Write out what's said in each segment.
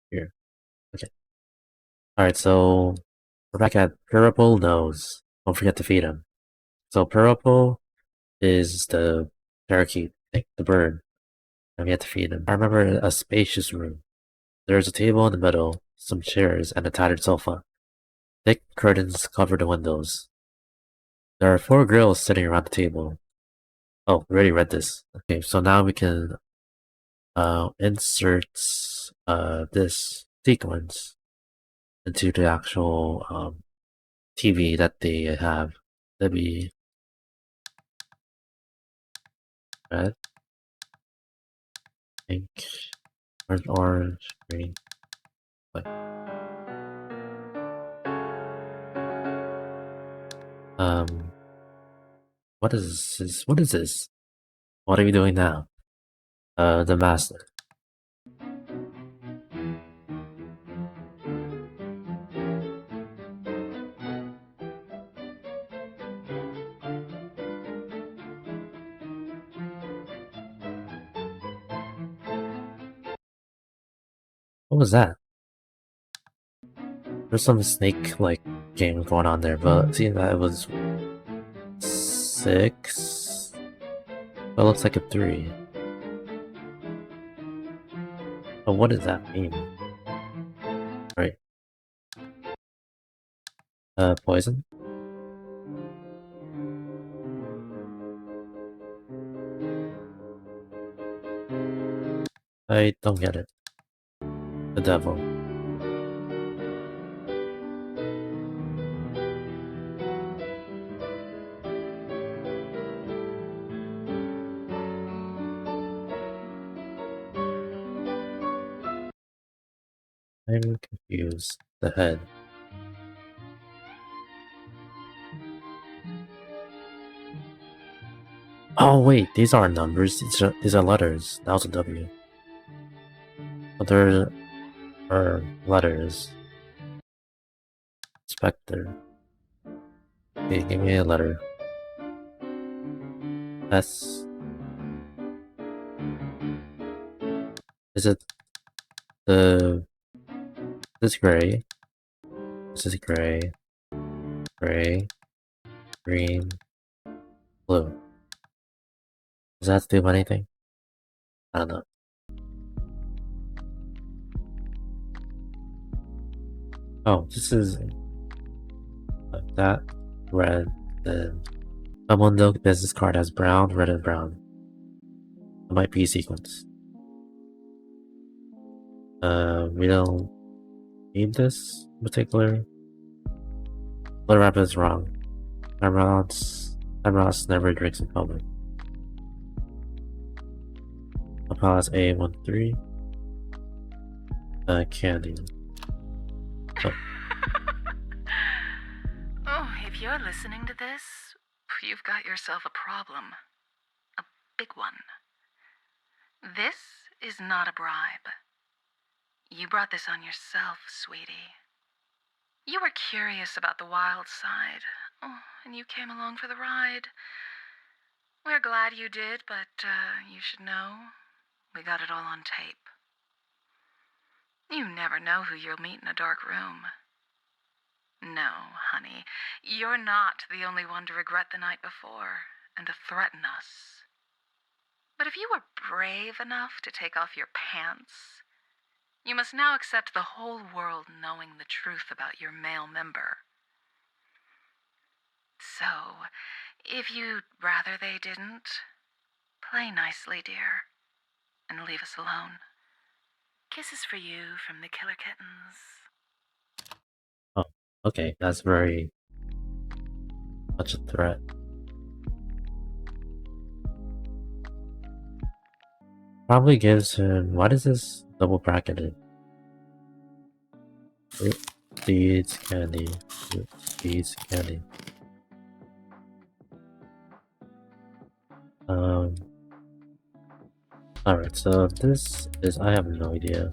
Here. Okay. Alright, so we're back at Purple Nose. Don't forget to feed him. So Purple is the parakeet, like the bird, and we have to feed him. I remember a spacious room. There's a table in the middle, some chairs, and a tattered sofa. Thick curtains cover the windows. There are 4 grills sitting around the table. Oh, we already read this. Okay, so now we can insert this sequence into the actual TV that they have. That'd be red, pink, orange, green, white. What is this? What is this? What are you doing now? The master. What was that? There's some snake-like game going on there, but seeing that it was 6, that looks like a 3. But what does that mean? Right. Poison? I don't get it. The devil. I'm confused. The head. Oh wait, these aren't numbers. These are letters. That was a W. But there are letters. Spectre. Okay, give me a letter. S. Is it the... This is gray. This is gray. Gray. Green. Blue. Does that have to do with anything? I don't know. Oh, this is... that. Red. Then... Someone look, business card has brown, red, and brown. It might be a sequence. We don't need this in particular. Blue Rabbit is wrong. Emeralds never drinks in public. Palace A13. Candy. Oh. Oh, if you're listening to this, you've got yourself a problem. A big one. This is not a bribe. You brought this on yourself, sweetie. You were curious about the wild side, and you came along for the ride. We're glad you did, but you should know, we got it all on tape. You never know who you'll meet in a dark room. No, honey, you're not the only one to regret the night before and to threaten us. But if you were brave enough to take off your pants, you must now accept the whole world knowing the truth about your male member. So, if you'd rather they didn't, play nicely, dear, and leave us alone. Kisses for you from the Killer Kittens. Oh, okay, that's very much a threat. Probably gives him... What is this double bracketed? Fruit, seeds, candy. Fruit, seeds, candy. Alright, so this is... I have no idea.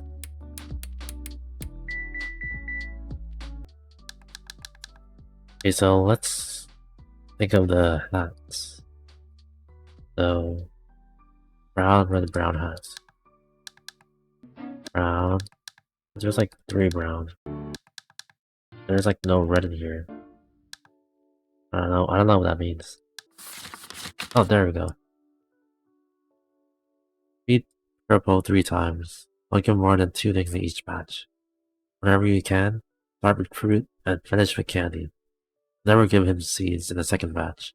Okay, so let's think of the hats. So, brown, red, brown hats. Brown, There's like 3 brown. There's like no red in here. I don't know what that means. Oh, there we go. Feed purple 3 times. Don't give more than 2 things in each batch. Whenever you can, start with fruit and finish with candy. Never give him seeds in the second batch.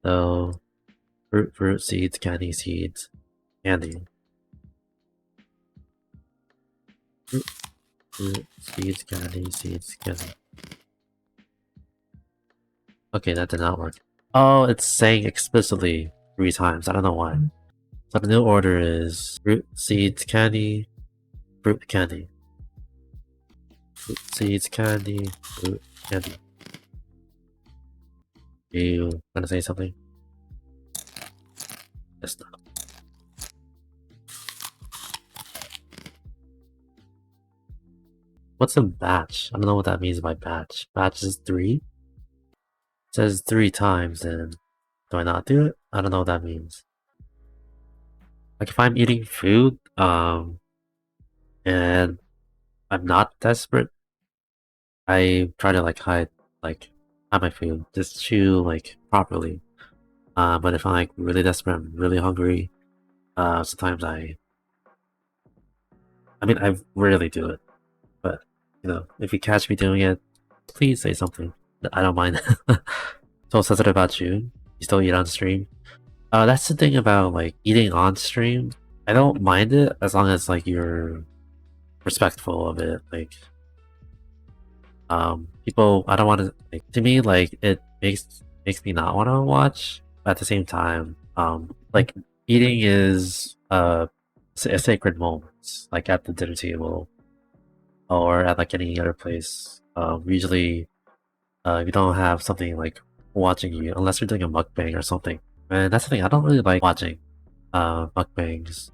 So, fruit, seeds, candy, candy. Fruit, seeds, candy. Okay, that did not work. Oh, it's saying explicitly 3 times. I don't know why. So the new order is fruit, seeds, candy, fruit, candy. Fruit, seeds, candy, fruit, candy. You gonna say something? Yes, no. What's a batch? I don't know what that means by batch. Batch is 3? It says 3 times, and do I not do it? I don't know what that means. Like if I'm eating food, and I'm not desperate, I try to hide my food, just chew properly. But if I'm really desperate, I'm really hungry, sometimes I mean I rarely do it, but if you catch me doing it, please say something. I don't mind. So sensitive about you. You still eat on stream. That's the thing about eating on stream. I don't mind it as long as you're respectful of it. People, I don't want to to me it makes me not want to watch. But at the same time, eating is a sacred moment, like at the dinner table or at any other place. Usually, you don't have something watching you unless you're doing a mukbang or something. And that's the thing. I don't really like watching mukbangs.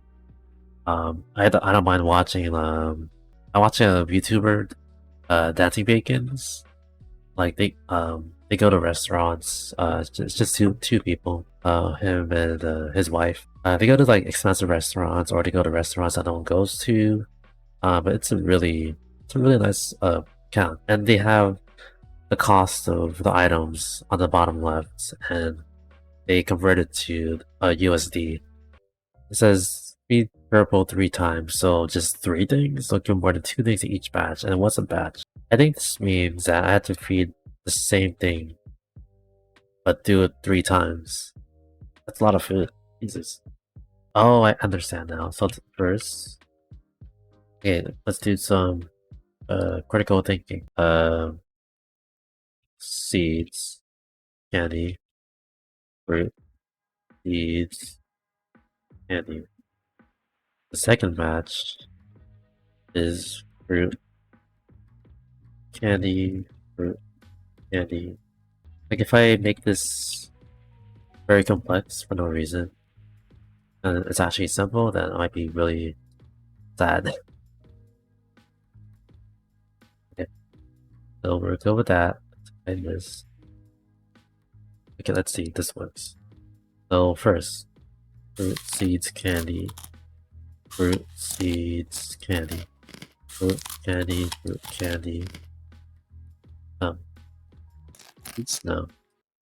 I don't mind watching. I watch a YouTuber, Dancing Bacons. They go to restaurants. It's just two people. Him and his wife. They go to expensive restaurants, or they go to restaurants that no one goes to. But it's a really nice account, and they have the cost of the items on the bottom left, and they convert it to USD. It says feed purple 3 times, so just 3 things. So give more than 2 things in each batch. And what's a batch? I think this means that I have to feed the same thing, but do it 3 times. That's a lot of food. Jesus. Oh, I understand now. So first, okay, let's do some critical thinking. Seeds, candy, fruit, seeds, candy. The second batch is fruit, candy, fruit, candy. If I make this very complex for no reason, and it's actually simple, then it might be really sad. Okay, so we're good with that. And this. Okay, let's see if this works. So first, fruit, seeds, candy, fruit, seeds, candy, fruit, candy, fruit, candy. It's no.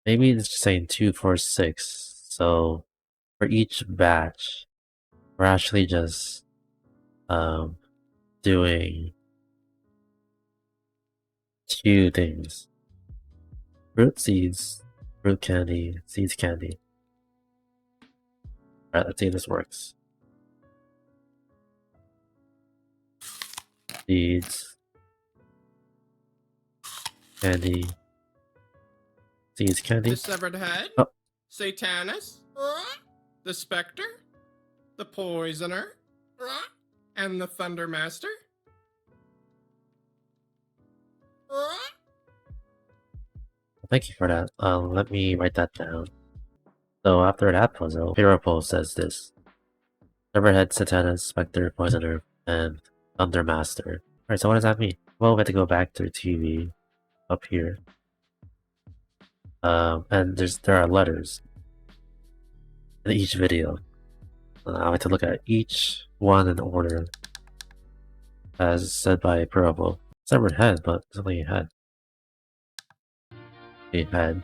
Maybe it's just saying 2, 4, 6. So for each batch, we're actually just doing 2 things. Fruit seeds, fruit candy, seeds candy. Alright, let's see if this works. Seeds, candy, seeds candy. The severed head, Oh. Satanus, the specter, the poisoner, and the thunder master. Thank you for that. Let me write that down. So after that puzzle, Pirapol says this. Silverhead, Satanus, Spectre, Poisoner, and Thundermaster. Alright, so what does that mean? Well, we have to go back to the TV up here. And there are letters in each video. I have to look at each one in order. as said by Purple. Severed head, but it's only a head. A head.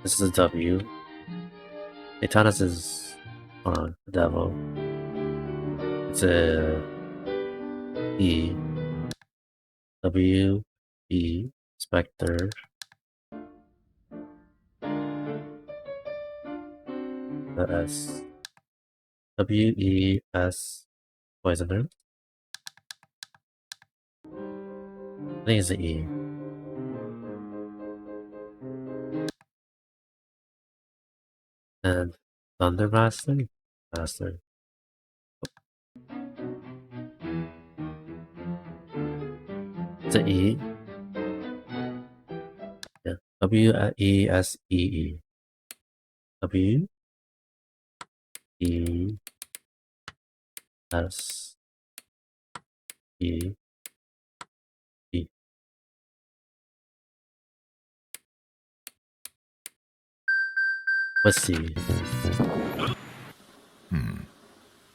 This is a W. Atanas is, hold on, the devil. It's a E. W. E. Spectre. The S. W. E. S. Poisoner. I think it's the E. And Thundermaster? Master. It's an E. Yeah. W-E-S-E-E. W. E. S. E. E. Let's see.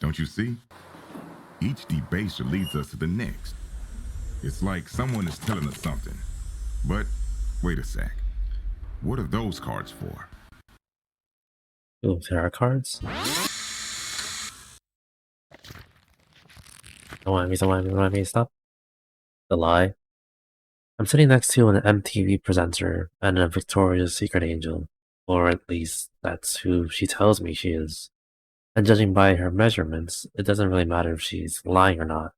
Don't you see? Each debaser leads us to the next. It's like someone is telling us something. But wait a sec. What are those cards for? Ooh, tarot cards? Don't mind me, stop. The lie. I'm sitting next to an MTV presenter and a Victoria's Secret angel. Or at least, that's who she tells me she is. And judging by her measurements, it doesn't really matter if she's lying or not.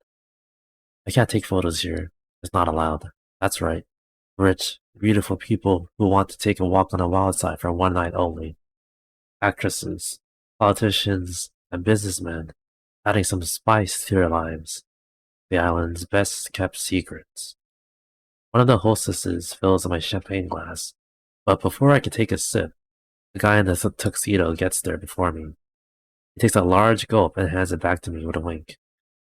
I can't take photos here. It's not allowed. That's right. Rich, beautiful people who want to take a walk on the wild side for one night only. Actresses, politicians, and businessmen, adding some spice to their lives. The island's best kept secrets. One of the hostesses fills my champagne glass, but before I can take a sip, the guy in the tuxedo gets there before me. He takes a large gulp and hands it back to me with a wink.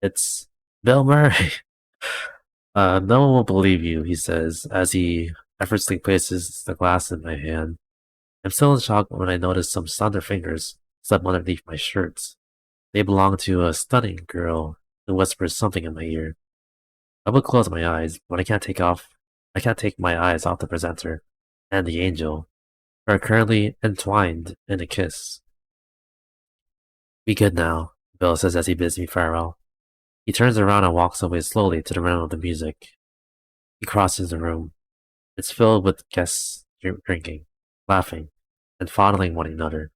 It's Bill Murray. No one will believe you, he says, as he effortlessly places the glass in my hand. I'm still in shock when I notice some slender fingers slip underneath my shirts. They belong to a stunning girl who whispers something in my ear. I will close my eyes, but I can't take my eyes off the presenter and the angel, who are currently entwined in a kiss. Be good now, Bill says as he bids me farewell. He turns around and walks away slowly to the rhythm of the music. He crosses the room. It's filled with guests drinking, laughing, and fondling one another.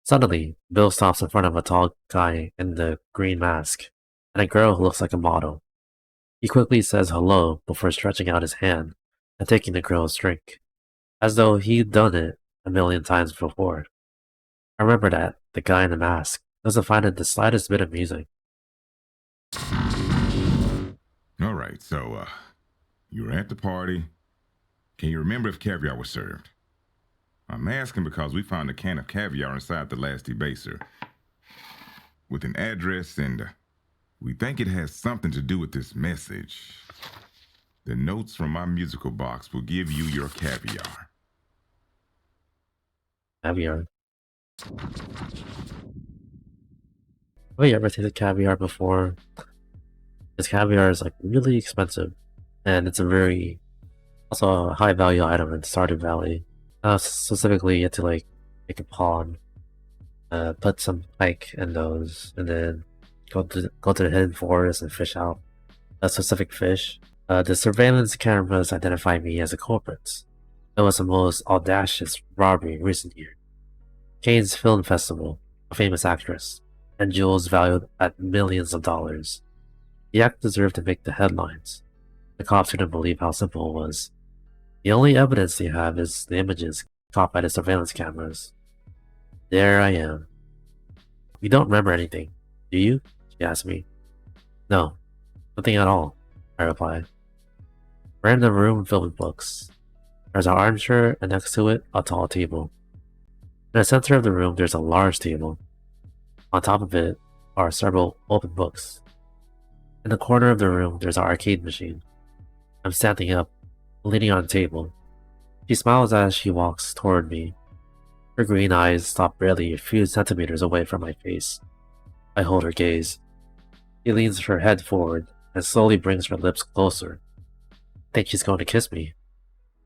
Suddenly, Bill stops in front of a tall guy in the green mask, and a girl who looks like a model. He quickly says hello before stretching out his hand and taking the girl's drink, as though he'd done it a million times before. I remember that the guy in the mask doesn't find it the slightest bit amusing. All right, so, you were at the party. Can you remember if caviar was served? I'm asking because we found a can of caviar inside the last debaser with an address, and we think it has something to do with this message. The notes from my musical box will give you your caviar. Caviar. Have you ever tasted caviar before? Because caviar is like really expensive, and it's also a high value item in Stardew Valley. Specifically, you have to like make a pond, put some pike in those, and then go to the hidden forest and fish out a specific fish. The surveillance cameras identify me as a culprit. It was the most audacious robbery in recent years. Cannes Film Festival, a famous actress, and jewels valued at millions of dollars. The act deserved to make the headlines. The cops couldn't believe how simple it was. The only evidence they have is the images caught by the surveillance cameras. There I am. You don't remember anything, do you? She asked me. No, nothing at all, I replied. We're in a room filled with books. There's an armchair and next to it, a tall table. In the center of the room, there's a large table. On top of it are several open books. In the corner of the room, there's an arcade machine. I'm standing up, leaning on the table. She smiles as she walks toward me. Her green eyes stop barely a few centimeters away from my face. I hold her gaze. She leans her head forward and slowly brings her lips closer. I think she's going to kiss me.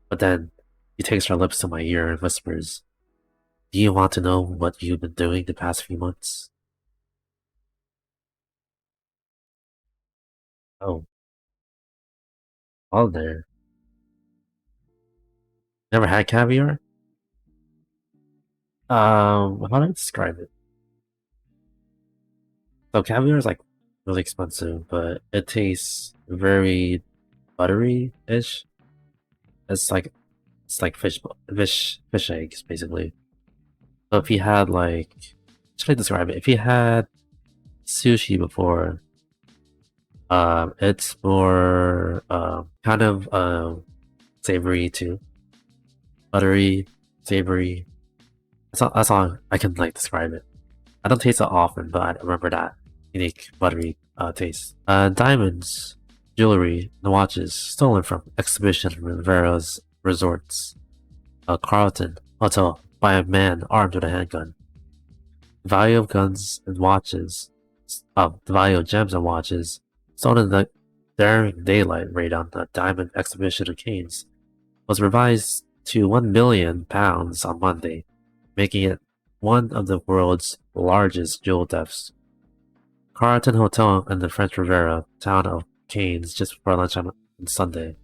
But then, she takes her lips to my ear and whispers, "Do you want to know what you've been doing the past few months?" Oh, all there. Never had caviar? How do I describe it? So caviar is like really expensive, but it tastes very buttery-ish. It's like fish eggs basically. So if you had like, should I describe it? If you had sushi before, it's more kind of savory too, buttery, savory. That's all I can like describe it. I don't taste it often, but I remember that unique buttery taste. Diamonds, jewelry, and watches stolen from exhibition Rivera's resorts. A Carlton hotel by a man armed with a handgun. The value of guns and watches, the value of gems and watches, stolen in the daring daylight raid on the diamond exhibition of Keynes, was revised to £1 million on Monday, making it one of the world's largest jewel thefts. Carlton Hotel in the French Riviera town of Keynes just before lunch on Sunday.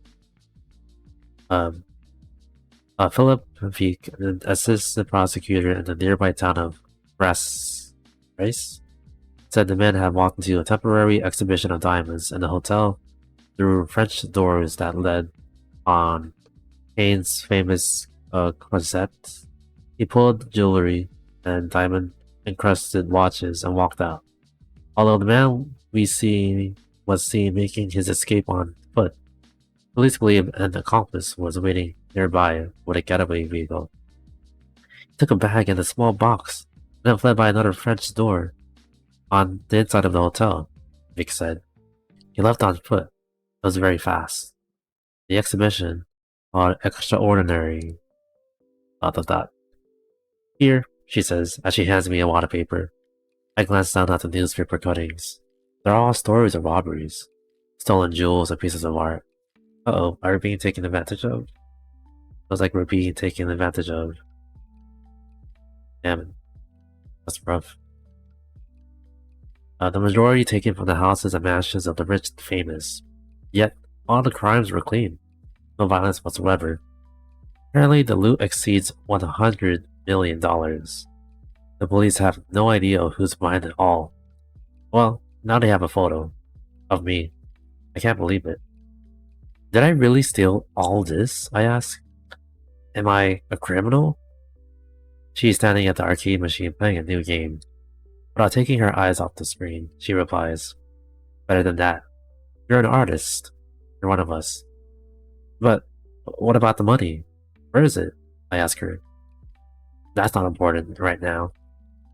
Philip Peak, an assistant prosecutor in the nearby town of Rice, said the men had walked into a temporary exhibition of diamonds in the hotel through French doors that led on Keynes' famous closet. He pulled jewelry and diamond-encrusted watches and walked out. Although the man was seen making his escape on foot, police believe an accomplice was waiting nearby with a getaway vehicle. He took a bag and a small box, and then fled by another French door on the inside of the hotel, Vic said. He left on foot. It was very fast. The exhibition, called Extraordinary, dot. Here, she says, as she hands me a wad of paper. I glance down at the newspaper cuttings. They're all stories of robberies, stolen jewels and pieces of art. Uh-oh, are we being taken advantage of? Feels like we're being taken advantage of. Damn it. That's rough. The majority taken from the houses and mansions of the rich and famous. Yet, all the crimes were clean. No violence whatsoever. Apparently, the loot exceeds $100 million. The police have no idea who's behind it all. Well, now they have a photo. Of me. I can't believe it. Did I really steal all this? I ask. Am I a criminal? She's standing at the arcade machine playing a new game. Without taking her eyes off the screen, she replies, "Better than that. You're an artist. You're one of us." But what about the money? Where is it? I ask her. That's not important right now.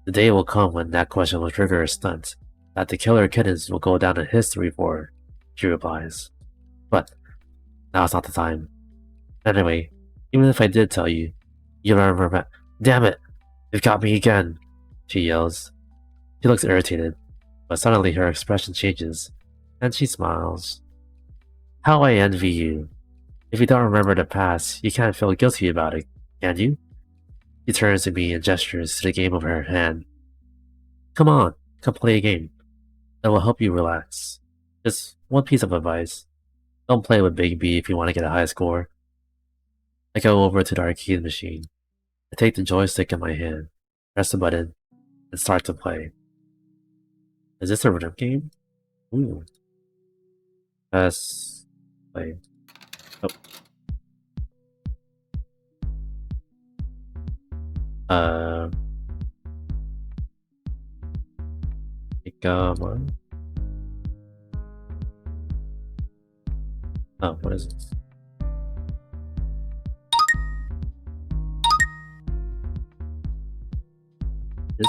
The day will come when that question will trigger a stunt that the killer kittens will go down in history for, she replies. But now it's not the time. Anyway, even if I did tell you, you'll remember. Damn it! You've got me again! She yells. She looks irritated, but suddenly her expression changes, and she smiles. How I envy you. If you don't remember the past, you can't feel guilty about it, can you? She turns to me and gestures to the game of her hand. Come on, come play a game. That will help you relax. Just one piece of advice. Don't play with Big B if you want to get a high score. I go over to the arcade machine. I take the joystick in my hand, press the button, and start to play. Is this a rhythm game? Ooh. Press play. Oh. One. Oh, what is this? This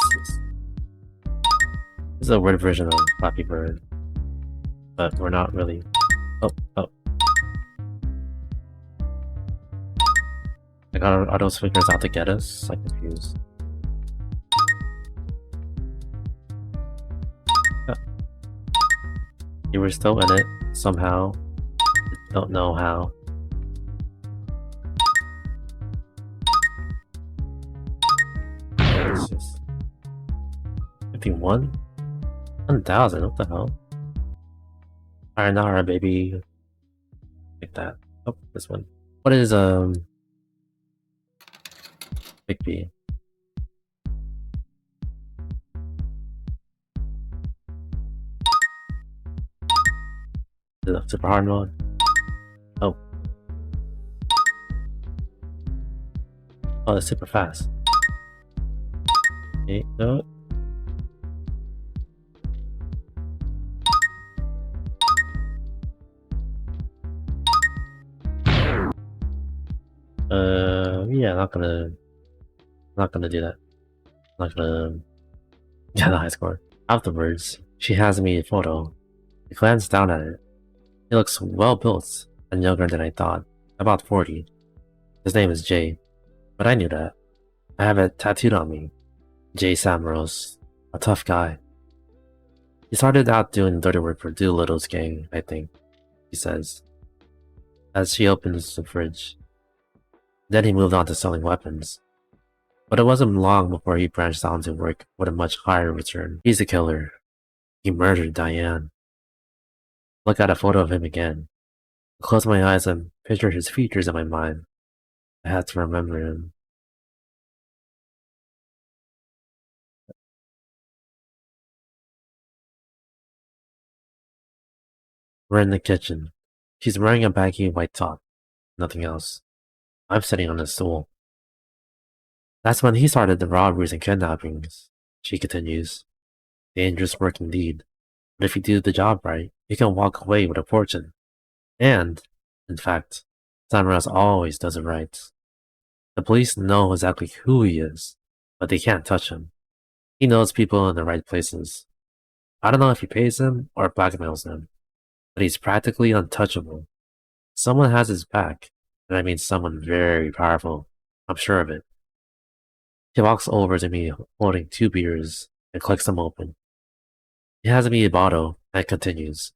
is a weird version of Flappy Bird, but we're not really. Oh. Like, are those figures out to get us? I'm confused. You were still in it, somehow. Don't know how. It's just 51? 1,000, what the hell? Alright, baby. Like that. Oh, this one. What is, Big B? The super hard mode? Oh. Oh, it's super fast. Okay, no. Yeah, not gonna do that. Not gonna get the high score. Afterwards, she hands me a photo. I glance down at it. He looks well built and younger than I thought. About 40. His name is Jay, but I knew that. I have it tattooed on me. Jay Samrose. A tough guy. He started out doing dirty work for Doolittle's gang, I think, he says, as she opens the fridge. Then he moved on to selling weapons. But it wasn't long before he branched out to work with a much higher return. He's a killer. He murdered Diane. Look at a photo of him again. I close my eyes and picture his features in my mind. I had to remember him. We're in the kitchen. She's wearing a baggy white top. Nothing else. I'm sitting on a stool. That's when he started the robberies and kidnappings, she continues. Dangerous work indeed. But if you do the job right, you can walk away with a fortune. And, in fact, Samras always does it right. The police know exactly who he is, but they can't touch him. He knows people in the right places. I don't know if he pays them or blackmails them, but he's practically untouchable. Someone has his back, and I mean someone very powerful. I'm sure of it. He walks over to me holding 2 beers and clicks them open. He hands me a bottle and continues.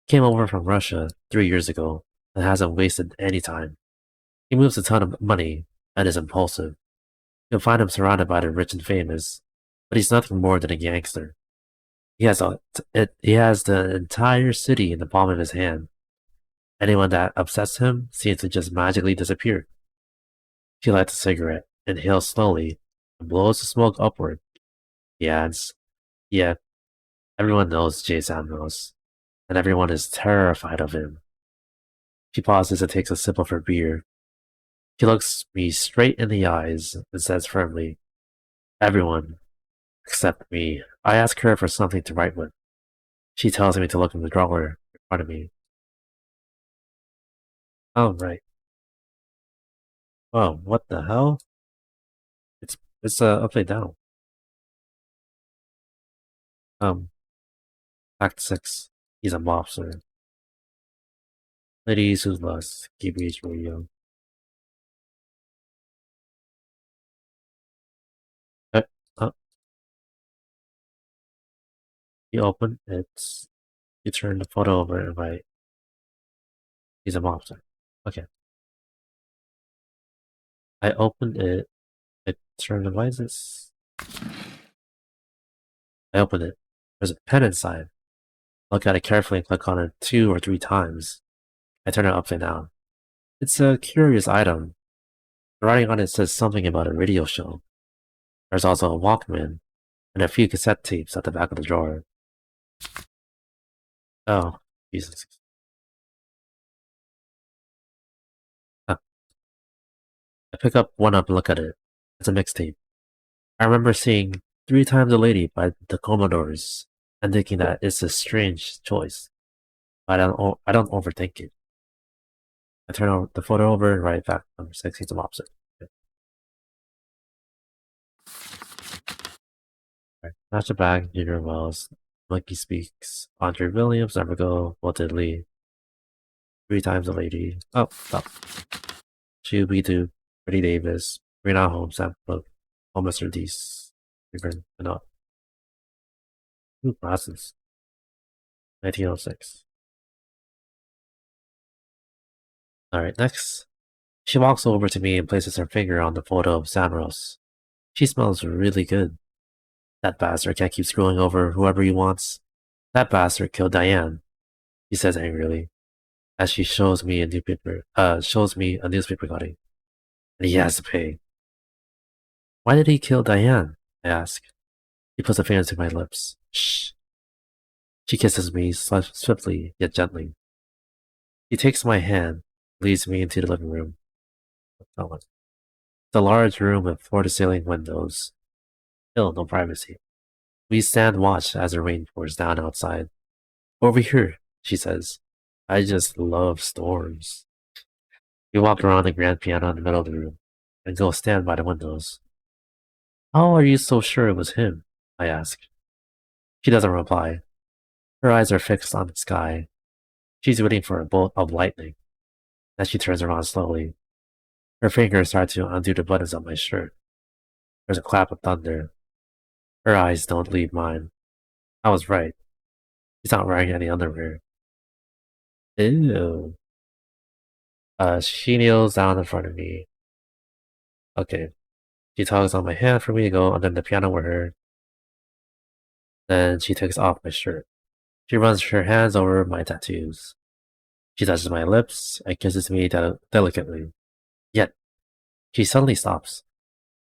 Came over from Russia 3 years ago and hasn't wasted any time. He moves a ton of money and is impulsive. You'll find him surrounded by the rich and famous, but he's nothing more than a gangster. He has the entire city in the palm of his hand. Anyone that upsets him seems to just magically disappear. He lights a cigarette, inhales slowly, and blows the smoke upward. He adds, yeah, everyone knows Jay Samuels, and everyone is terrified of him. She pauses and takes a sip of her beer. She looks me straight in the eyes and says firmly, everyone, except me. I ask her for something to write with. She tells me to look in the drawer in front of me. Oh, right. Oh, what the hell? It's upside down. Um, Act 6. He's a mobster. Ladies who lust, KBH radio. Uh, uh, you open it. You turn the photo over and write, he's a mobster. Okay. I opened it. I turned the devices. I opened it. There's a pen inside. Look at it carefully and click on it 2 or 3 times. I turn it upside down. It's a curious item. The writing on it says something about a radio show. There's also a Walkman and a few cassette tapes at the back of the drawer. Oh, Jesus. Huh. I pick up one up and look at it. It's a mixtape. I remember seeing 3 Times a Lady by the Commodores and thinking that it's a strange choice. But I don't overthink it. I turn the photo over and write back number 6, he's a mobster. Right. Match the bag, Junior Wells, Monkey Speaks, Andre Williams, Nevergo, Walter Lee, 3 Times a Lady. Oh, stop. Shuby Doo, Freddie Davis, Rena Holmes, Sam Cook, All Mr. Dees, Reverend N.O.D. Ooh, glasses. 1906. Alright, next. She walks over to me and places her finger on the photo of Sanros. She smells really good. That bastard can't keep screwing over whoever he wants. That bastard killed Diane, he says angrily, as she shows me a newspaper cutting. And he has to pay. Why did he kill Diane? I ask. He puts a finger to my lips. Shh. She kisses me swiftly yet gently. He takes my hand, leads me into the living room. It's a large room with floor-to-ceiling windows. Still no privacy. We stand watch as the rain pours down outside. Over here, she says. I just love storms. We walk around the grand piano in the middle of the room and go stand by the windows. How are you so sure it was him? I ask. She doesn't reply. Her eyes are fixed on the sky. She's waiting for a bolt of lightning. Then she turns around slowly. Her fingers start to undo the buttons on my shirt. There's a clap of thunder. Her eyes don't leave mine. I was right. She's not wearing any underwear. Ew. She kneels down in front of me. Okay. She tugs on my hand for me to go under the piano with her. Then she takes off my shirt. She runs her hands over my tattoos. She touches my lips and kisses me delicately. Yet, she suddenly stops.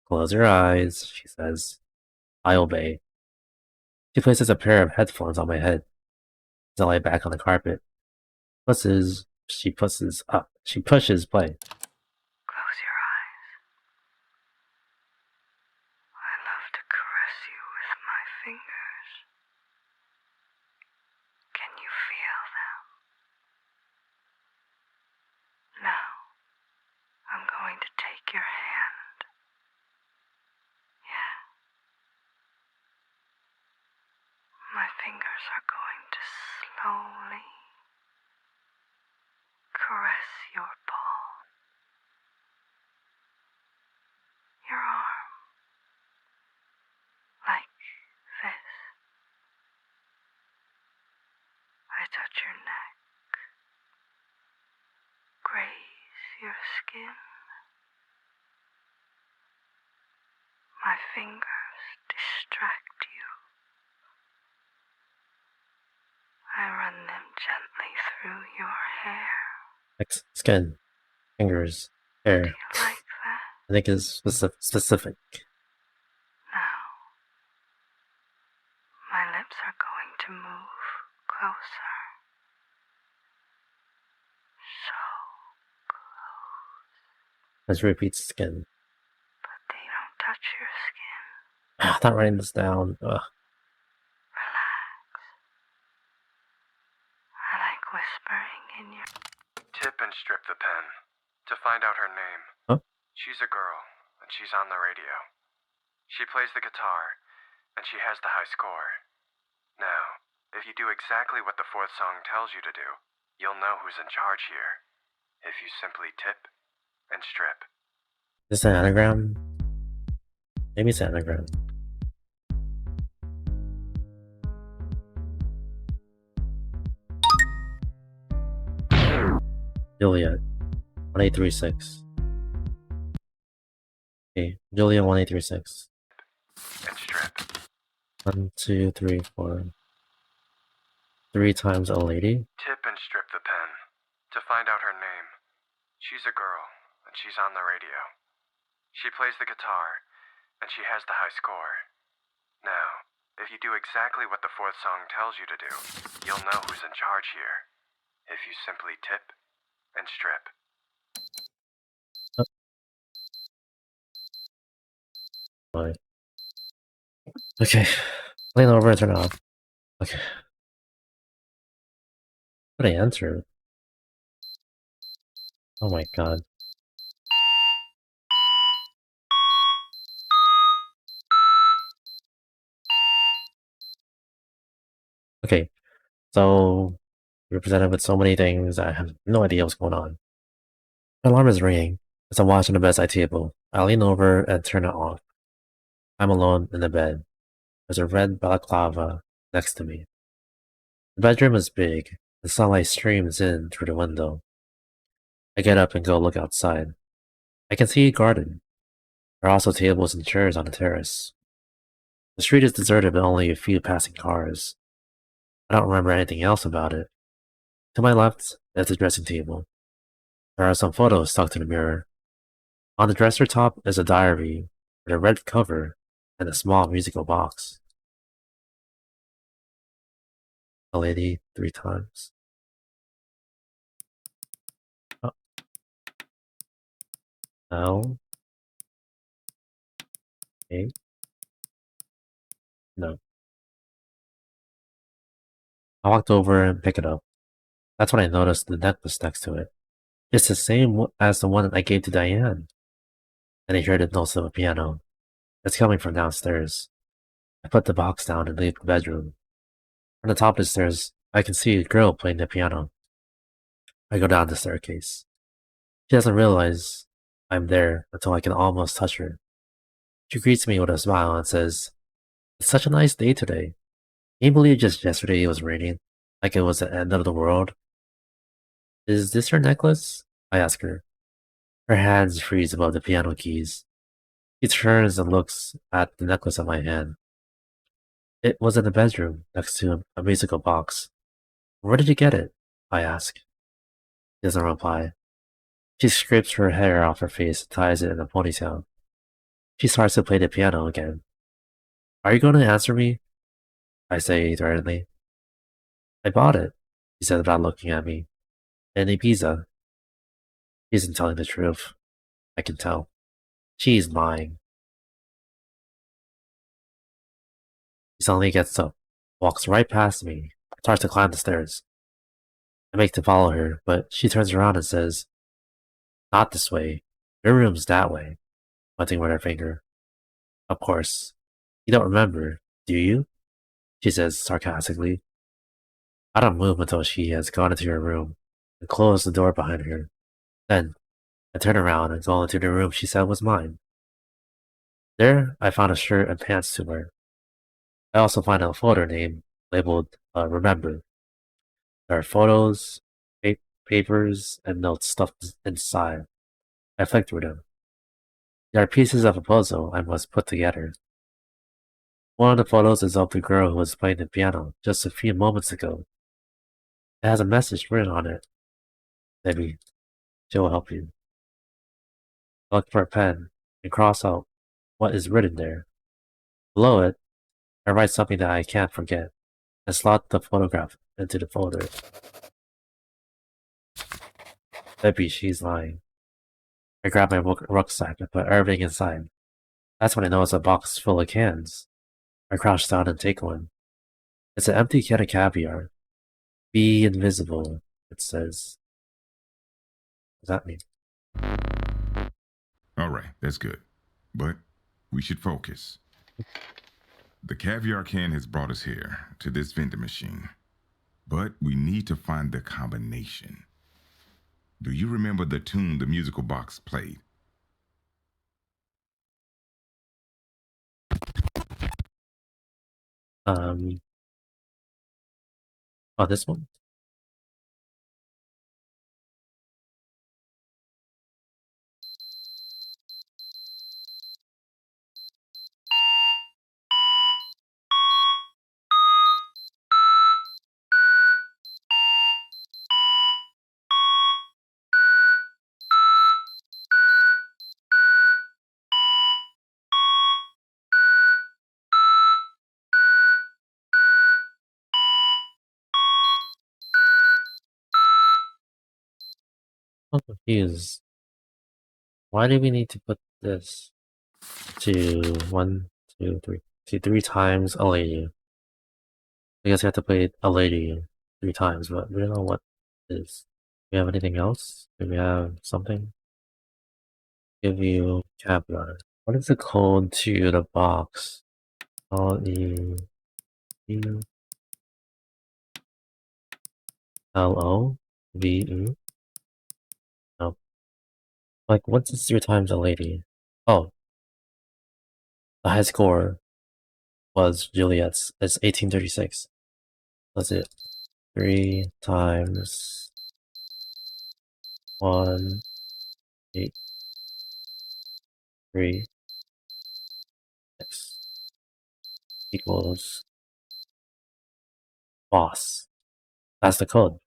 Close your eyes, she says. I obey. She places a pair of headphones on my head. I lie back on the carpet. She pushes play. Close your eyes. I love to caress you with my fingers. Can you feel them? Now, I'm going to take your hand. Yeah. My fingers are going to slowly caress your palm, your arm, like this. I touch your neck, graze your skin. My fingers distract you. I run them gently through your hair. Skin, fingers, Do hair. you like that? I think it's specific. Now, my lips are going to move closer. So close. Let's repeat skin. But they don't touch your skin. I'm not writing this down. Ugh. Relax. I like whispering in your... Tip and strip the pen to find out her name. Huh? She's a girl, and she's on the radio. She plays the guitar, and she has the high score. Now, if you do exactly what the fourth song tells you to do, you'll know who's in charge here. If you simply tip and strip. Is this an anagram? Maybe it's an anagram. Juliet, 1836. Okay, Juliet 1836. And strip. 1, 2, 3, 4. 3 times a lady? Tip and strip the pen to find out her name. She's a girl, and she's on the radio. She plays the guitar, and she has the high score. Now, if you do exactly what the fourth song tells you to do, you'll know who's in charge here. If you simply tip and strip. Fine. Okay, lean over and turn it off. Okay. What did I enter? Oh my god. Okay, so we're presented with so many things, I have no idea what's going on. My alarm is ringing as I watch on the bedside table. I lean over and turn it off. I'm alone in the bed. There's a red balaclava next to me. The bedroom is big. The sunlight streams in through the window. I get up and go look outside. I can see a garden. There are also tables and chairs on the terrace. The street is deserted with only a few passing cars. I don't remember anything else about it. To my left, there's a dressing table. There are some photos stuck to the mirror. On the dresser top is a diary with a red cover and a small musical box. A lady 3 times. Oh, no. Okay. No. I walked over and picked it up. That's when I noticed the necklace next to it. It's the same as the one I gave to Diane. And I heard the notes of a piano. It's coming from downstairs. I put the box down and leave the bedroom. From the top of the stairs, I can see a girl playing the piano. I go down the staircase. She doesn't realize I'm there until I can almost touch her. She greets me with a smile and says, "It's such a nice day today. Can you believe just yesterday it was raining? Like it was the end of the world?" "Is this your necklace?" I ask her. Her hands freeze above the piano keys. She turns and looks at the necklace on my hand. "It was in the bedroom, next to a musical box. Where did you get it?" I ask. She doesn't reply. She scrapes her hair off her face and ties it in a ponytail. She starts to play the piano again. "Are you going to answer me?" I say threateningly. "I bought it," she said without looking at me. "In Ibiza." She isn't telling the truth. I can tell. She's lying. She suddenly gets up, walks right past me, starts to climb the stairs. I make to follow her, but she turns around and says, "Not this way. Your room's that way," pointing with her finger. "Of course. You don't remember, do you?" she says sarcastically. I don't move until she has gone into her room and closed the door behind her. Then I turn around and go into the room she said was mine. There, I found a shirt and pants to wear. I also find a folder name labeled Remember. There are photos, papers, and notes stuffed inside. I flick through them. There are pieces of a puzzle I must put together. One of the photos is of the girl who was playing the piano just a few moments ago. It has a message written on it. Maybe she'll help you. I look for a pen and cross out what is written there. Below it, I write something that I can't forget and slot the photograph into the folder. Maybe she's lying. I grab my rucksack and put everything inside. That's when I notice a box full of cans. I crouch down and take one. It's an empty can of caviar. "Be invisible," it says. What does that mean? All right, that's good. But we should focus. The caviar can has brought us here, to this vending machine. But we need to find the combination. Do you remember the tune the musical box played? Um, oh, this one? I'm confused. Why do we need to put this to 1, 2, 3, to 3 times a lady? I guess you have to play a lady 3 times, but we don't know what it is. Do we have anything else? Do we have something? Give you caviar. What is the code to the box? Leve No. Like, what's this 3 times a lady? Oh, the high score was Juliet's. It's 1836. That's it. 3 times 1, 8, 3, x equals boss. That's the code.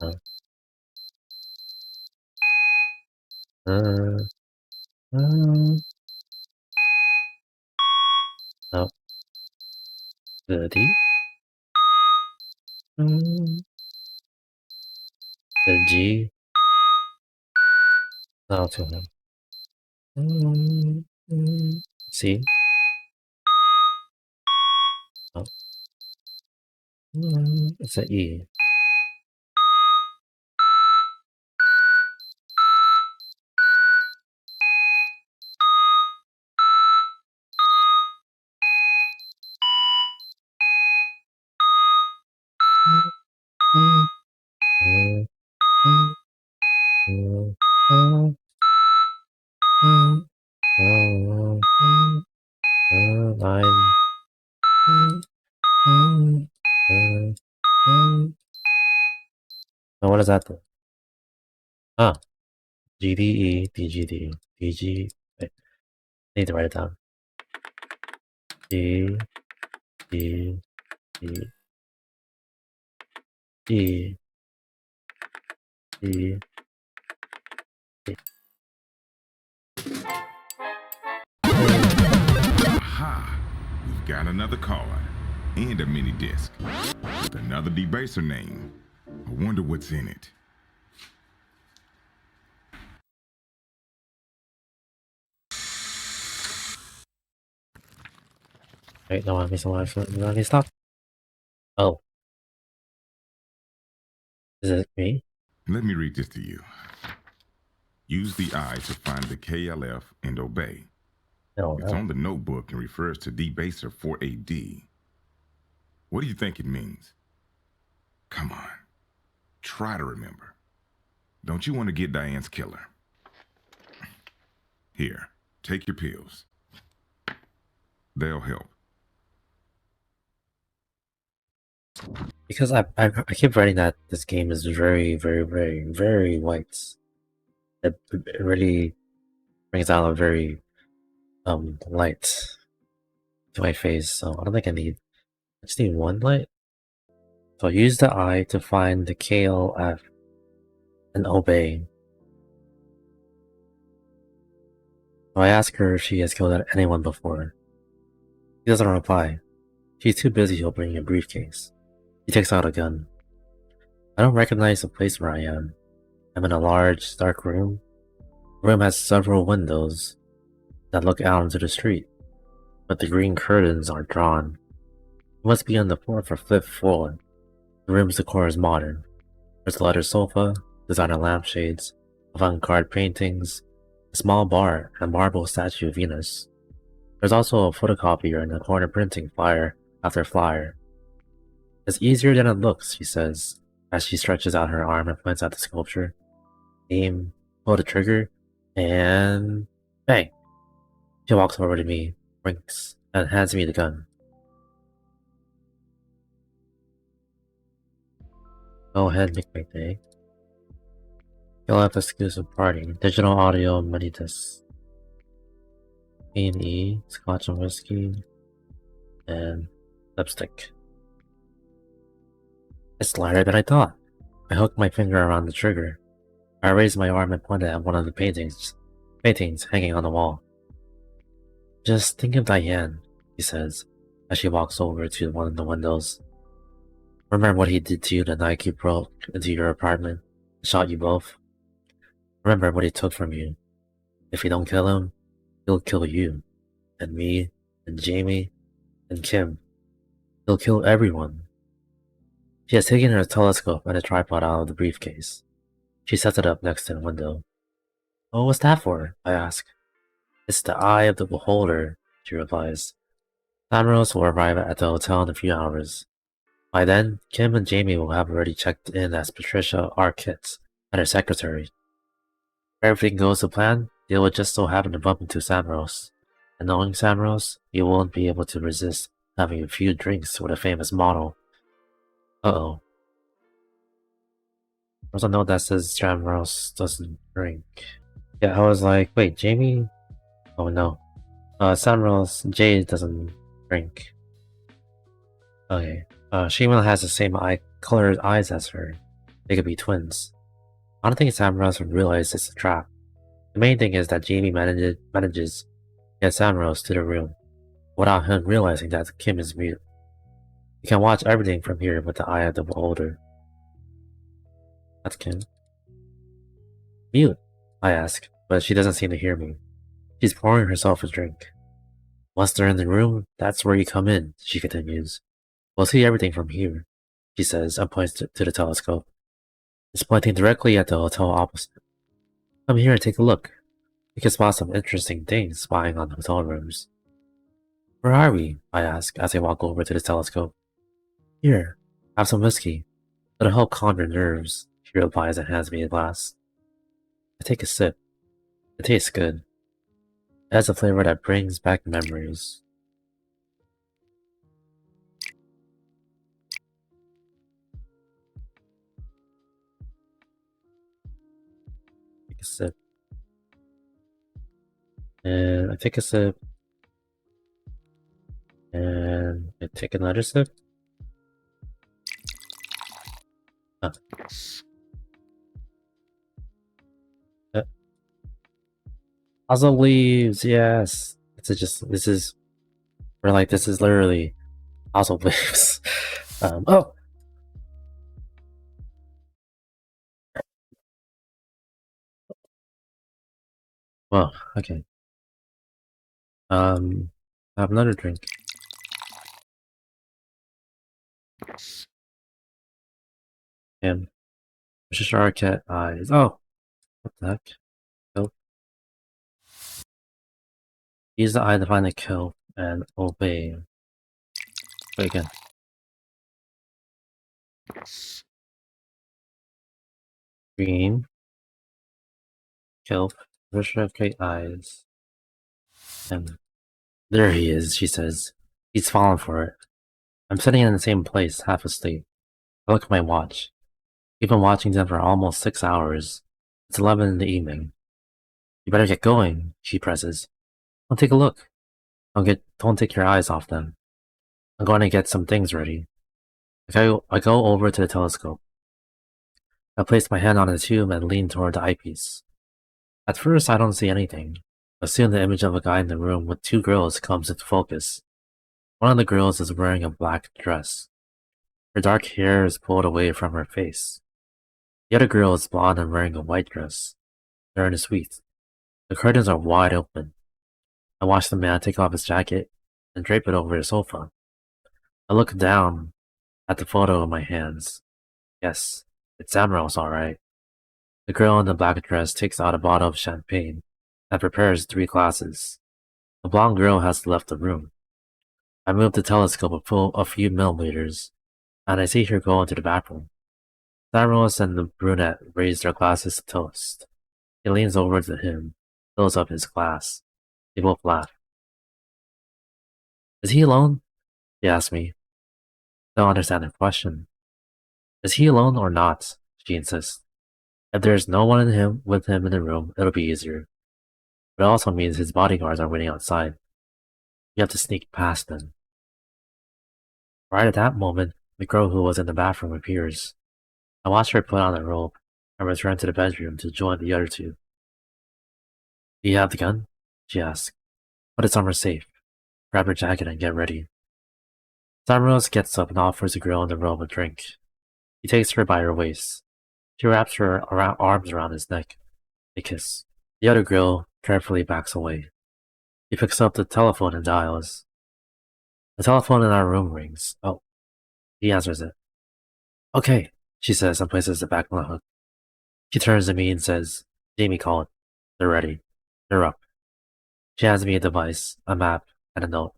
Oh. Oh. The D. The G. No, to him. C. Oh. It's an E. Nine. Now what is that then? Ah, GDE, DGD, DG. Wait, I need to write it down. D, D, D, D, D, D. Aha! We've got another card and a mini disc with another debaser name. I wonder what's in it. Wait, no, I missed one. Let me stop. Oh. Is it me? Let me read this to you. Use the I to find the KLF and obey. No, It's no. on the notebook and refers to debaser 4AD. What do you think it means? Come on. Try to remember. Don't you want to get Diane's killer? Here, take your pills. They'll help. Because I keep writing that this game is very, very, very, very white. It really brings out a very light to my face, so I don't think I just need one light. So I use the I to find the KLF and obey. So I ask her if she has killed anyone before. She doesn't reply. She's too busy opening a briefcase. She takes out a gun. I don't recognize the place where I am. I'm in a large, dark room. The room has several windows that look out into the street, but the green curtains are drawn. It must be on the 4th or 5th floor. The room's decor is modern. There's a leather sofa, designer lampshades, avant-garde paintings, a small bar, and a marble statue of Venus. There's also a photocopier in the corner printing flyer after flyer. It's easier than it looks, she says, as she stretches out her arm and points at the sculpture. Aim, pull the trigger, and bang! She walks over to me, winks, and hands me the gun. Go ahead, make my day. You'll have exclusive party, digital audio, mini discs. E&E, scotch and whiskey, and lipstick. It's lighter than I thought. I hooked my finger around the trigger. I raised my arm and pointed at one of the paintings hanging on the wall. Just think of Diane, he says, as she walks over to one of the windows. Remember what he did to you the night he broke into your apartment and shot you both? Remember what he took from you. If you don't kill him, he'll kill you, and me, and Jamie, and Kim. He'll kill everyone. She has taken her telescope and a tripod out of the briefcase. She sets it up next to the window. Oh, what's that for? I ask. It's the eye of the beholder, she replies. Samrose will arrive at the hotel in a few hours. By then, Kim and Jamie will have already checked in as Patricia Arquette and her secretary. If everything goes to plan, they will just so happen to bump into Samrose. And knowing Samrose, you won't be able to resist having a few drinks with a famous model. Uh-oh. There's a note that says Samrose doesn't drink. Yeah, I was like, wait, Jamie? Oh no. Samrose, Jade doesn't drink. Okay. Shimon has the same colored eyes as her. They could be twins. I don't think Samrose would realize it's a trap. The main thing is that Jamie manages to get Samrose to the room without him realizing that Kim is mute. You can watch everything from here with the eye of the beholder. That's Kim. Mute? I ask, but she doesn't seem to hear me. She's pouring herself a drink. Once they're in the room, that's where you come in, she continues. We'll see everything from here, she says and points to the telescope. It's pointing directly at the hotel opposite. Come here and take a look. You can spot some interesting things spying on the hotel rooms. Where are we? I ask as I walk over to the telescope. Here, have some whiskey. It'll help calm your nerves, she replies and hands me a glass. I take a sip. It tastes good. It has a flavor that brings back memories. Take a sip. And I take a sip. And I take another sip. Huh. Also leaves, yes. This is literally also leaves. Oh! Well, okay. Have another drink. And Patricia Arquette eyes. Oh! What the heck? Kill. Use the eye to find the kill and obey. Wait again. Green. Kill. Patricia Arquette eyes. And there he is, she says. He's fallen for it. I'm sitting in the same place, half asleep. I look at my watch. We've been watching them for almost 6 hours. It's 11 in the evening. You better get going, she presses. Don't take a look. Don't take your eyes off them. I'm going to get some things ready. I go over to the telescope. I place my hand on the tube and lean toward the eyepiece. At first, I don't see anything, but soon the image of a guy in the room with two girls comes into focus. One of the girls is wearing a black dress. Her dark hair is pulled away from her face. The other girl is blonde and wearing a white dress. They're in a suite. The curtains are wide open. I watch the man take off his jacket and drape it over the sofa. I look down at the photo in my hands. Yes, it's Samuel's alright. The girl in the black dress takes out a bottle of champagne and prepares 3 glasses. The blonde girl has left the room. I move the telescope a few millimeters, and I see her go into the bathroom. Samuel and the brunette raise their glasses to toast. He leans over to him, fills up his glass. They both laugh. Is he alone? She asks me. I don't understand the question. Is he alone or not? She insists. If there's no one with him in the room, it'll be easier. But it also means his bodyguards are waiting outside. You have to sneak past them. Right at that moment, the girl who was in the bathroom appears. I watch her put on a robe and return to the bedroom to join the other two. Do you have the gun? She asks. Put it somewhere safe. Grab her jacket and get ready. Samuels gets up and offers the girl in the robe a drink. He takes her by her waist. She wraps her arms around his neck. They kiss. The other girl carefully backs away. He picks up the telephone and dials. The telephone in our room rings. Oh, he answers it. Okay, she says and places it back on the hook. She turns to me and says, Jamie called. They're ready. They're up. She hands me a device, a map, and a note.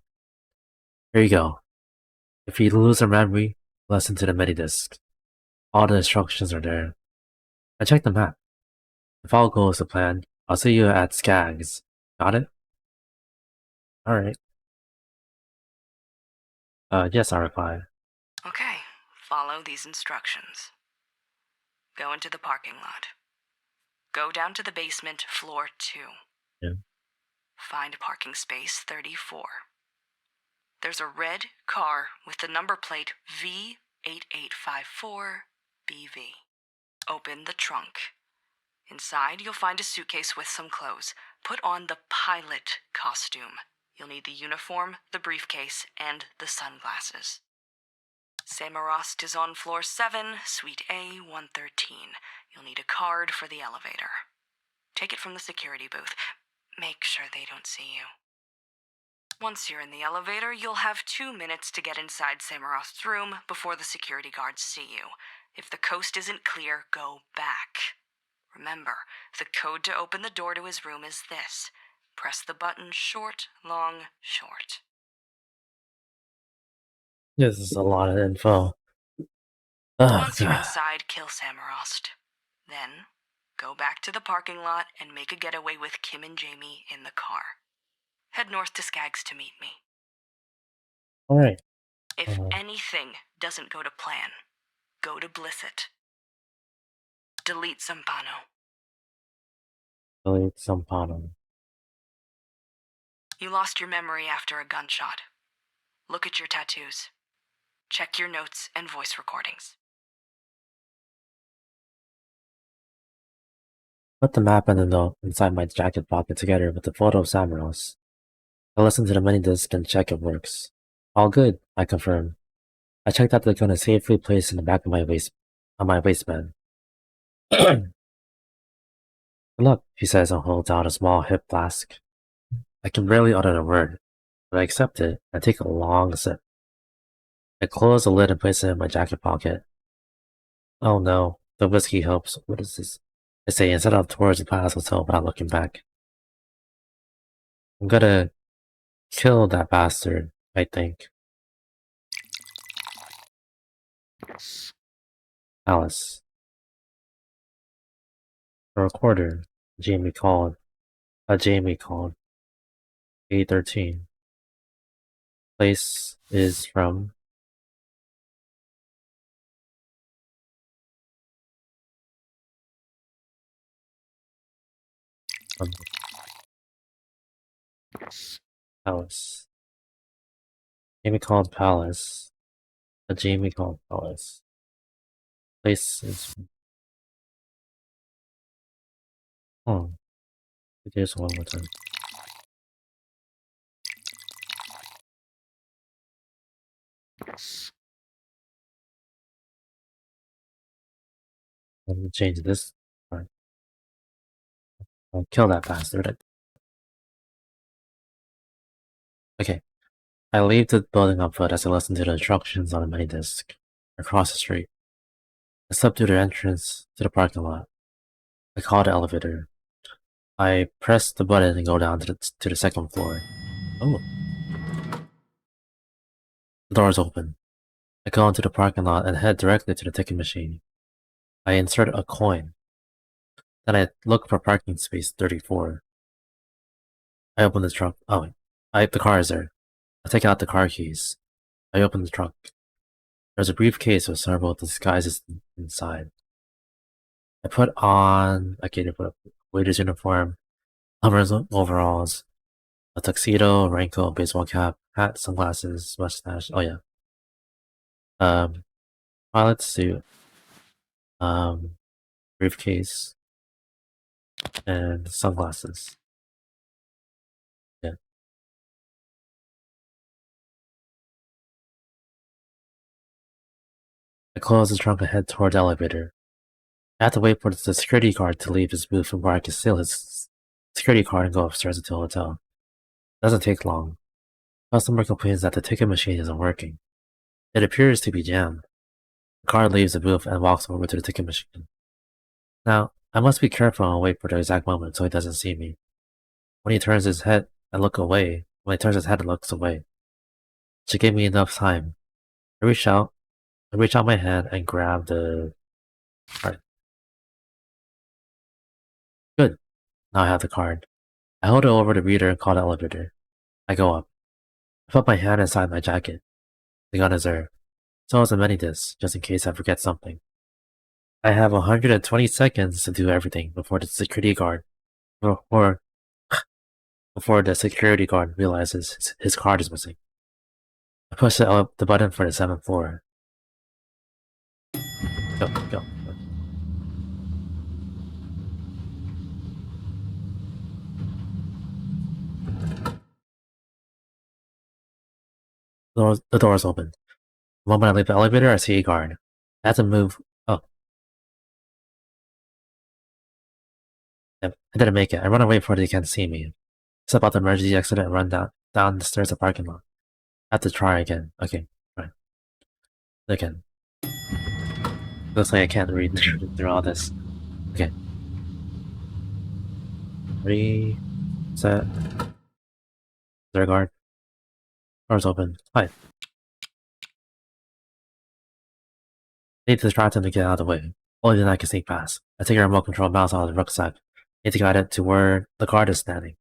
Here you go. If you lose your memory, listen to the mini-disc. All the instructions are there. I checked the map. If all goes to plan, I'll see you at Skaggs. Got it? Alright. Yes, I reply. Okay, follow these instructions. Go into the parking lot. Go down to the basement, floor 2. Yeah. Find parking space 34. There's a red car with the number plate V8854BV. Open the trunk. Inside, you'll find a suitcase with some clothes. Put on the pilot costume. You'll need the uniform, the briefcase, and the sunglasses. Samarost is on floor 7, suite A113. You'll need a card for the elevator. Take it from the security booth. Make sure they don't see you. Once you're in the elevator, you'll have 2 minutes to get inside Samarost's room before the security guards see you. If the coast isn't clear, go back. Remember, the code to open the door to his room is this. Press the button short, long, short. This is a lot of info. Once you're inside, kill Samarost. Then, go back to the parking lot and make a getaway with Kim and Jamie in the car. Head north to Skaggs to meet me. Alright. If anything doesn't go to plan, go to Blisset. Delete Zampano. Delete Zampano. You lost your memory after a gunshot. Look at your tattoos. Check your notes and voice recordings. Put the map and the note inside my jacket pocket together with the photo of Samaros. I listen to the mini-disc and check it works. All good, I confirm. I checked out the gun is safely placed in the back of my waistband. Look, he says and holds out a small hip flask. I can barely utter a word, but I accept it and take a long sip. I close the lid and place it in my jacket pocket. Oh no, the whiskey helps. What is this? I say and set off towards the Palace Hotel without looking back. I'm gonna kill that bastard, I think. Alice. A recorder. Jamie called. Jamie called. A13. Place is from. Palace. Jamie called Palace. Jamie called Palace. Place is. Oh. Here's one more time. Let me change this part. I'll kill that bastard. Okay. I leave the building on foot as I listen to the instructions on the mini disc. Across the street. I step through the entrance to the parking lot. I call the elevator. I press the button and go down to the second floor. Oh. The door is open. I go into the parking lot and head directly to the ticket machine. I insert a coin. Then I look for parking space 34. I open the trunk. Oh, the car is there. I take out the car keys. I open the trunk. There's a briefcase with several disguises inside. I put on a waiter's uniform, Hummer's overalls, a tuxedo, raincoat, baseball cap, hat, sunglasses, mustache. Oh yeah. Pilot suit, briefcase, and sunglasses. Yeah. I close the trunk and head toward the elevator. I have to wait for the security guard to leave his booth before I can steal his security card and go upstairs to the hotel. It doesn't take long. Customer complains that the ticket machine isn't working. It appears to be jammed. The guard leaves the booth and walks over to the ticket machine. Now, I must be careful and wait for the exact moment so he doesn't see me. When he turns his head and looks away, she gave me enough time. I reach out my hand and grab the card. Good. Now I have the card. I hold it over the reader and call the elevator. I go up. I put my hand inside my jacket. The gun is there. So is the mini disc, just in case I forget something. I have 120 seconds to do everything before the security guard realizes his card is missing. I push the button for the 7th floor. Go. The door's open. The moment I leave the elevator, I see a guard. I have to move. Oh. Yep, I didn't make it. I run away before they can see me. Step out the emergency exit and run down the stairs to the parking lot. I have to try again. Okay, right. Again. Looks like I can't read through all this. Okay. Ready, set. Their guard. Door's open. Hi. I need to distract him to get out of the way. Only then I can sneak past. I take a remote control mouse out of the rucksack. I need to guide it to where the guard is standing.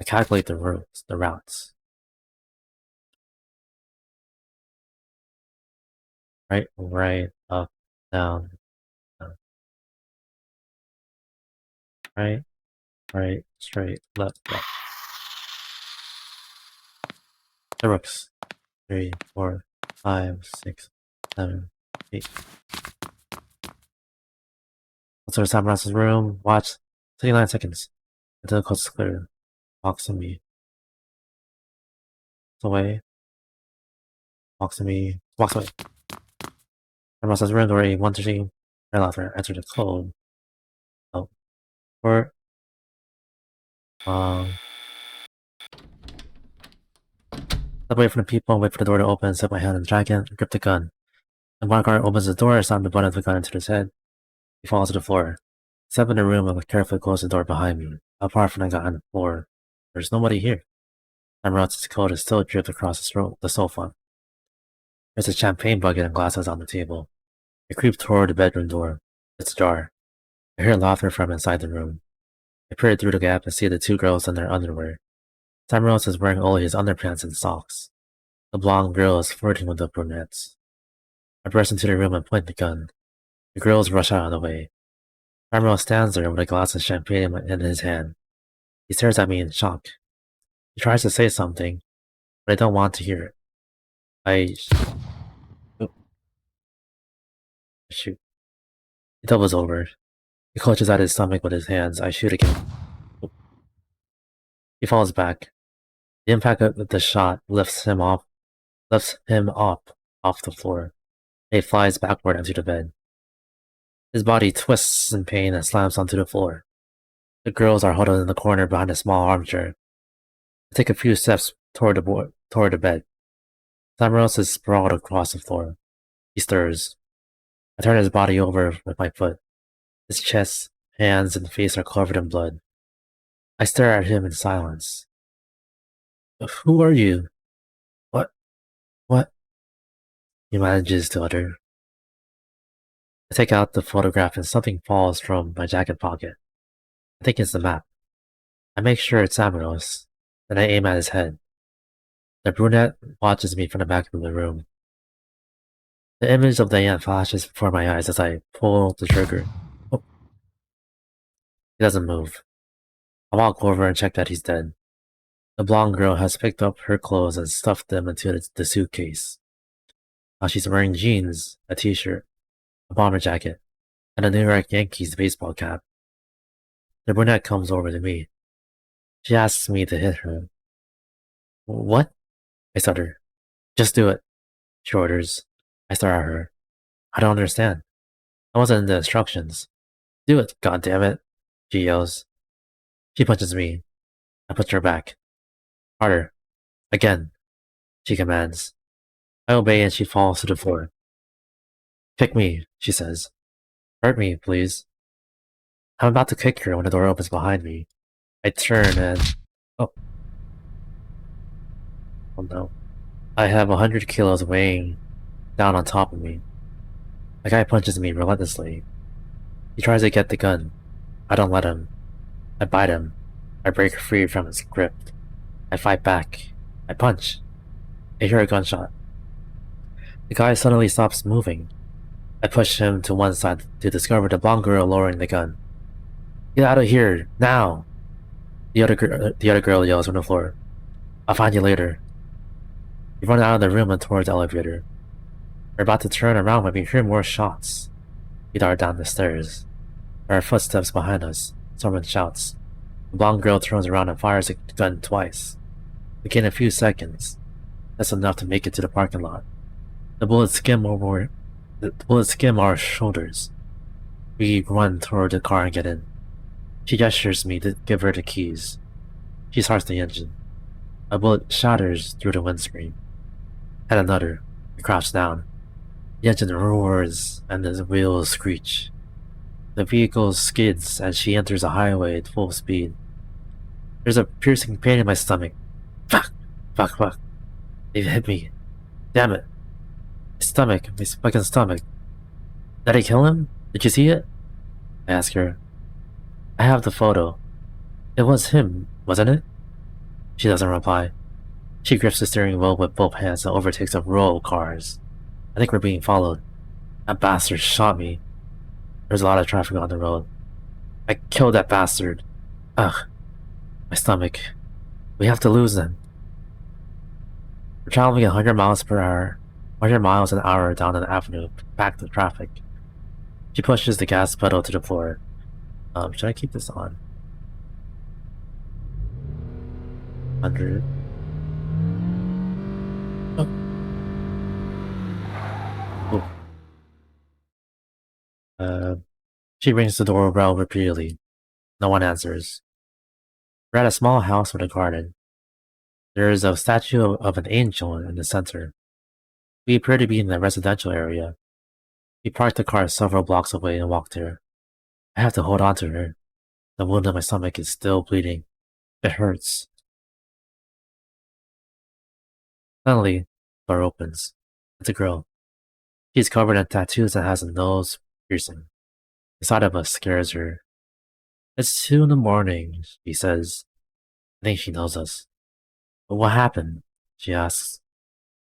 I calculate the routes. Right, up, down, down. Right, straight, left. The rooks. 3, 4, 5, 6, 7, 8. Let's go to Sam Ross's room. Watch. 39 seconds. Until the coast is clear. Walks to me. Away. Walks away. Sam Ross's room door 113. Right after enter the code. Oh. Or step away from the people, wait for the door to open, set my hand in the jacket, grip the gun. The one guard opens the door, slam the butt of the gun into his head. He falls to the floor. Step in the room and carefully close the door behind me. Apart from the guy on the floor, there's nobody here. Emerald's coat is still dripped across the sofa. There's a champagne bucket and glasses on the table. I creep toward the bedroom door. It's ajar. I hear laughter from inside the room. I peer through the gap and see the two girls in their underwear. Sam Rose is wearing only his underpants and socks. The blonde girl is flirting with the brunettes. I burst into the room and point the gun. The girls rush out of the way. Sam Rose stands there with a glass of champagne in his hand. He stares at me in shock. He tries to say something, but I don't want to hear it. Shoot. He doubles over. He clutches at his stomach with his hands. I shoot again. He falls back. The impact of the shot lifts him up off the floor. He flies backward onto the bed. His body twists in pain and slams onto the floor. The girls are huddled in the corner behind a small armchair. I take a few steps toward the bed. Samaros is sprawled across the floor. He stirs. I turn his body over with my foot. His chest, hands, and face are covered in blood. I stare at him in silence. Who are you? What? He manages to utter. I take out the photograph and something falls from my jacket pocket. I think it's the map. I make sure it's Samaros. Then I aim at his head. The brunette watches me from the back of the room. The image of Diane flashes before my eyes as I pull the trigger. Oh. He doesn't move. I walk over and check that he's dead. The blonde girl has picked up her clothes and stuffed them into the suitcase. Now she's wearing jeans, a t-shirt, a bomber jacket, and a New York Yankees baseball cap. The brunette comes over to me. She asks me to hit her. What? I stutter. Just do it, she orders. I stare at her. I don't understand. I wasn't in the instructions. Do it, goddammit, she yells. She punches me. I punch her back. Harder. Again, she commands. I obey and she falls to the floor. Pick me, she says. Hurt me, please. I'm about to kick her when the door opens behind me. I turn and... Oh. Oh no. I have 100 kilos weighing down on top of me. The guy punches me relentlessly. He tries to get the gun. I don't let him. I bite him. I break free from his grip. I fight back. I punch. I hear a gunshot. The guy suddenly stops moving. I push him to one side to discover the blonde girl lowering the gun. Get out of here, now! The other girl yells from the floor. I'll find you later. We run out of the room and towards the elevator. We're about to turn around when we hear more shots. We dart down the stairs. There are footsteps behind us. Someone shouts. The blonde girl turns around and fires a gun twice. Within a few seconds, that's enough to make it to the parking lot. The bullets skim our shoulders. We run toward the car and get in. She gestures me to give her the keys. She starts the engine. A bullet shatters through the windscreen. And another. We crouch down. The engine roars and the wheels screech. The vehicle skids as she enters a highway at full speed. There's a piercing pain in my stomach. Fuck! Fuck, fuck. They've hit me. Damn it. My fucking stomach. Did I kill him? Did you see it? I ask her. I have the photo. It was him, wasn't it? She doesn't reply. She grips the steering wheel with both hands and overtakes a row of cars. I think we're being followed. That bastard shot me. There's a lot of traffic on the road. I killed that bastard. Ugh. My stomach. We have to lose them. We're traveling at 100 miles per hour. 100 miles an hour down an avenue, packed with traffic. She pushes the gas pedal to the floor. Should I keep this on? 100. Oh. She rings the doorbell repeatedly. No one answers. We're at a small house with a garden. There is a statue of an angel in the center. We appear to be in the residential area. We parked the car several blocks away and walked there. I have to hold on to her. The wound in my stomach is still bleeding. It hurts. Suddenly, the door opens. It's a girl. She's covered in tattoos and has a nose piercing. The sight of us scares her. It's 2 in the morning, she says. I think she knows us. But what happened? She asks.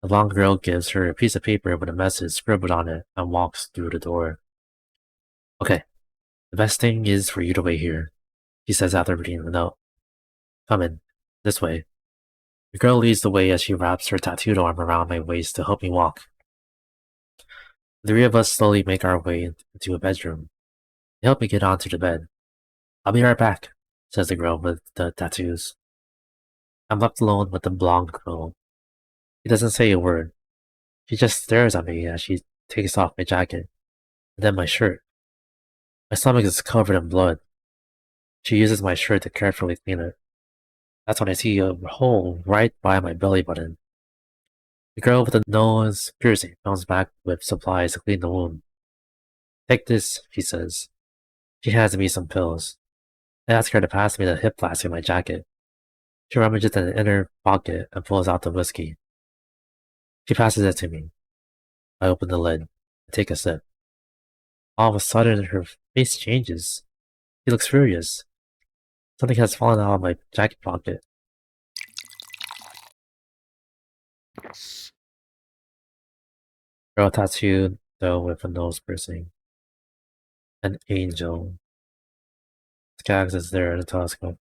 The blonde girl gives her a piece of paper with a message scribbled on it and walks through the door. Okay, the best thing is for you to wait here, she says after reading the note. Come in, this way. The girl leads the way as she wraps her tattooed arm around my waist to help me walk. The 3 of us slowly make our way into a bedroom. They help me get onto the bed. I'll be right back, says the girl with the tattoos. I'm left alone with the blonde girl. She doesn't say a word. She just stares at me as she takes off my jacket, and then my shirt. My stomach is covered in blood. She uses my shirt to carefully clean it. That's when I see a hole right by my belly button. The girl with the nose piercing comes back with supplies to clean the wound. Take this, she says. She hands me some pills. I ask her to pass me the hip flask in my jacket. She rummages in the inner pocket and pulls out the whiskey. She passes it to me. I open the lid and take a sip. All of a sudden, her face changes. She looks furious. Something has fallen out of my jacket pocket. Girl tattooed, though, with a nose piercing. An angel. Skaggs is there in the telescope.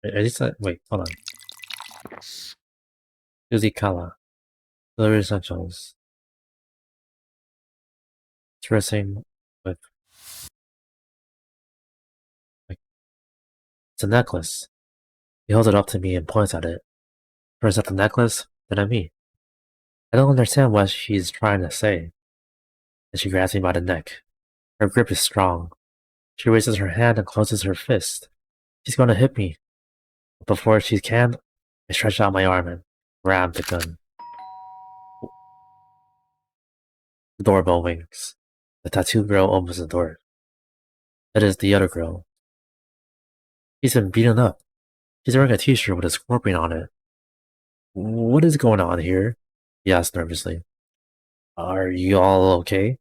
Wait, hold on. Susie Kala. Delivery Essentials. Dressing with... It's a necklace. He holds it up to me and points at it. First at the necklace, then at me. I don't understand what she's trying to say. And she grabs me by the neck. Her grip is strong. She raises her hand and closes her fist. She's going to hit me. But before she can, I stretch out my arm and grab the gun. The doorbell rings. The tattooed girl opens the door. It is the other girl. She's been beaten up. She's wearing a t-shirt with a scorpion on it. What is going on here? He asks nervously. Are you all okay?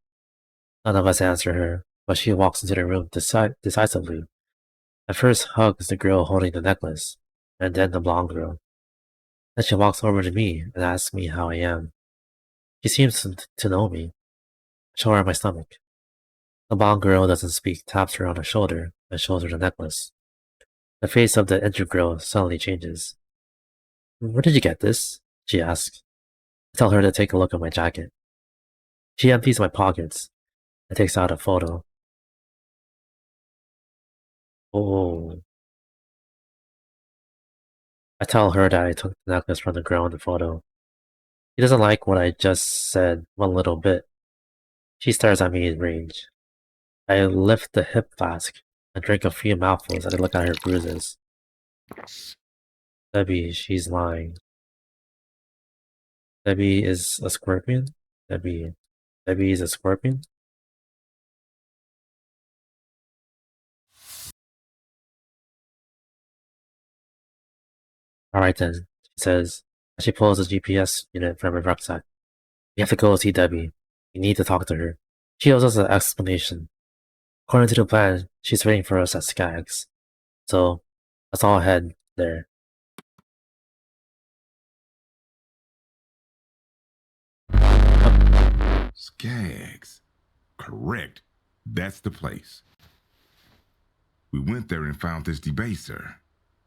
None of us answer her, but she walks into the room decisively. At first hugs the girl holding the necklace, and then the blonde girl. Then she walks over to me and asks me how I am. She seems to know me. I show her my stomach. The blonde girl doesn't speak, taps her on the shoulder, and shows her the necklace. The face of the injured girl suddenly changes. Where did you get this? She asks. I tell her to take a look at my jacket. She empties my pockets and takes out a photo. Oh. I tell her that I took the necklace from the girl in the photo. She doesn't like what I just said one little bit. She stares at me in rage. I lift the hip flask and drink a few mouthfuls as I look at her bruises. Debbie, she's lying. Debbie is a scorpion? Debbie is a scorpion? Alright then, she says, as she pulls the GPS unit from her rucksack. We have to go see Debbie. We need to talk to her. She owes us an explanation. According to the plan, she's waiting for us at Skaggs. So, let's all head there. Skaggs. Correct. That's the place. We went there and found this debaser.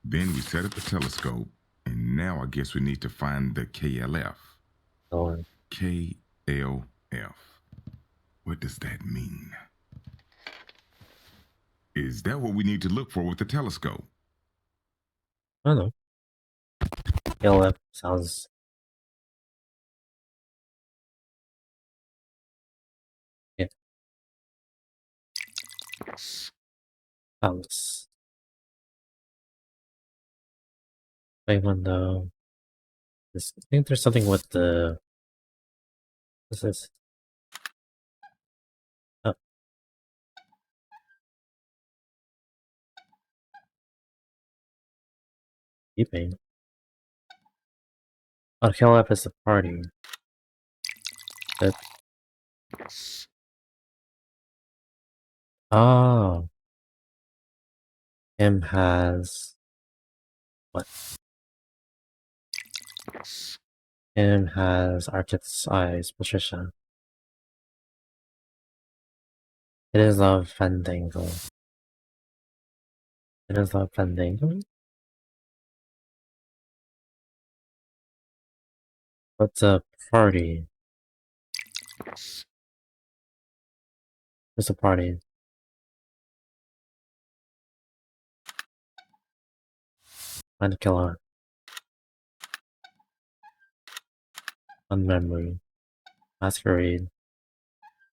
Then we set up the telescope, and now I guess we need to find the KLF. So, KLF. What does that mean? Is that what we need to look for with the telescope? I don't know. KLF sounds... Yeah. Sounds... Play window. I think there's something with the... What's this? Oh. Beeping. Oh, KLF is the party. That... Oh. Kim has... What? Kim has Arctic's eyes, Patricia. It is a Fandango. It is a Fandango? What's a party? What's a party? Find the killer. Unmemory. Masquerade.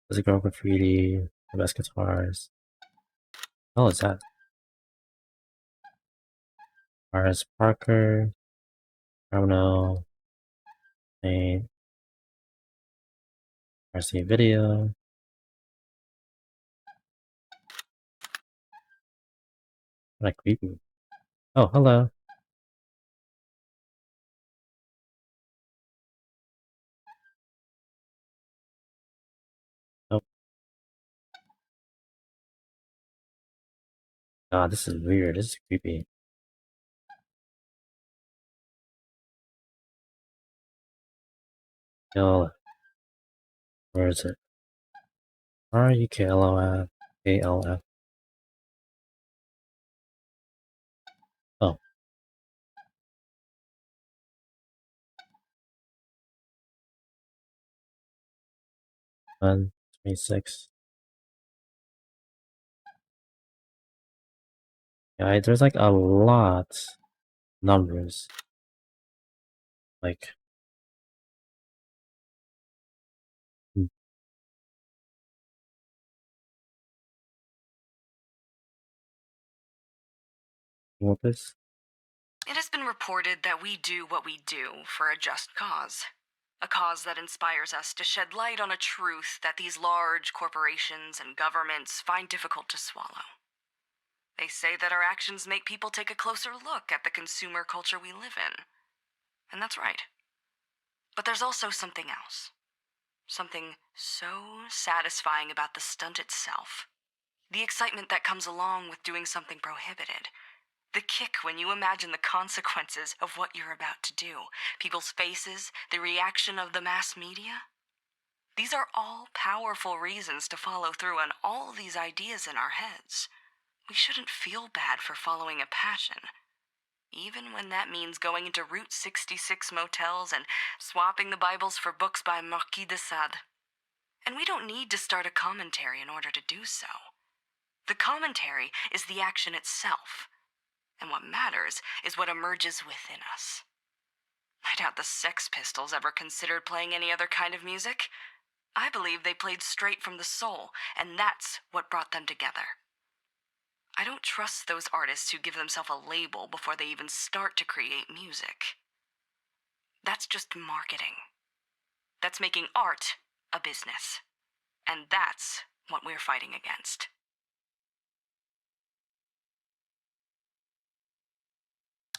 There's a girl graffiti. The best guitars. Oh, is that? Mars Parker. Chrono. Paint. RC Video. Like creepy. Oh, hello. Oh. God, this is weird. This is creepy. Kill. Where is it? RUKLOF. ALF. Oh. 126. Yeah, there's like a lot numbers. Like, what this? It has been reported that we do what we do for a just cause. A cause that inspires us to shed light on a truth that these large corporations and governments find difficult to swallow. They say that our actions make people take a closer look at the consumer culture we live in. And that's right. But there's also something else. Something so satisfying about the stunt itself. The excitement that comes along with doing something prohibited. The kick when you imagine the consequences of what you're about to do. People's faces, the reaction of the mass media. These are all powerful reasons to follow through on all these ideas in our heads. We shouldn't feel bad for following a passion. Even when that means going into Route 66 motels and swapping the Bibles for books by Marquis de Sade. And we don't need to start a commentary in order to do so. The commentary is the action itself. And what matters is what emerges within us. I doubt the Sex Pistols ever considered playing any other kind of music. I believe they played straight from the soul, and that's what brought them together. I don't trust those artists who give themselves a label before they even start to create music. That's just marketing. That's making art a business. And that's what we're fighting against.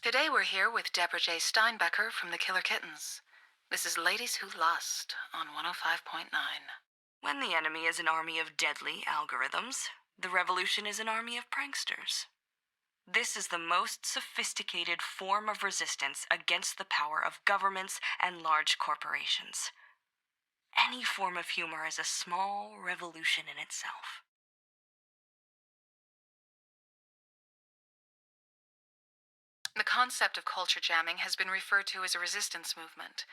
Today we're here with Deborah J. Steinbecker from the Killer Kittens. This is Ladies Who Lust on 105.9. When the enemy is an army of deadly algorithms, the revolution is an army of pranksters. This is the most sophisticated form of resistance against the power of governments and large corporations. Any form of humor is a small revolution in itself. The concept of culture jamming has been referred to as a resistance movement,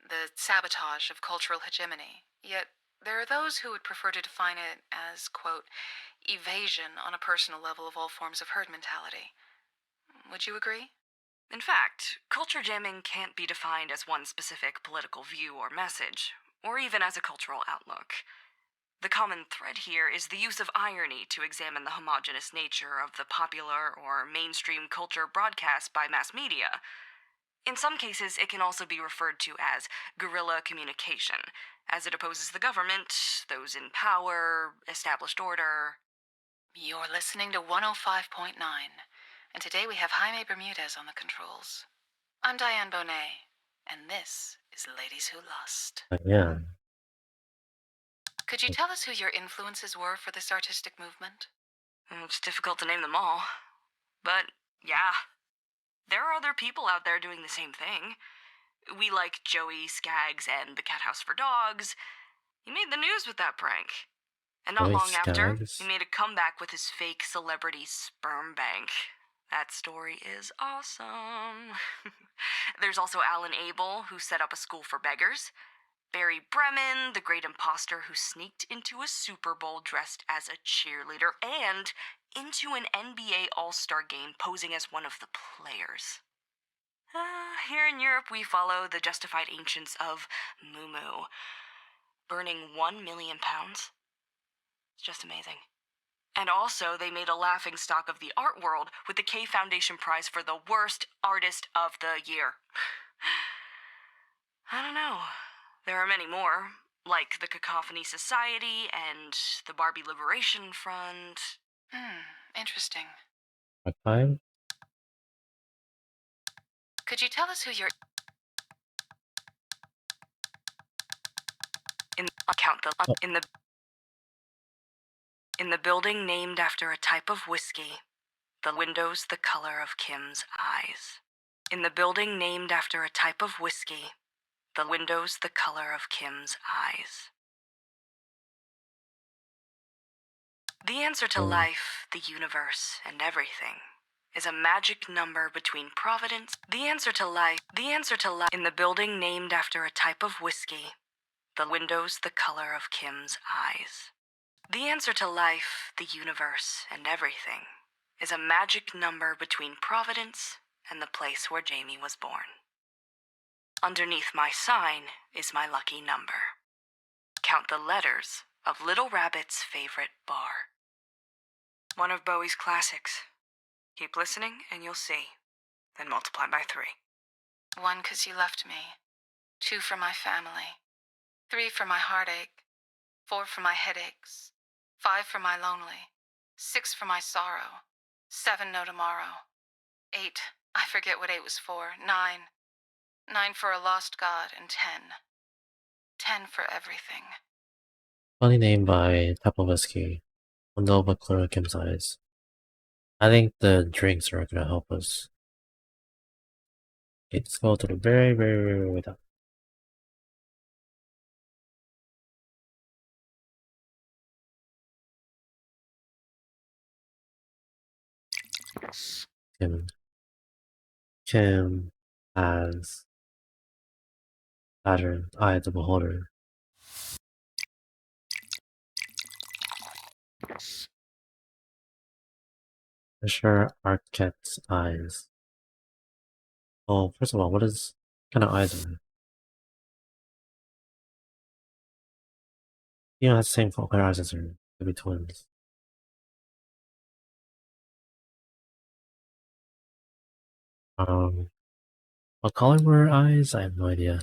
the sabotage of cultural hegemony. Yet, there are those who would prefer to define it as, quote, evasion on a personal level of all forms of herd mentality. Would you agree? In fact, culture jamming can't be defined as one specific political view or message, or even as a cultural outlook. The common thread here is the use of irony to examine the homogeneous nature of the popular or mainstream culture broadcast by mass media. In some cases, it can also be referred to as guerrilla communication, as it opposes the government, those in power, established order. You're listening to 105.9, and today we have Jaime Bermudez on the controls. I'm Diane Bonet, and this is Ladies Who Lust. Yeah. Could you tell us who your influences were for this artistic movement? It's difficult to name them all, but yeah, there are other people out there doing the same thing. We like Joey, Skaggs, and the Cat House for Dogs. He made the news with that prank. And not Joey long after, Skaggs? he made a comeback with his fake celebrity sperm bank. That story is awesome. There's also Alan Abel, who set up a school for beggars. Barry Bremen, the great imposter who sneaked into a Super Bowl dressed as a cheerleader and into an NBA All-Star game posing as one of the players. Here in Europe, we follow the justified ancients of Mumu, burning 1 million pounds. It's just amazing. And also, they made a laughingstock of the art world with the K Foundation Prize for the worst artist of the year. I don't know. There are many more, like the Cacophony Society and the Barbie Liberation Front. Interesting. What time? Could you tell us who your... In the building named after a type of whiskey, the windows the color of Kim's eyes. In the building named after a type of whiskey, the windows the color of Kim's eyes. The answer to life, the universe, and everything is a magic number between providence. The answer to life, in the building named after a type of whiskey, the windows the color of Kim's eyes. The answer to life, the universe, and everything is a magic number between providence and the place where Jamie was born. Underneath my sign is my lucky number. Count the letters of Little Rabbit's favorite bar. One of Bowie's classics. Keep listening and you'll see. Then multiply by 3. 1 'cause you left me. 2 for my family. 3 for my heartache. 4 for my headaches. 5 for my lonely. 6 for my sorrow. 7 no tomorrow. 8, I forget what 8 was for. 9. 9 for a lost god, and 10. 10 for everything. Funny name by Pepple Whiskey. Nova Clara Kim's eyes. I think the drinks are gonna help us. Okay, let's go to the very, very, very way down. Kim has pattern, eye of the beholder. Fisher Arquette's eyes. Oh, first of all, what kind of eyes are they? You know, has the same color eyes as her. Could be twins. What color were her eyes? I have no idea.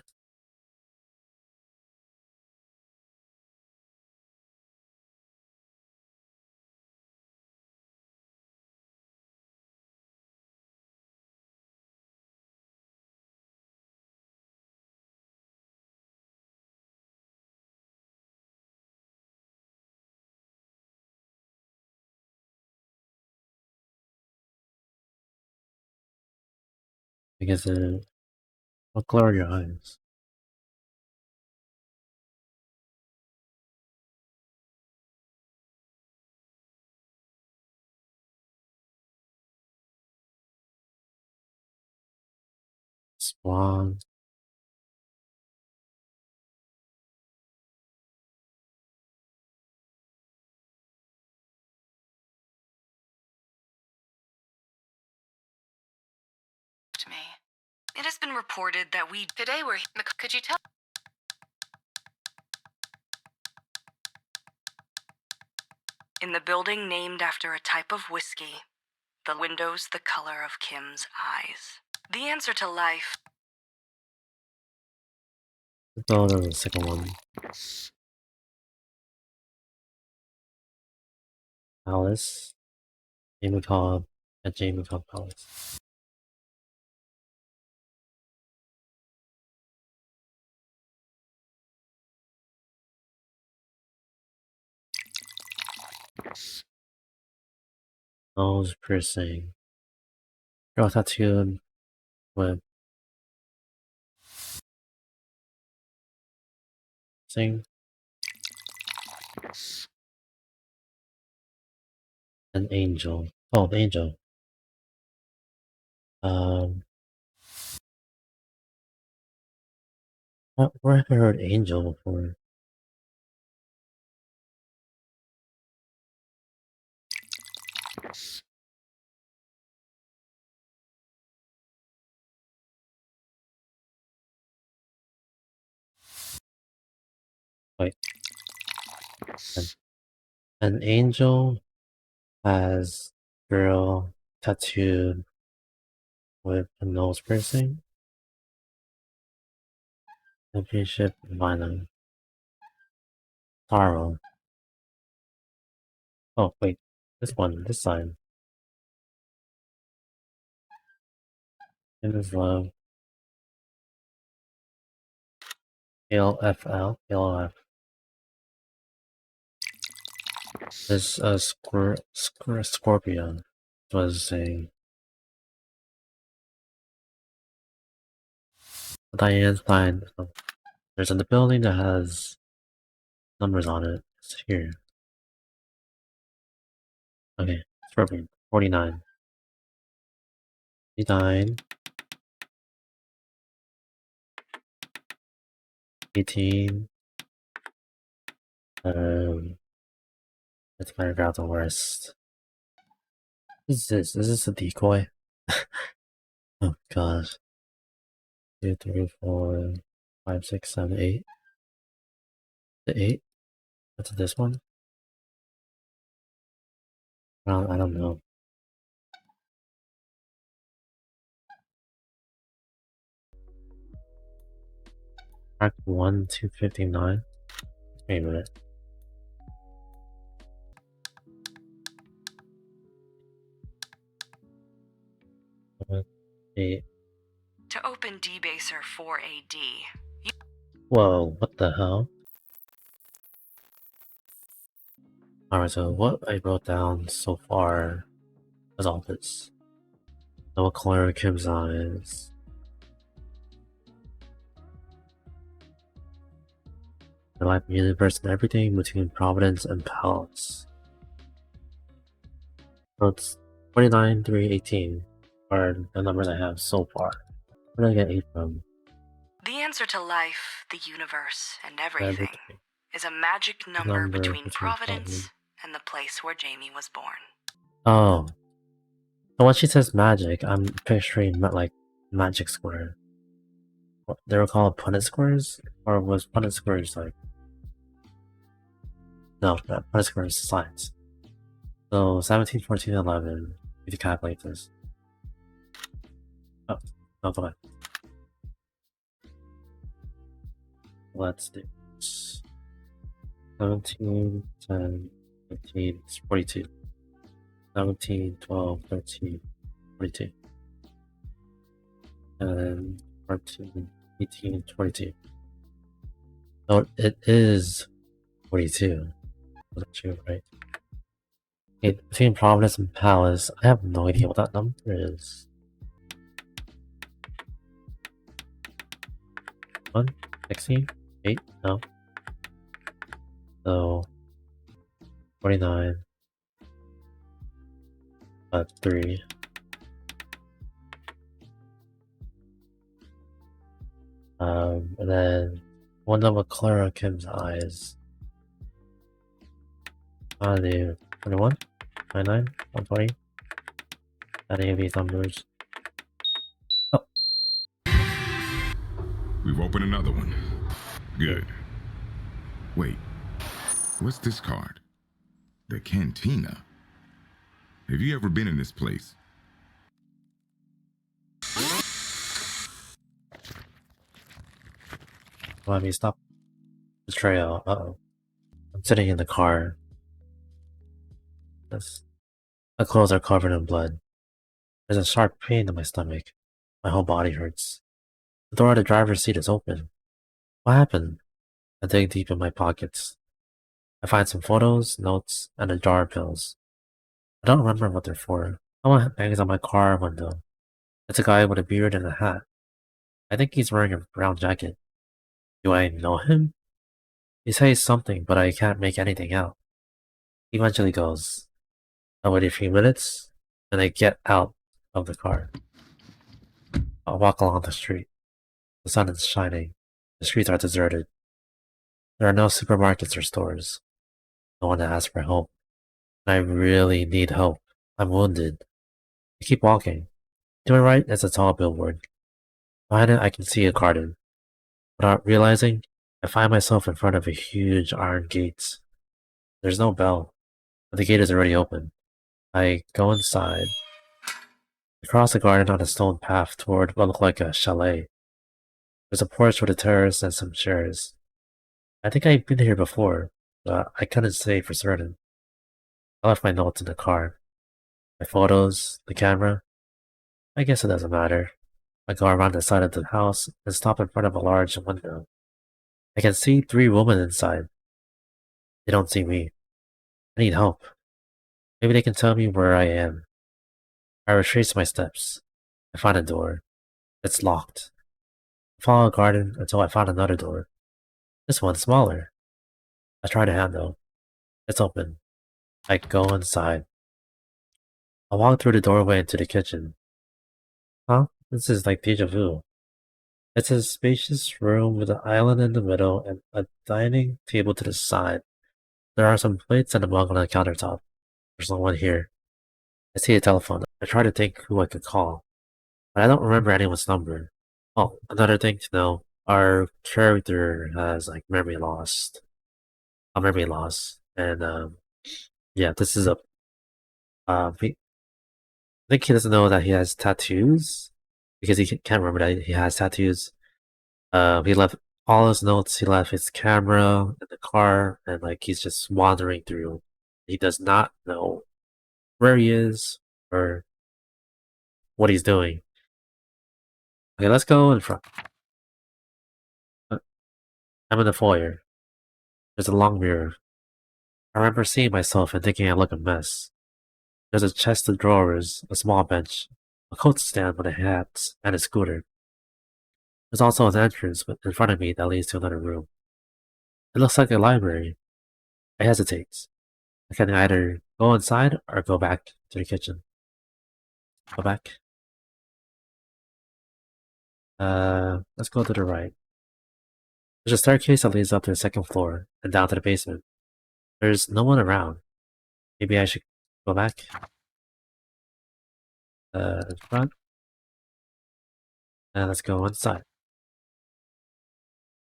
Because what color are your eyes? Swan. To me. It has been reported that today we're. Could you tell? In the building named after a type of whiskey, the windows the color of Kim's eyes. The answer to life. Let's go to the second one. Palace. Jamie Cobb at Jamie Cobb Palace. Nose piercing. Girl tattooed with sing an angel. Oh, the angel. Where have I heard angel before? Wait. An angel has girl tattooed with a nose piercing. Championship vinyl. Sorrow. Oh, wait. This one, this side. It is love. LFL. LF. This Scorpion was saying. Diane's fine. There's a building that has numbers on it. It's here. Okay, Scorpion. 49. 59. 18. Let's figure out the worst. What is this? Is this a decoy? Oh gosh. 2, 3, 4, 5, 6, 7, 8. The 8? What's this one? I don't know. Track 1 to 59. Wait a minute. Eight. To open Debaser 4AD, Whoa, what the hell? Alright, so what I wrote down so far was all this. So what color Kim's eyes? The life universe and everything between Providence and Palace. So it's 29, 3, 18 are the numbers I have so far. Where did I get 8 from? the answer to life, the universe, and everything Everything. is a magic number between Providence and the place where Jamie was born. Oh. So when she says magic, I'm picturing like magic square. What, they were called Punnett squares? Or was Punnett squares like... No, Punnett squares science. So 17, 14, 11. If you calculate this. Oh, no, go ahead. Let's do this. 17, 10, 15, 42. 17, 12, 13, 42. And then 14, 18, 22. So it is 42. That's true, right? Okay, between Providence and Palace, I have no idea what that number is. 1, 16, 8, no. So 49, 3. And then one of Clara Kim's eyes. I do 21, 99, 120. Any of these numbers. Oh. We've opened another one. Good. Wait, what's this card? The cantina. Have you ever been in this place? Let me stop the trail. Uh-oh. I'm sitting in the car. My clothes are covered in blood. There's a sharp pain in my stomach. My whole body hurts. The door of the driver's seat is open. What happened? I dig deep in my pockets. I find some photos, notes, and a jar of pills. I don't remember what they're for. Someone bangs on my car window. It's a guy with a beard and a hat. I think he's wearing a brown jacket. Do I know him? He says something, but I can't make anything out. He eventually goes. I wait a few minutes, and I get out of the car. I walk along the street. The sun is shining. The streets are deserted. There are no supermarkets or stores. No one to ask for help. I really need help. I'm wounded. I keep walking. To my right is a tall billboard. Behind it I can see a garden. Without realizing, I find myself in front of a huge iron gate. There's no bell, but the gate is already open. I go inside. I cross the garden on a stone path toward what looked like a chalet. There's a porch with a terrace and some chairs. I think I've been here before, but I couldn't say for certain. I left my notes in the car. My photos, the camera. I guess it doesn't matter. I go around the side of the house and stop in front of a large window. I can see 3 women inside. They don't see me. I need help. Maybe they can tell me where I am. I retrace my steps. I find a door. It's locked. I follow a garden until I find another door. This one's smaller. I try the handle. It's open. I go inside. I walk through the doorway into the kitchen. Huh? This is like deja vu. It's a spacious room with an island in the middle and a dining table to the side. There are some plates and a mug on the countertop. There's no one here. I see a telephone. I try to think who I could call, but I don't remember anyone's number. Oh, another thing to know. Our character has like memory loss. A memory loss. And yeah, this is a I think he doesn't know that he has tattoos because he can't remember that he has tattoos. He left all his notes, he left his camera in the car, and like he's just wandering through. He does not know where he is or what he's doing. Okay, let's go in front. I'm in the foyer. There's a long mirror. I remember seeing myself and thinking I look a mess. There's a chest of drawers, a small bench, a coat stand with a hat, and a scooter. There's also an entrance in front of me that leads to another room. It looks like a library. I hesitate. I can either go inside or go back to the kitchen. Go back. Let's go to the right. There's a staircase that leads up to the second floor and down to the basement. There's no one around. Maybe I should go back. In front. And let's go inside.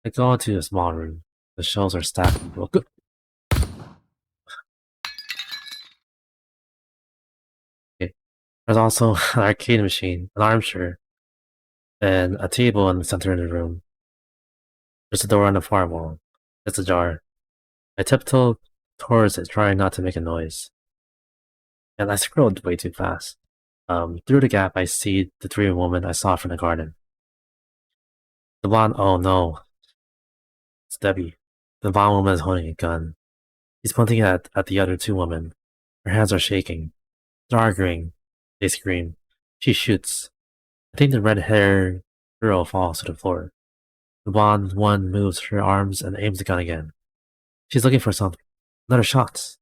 I go into a small room. The shelves are stacked with books. Okay. There's also an arcade machine, an armchair, and a table in the center of the room. There's a door on the far wall. It's ajar. I tiptoe towards it, trying not to make a noise. And I scrolled way too fast. Through the gap, I see the three women I saw from the garden. The blonde, oh no, it's Debbie. The blonde woman is holding a gun. She's pointing at the other two women. Her hands are shaking. They're arguing. They scream. She shoots. I think the red-haired girl falls to the floor. The blonde one moves her arms and aims the gun again. She's looking for something. Another shot.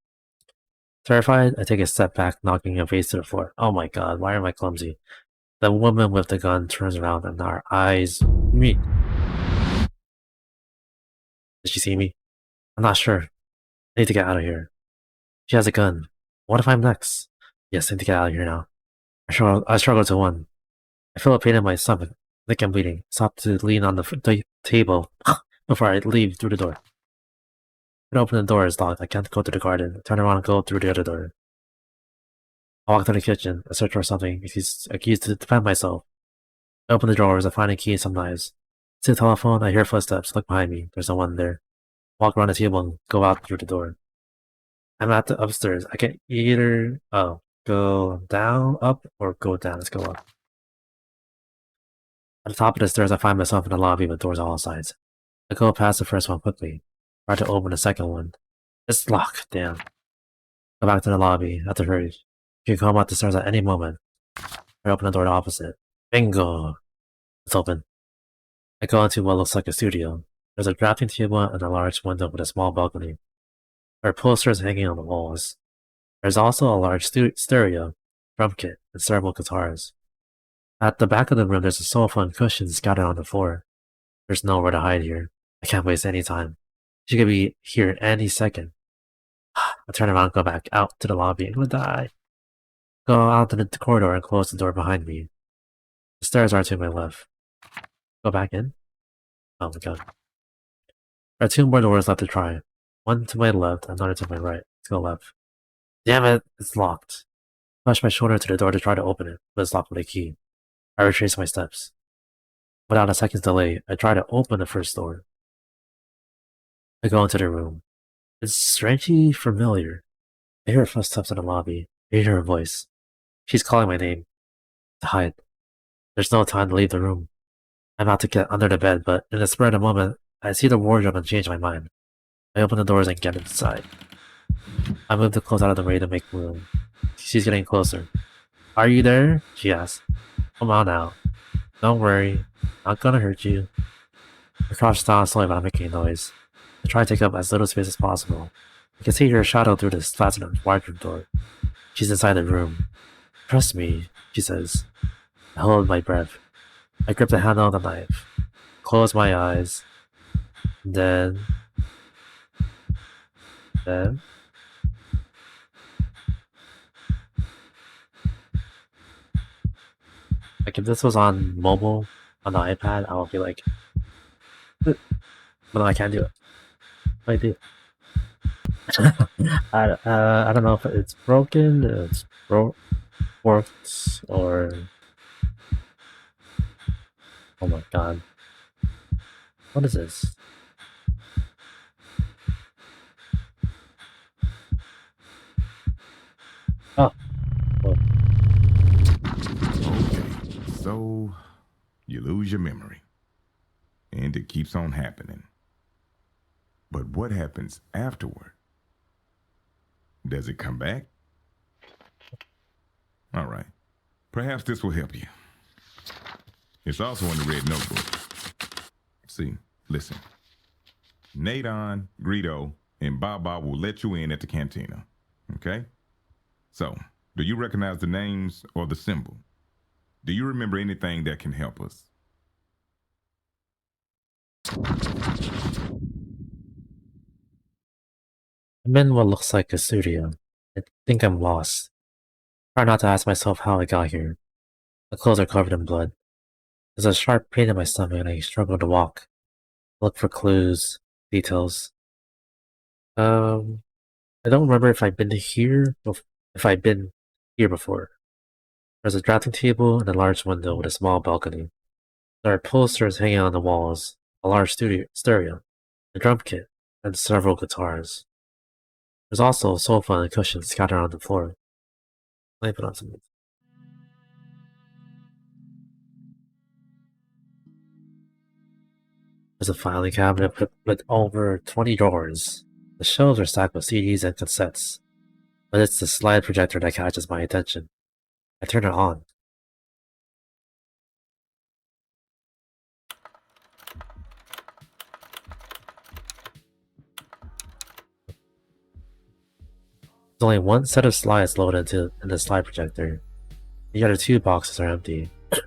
Terrified, I take a step back, knocking her face to the floor. Oh my god, why am I clumsy? The woman with the gun turns around and our eyes meet. Did she see me? I'm not sure. I need to get out of here. She has a gun. What if I'm next? Yes, I need to get out of here now. I struggle to one. I feel a pain in my stomach. I think I'm bleeding. Stop to lean on the table before I leave through the door. I open the door is locked. I can't go to the garden. I turn around and go through the other door. I walk to the kitchen. I search for something. A keys to defend myself. I open the drawers. I find a key and some knives. I see the telephone. I hear footsteps. Look behind me. There's no one there. Walk around the table and go out through the door. I'm at the upstairs. I can either go down, up, or go down. Let's go up. At the top of the stairs, I find myself in the lobby with doors on all sides. I go past the first one quickly. Try to open the second one. It's locked. Damn. Go back to the lobby. I have to hurry. You can come up the stairs at any moment. I open the door opposite. Bingo! It's open. I go into what looks like a studio. There's a drafting table and a large window with a small balcony. There are posters hanging on the walls. There's also a large stereo, drum kit, and several guitars. At the back of the room, there's a sofa and cushions scattered on the floor. There's nowhere to hide here. I can't waste any time. She could be here any second. I turn around and go back out to the lobby. I'm gonna die. Go out to the corridor and close the door behind me. The stairs are to my left. Go back in? Oh my god. There are two more doors left to try. One to my left, another to my right. Let's go left. Damn it, it's locked. I push my shoulder to the door to try to open it, but it's locked with a key. I retrace my steps. Without a second's delay, I try to open the first door. I go into the room. It's strangely familiar. I hear her footsteps in the lobby. I hear her voice. She's calling my name. To hide. There's no time to leave the room. I'm about to get under the bed, but in the spur of the moment, I see the wardrobe and change my mind. I open the doors and get inside. I move the clothes out of the way to make room. She's getting closer. Are you there? She asks. Come on now. Don't worry. Not gonna hurt you. I crouch down slowly without making a noise. I try to take up as little space as possible. I can see her shadow through the fastened wardrobe door. She's inside the room. Trust me, she says. I hold my breath. I grip the handle of the knife. Close my eyes. Then... Like if this was on mobile, on the iPad, I would be like... But no, I can't do it. What do I do? I don't know if it's broken, it's worked, or... Oh my god. What is this? Oh, well, Okay, so you lose your memory, and it keeps on happening. But what happens afterward? Does it come back? All right. Perhaps this will help you. It's also in the red notebook. See, listen. Nadon, Greedo, and Baba will let you in at the cantina. Okay? So, do you recognize the names or the symbol? Do you remember anything that can help us? I'm in what looks like a studio. I think I'm lost. Try not to ask myself how I got here. My clothes are covered in blood. There's a sharp pain in my stomach and I struggle to walk. I look for clues, details. I don't remember if I've been here, if I've been here before. There's a drafting table and a large window with a small balcony. There are posters hanging on the walls, a large stereo, a drum kit, and several guitars. There's also a sofa and cushions scattered on the floor. Let me put on some music. There's a filing cabinet with over 20 drawers. The shelves are stacked with CDs and cassettes, but it's the slide projector that catches my attention. I turn it on. There's only one set of slides loaded in the slide projector. The other two boxes are empty. I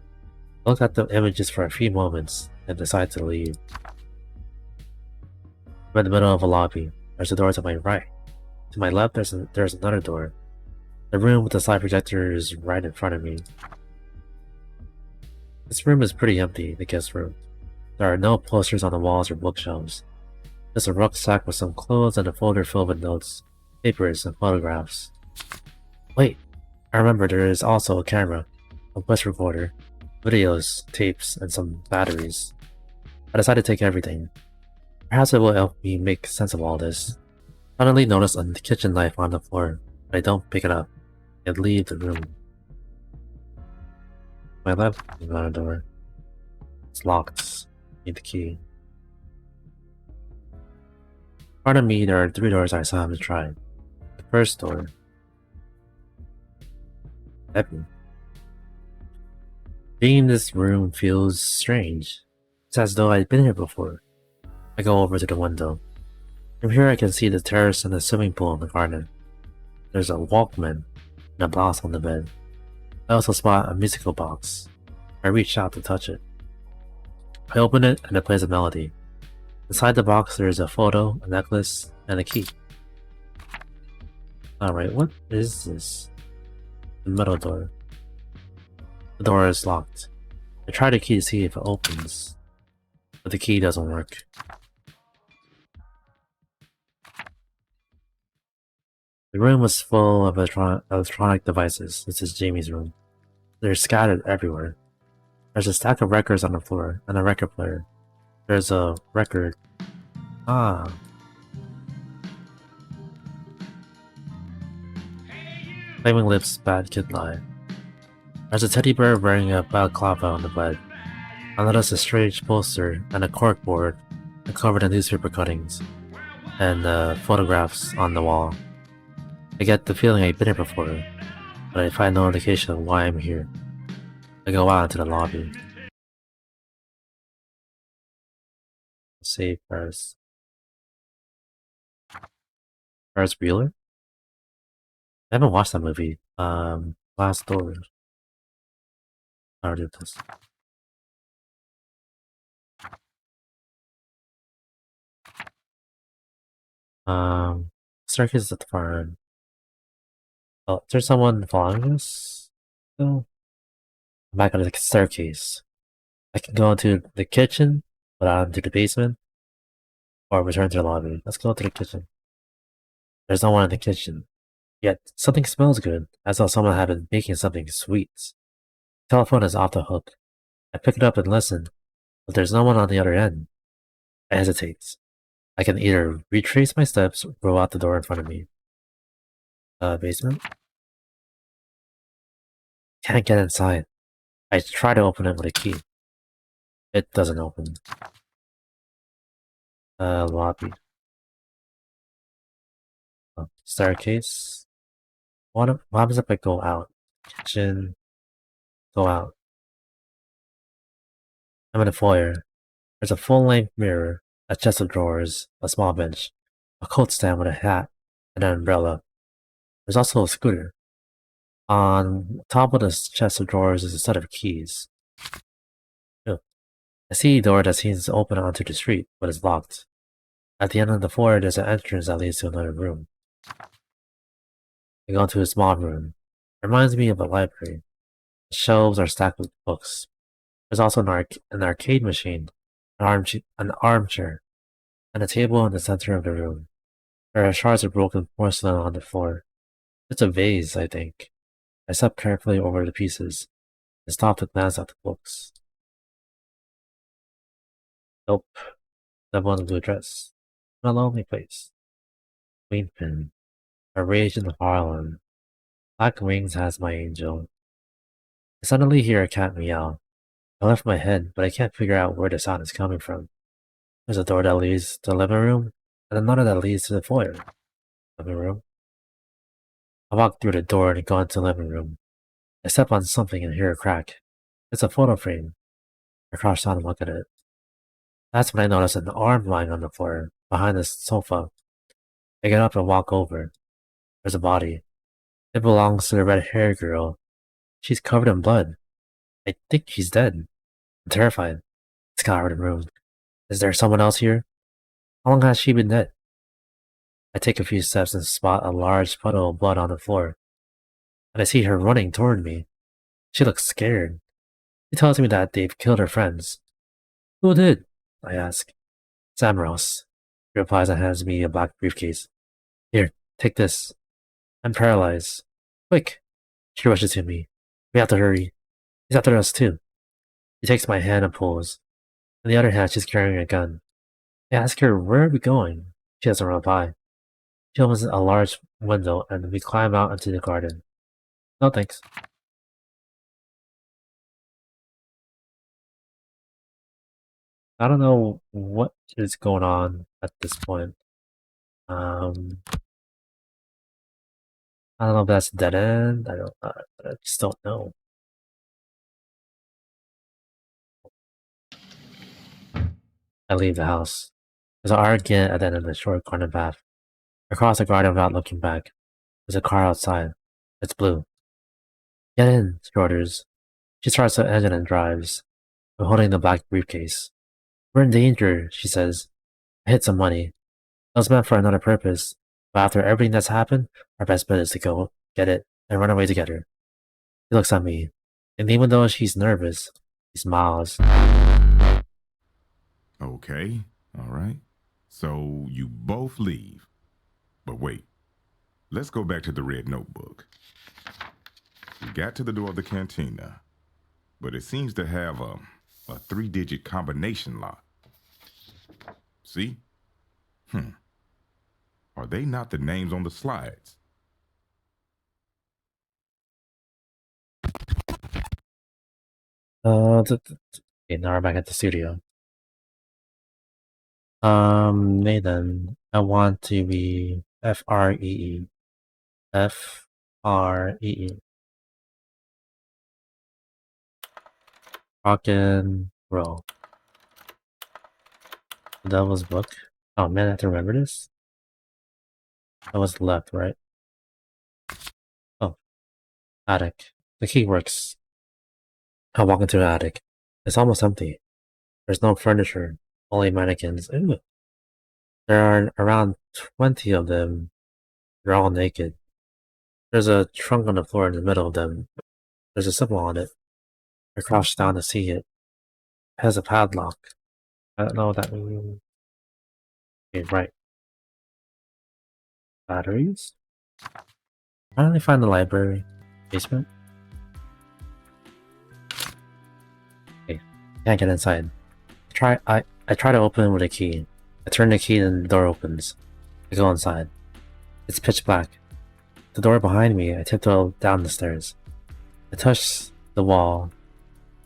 look at the images for a few moments and decide to leave. I'm in the middle of a lobby. There's a door to my right. To my left, there's another door. The room with the slide projector is right in front of me. This room is pretty empty, the guest room. There are no posters on the walls or bookshelves. Just a rucksack with some clothes and a folder filled with notes, papers, and photographs. Wait, I remember there is also a camera, a voice recorder, videos, tapes, and some batteries. I decided to take everything. Perhaps it will help me make sense of all this. Suddenly notice a kitchen knife on the floor, but I don't pick it up and leave the room. My left is on a door. It's locked. Need the key. In front of me, there are 3 doors I still haven't tried. The first door. Heavy. Being in this room feels strange. It's as though I'd been here before. I go over to the window. From here I can see the terrace and the swimming pool in the garden. There's a Walkman and a blouse on the bed. I also spot a musical box. I reach out to touch it. I open it and it plays a melody. Inside the box there is a photo, a necklace, and a key. Alright, what is this? The metal door. The door is locked. I try the key to see if it opens, but the key doesn't work. The room was full of electronic devices. This is Jamie's room. They're scattered everywhere. There's a stack of records on the floor and a record player. There's a record. Ah. Flaming Lips, Bad Kid Lie. There's a teddy bear wearing a balaclava on the bed. I notice a strange poster and a corkboard covered in newspaper cuttings and photographs on the wall. I get the feeling I've been here before, but I find no indication of why I'm here. I go out into the lobby. Save Ferris. Ferris Bueller? I haven't watched that movie. Last Door. I already did this. Staircase at the far end. Oh, is there someone following us? No. I'm back on the staircase. I can go into the kitchen, go down to the basement, or return to the lobby. Let's go to the kitchen. There's no one in the kitchen. Yet, something smells good, as though someone had been baking something sweet. The telephone is off the hook. I pick it up and listen, but there's no one on the other end. I hesitate. I can either retrace my steps or go out the door in front of me. Basement? Can't get inside. I try to open it with a key. It doesn't open. Lobby. Staircase. What happens if I go out? Kitchen. Go out. I'm in a foyer. There's a full-length mirror, a chest of drawers, a small bench, a coat stand with a hat, and an umbrella. There's also a scooter. On top of the chest of drawers is a set of keys. Ew. I see a door that seems to open onto the street, but is locked. At the end of the floor, there's an entrance that leads to another room. I go into a small room. It reminds me of a library. The shelves are stacked with books. There's also an arcade machine, an armchair, and a table in the center of the room. There are shards of broken porcelain on the floor. It's a vase, I think. I step carefully over the pieces and stop to glance at the books. Nope. The one blue dress. In a lonely place. Queenpin. A rage in Harlem. Black Wings has my angel. I suddenly hear a cat meow. I lift my head, but I can't figure out where the sound is coming from. There's a door that leads to the living room, and another that leads to the foyer. Living room. I walk through the door and go into the living room. I step on something and hear a crack. It's a photo frame. I crouch down and look at it. That's when I notice an arm lying on the floor, behind the sofa. I get up and walk over. There's a body. It belongs to the red-haired girl. She's covered in blood. I think she's dead. I'm terrified. I scour the room. Is there someone else here? How long has she been dead? I take a few steps and spot a large puddle of blood on the floor. And I see her running toward me. She looks scared. She tells me that they've killed her friends. Who did? I ask. Samaros. He replies and hands me a black briefcase. Here, take this. I'm paralyzed. Quick! She rushes to me. We have to hurry. He's after us too. She takes my hand and pulls. On the other hand, she's carrying a gun. I ask her, where are we going? She doesn't reply. She opens a large window and we climb out into the garden. No thanks. I don't know what is going on at this point. I don't know if that's a dead end. I just don't know. I leave the house. There's an argument at the end of the short garden path. I cross the garden without looking back. There's a car outside. It's blue. Get in, she orders. She starts the engine and drives. I'm holding the black briefcase. We're in danger, she says. I hid some money. It was meant for another purpose, but after everything that's happened, our best bet is to go, get it, and run away together. She looks at me, and even though she's nervous, she smiles. Okay, all right. So you both leave. But wait, let's go back to the red notebook. We got to the door of the cantina, but it seems to have a 3-digit combination lock. See? Are they not the names on the slides? Okay, now we're back at the studio. Nathan, I want to be Free. Free. Rock and roll. The Devil's Book. Oh man, I have to remember this? That was left, right? Oh, attic. The key works. I walk into the attic. It's almost empty. There's no furniture, only mannequins. Ooh. There are around 20 of them. They're all naked. There's a trunk on the floor in the middle of them. There's a symbol on it. I crouch down to see it. It has a padlock. I don't know what that means. Okay, right. Batteries? Finally find the library. Basement? Okay, can't get inside. I try to open it with a key. I turn the key and the door opens. I go inside. It's pitch black. The door behind me, I tiptoe down the stairs. I touch the wall,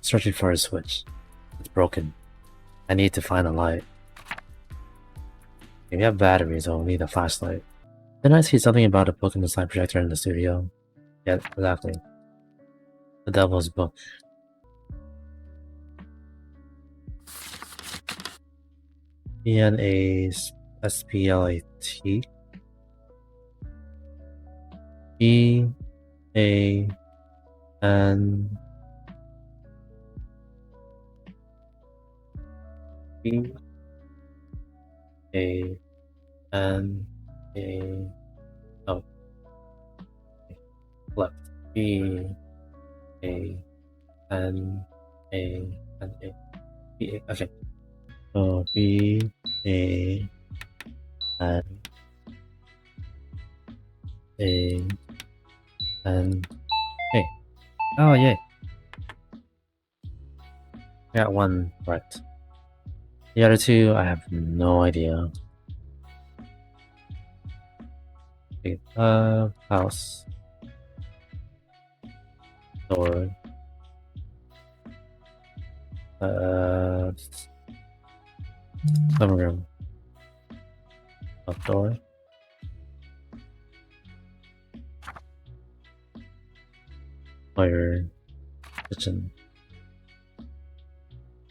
searching for a switch. It's broken. I need to find a light. If you have batteries, I'll need a flashlight. Then I see something about a book in the slide projector in the studio. Yeah, exactly. The Devil's Book. E-N-A-S-P-L-A-T E-A-N E-A-N-A oh, left. B-A-N-A-N-A B-A okay. So B-A-N-A-N oh yay. I got one right. The other two, I have no idea. Okay, house. Door. Living room. Outdoor. Fire. Kitchen.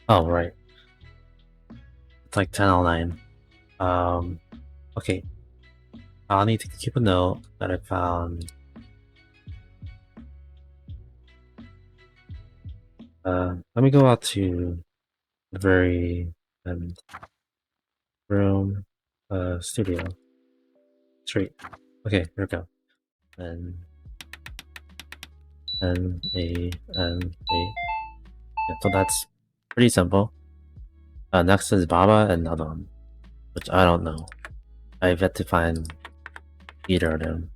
Oh, right. It's like 10:09. Okay. I'll need to keep a note that I found. Let me go out to the very end. Room. Studio. Street. Okay, here we go. N-A-N-A. Yeah, so that's pretty simple. Next is Baba and N.O.D, which I don't know. I've yet to find either of them.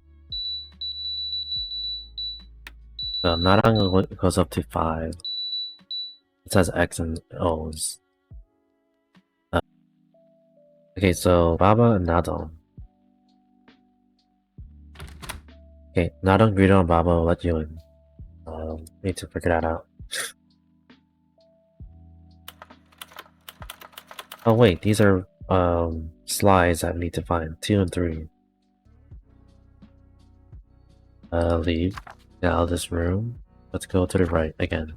So Narang goes up to 5. It says X and O's. Okay, so Baba and N.O.D. Okay, N.O.D, Greedo, and Baba will let you in. Need to figure that out. Oh wait, these are slides that I need to find. 2 and 3. Leave. Get out of this room. Let's go to the right again.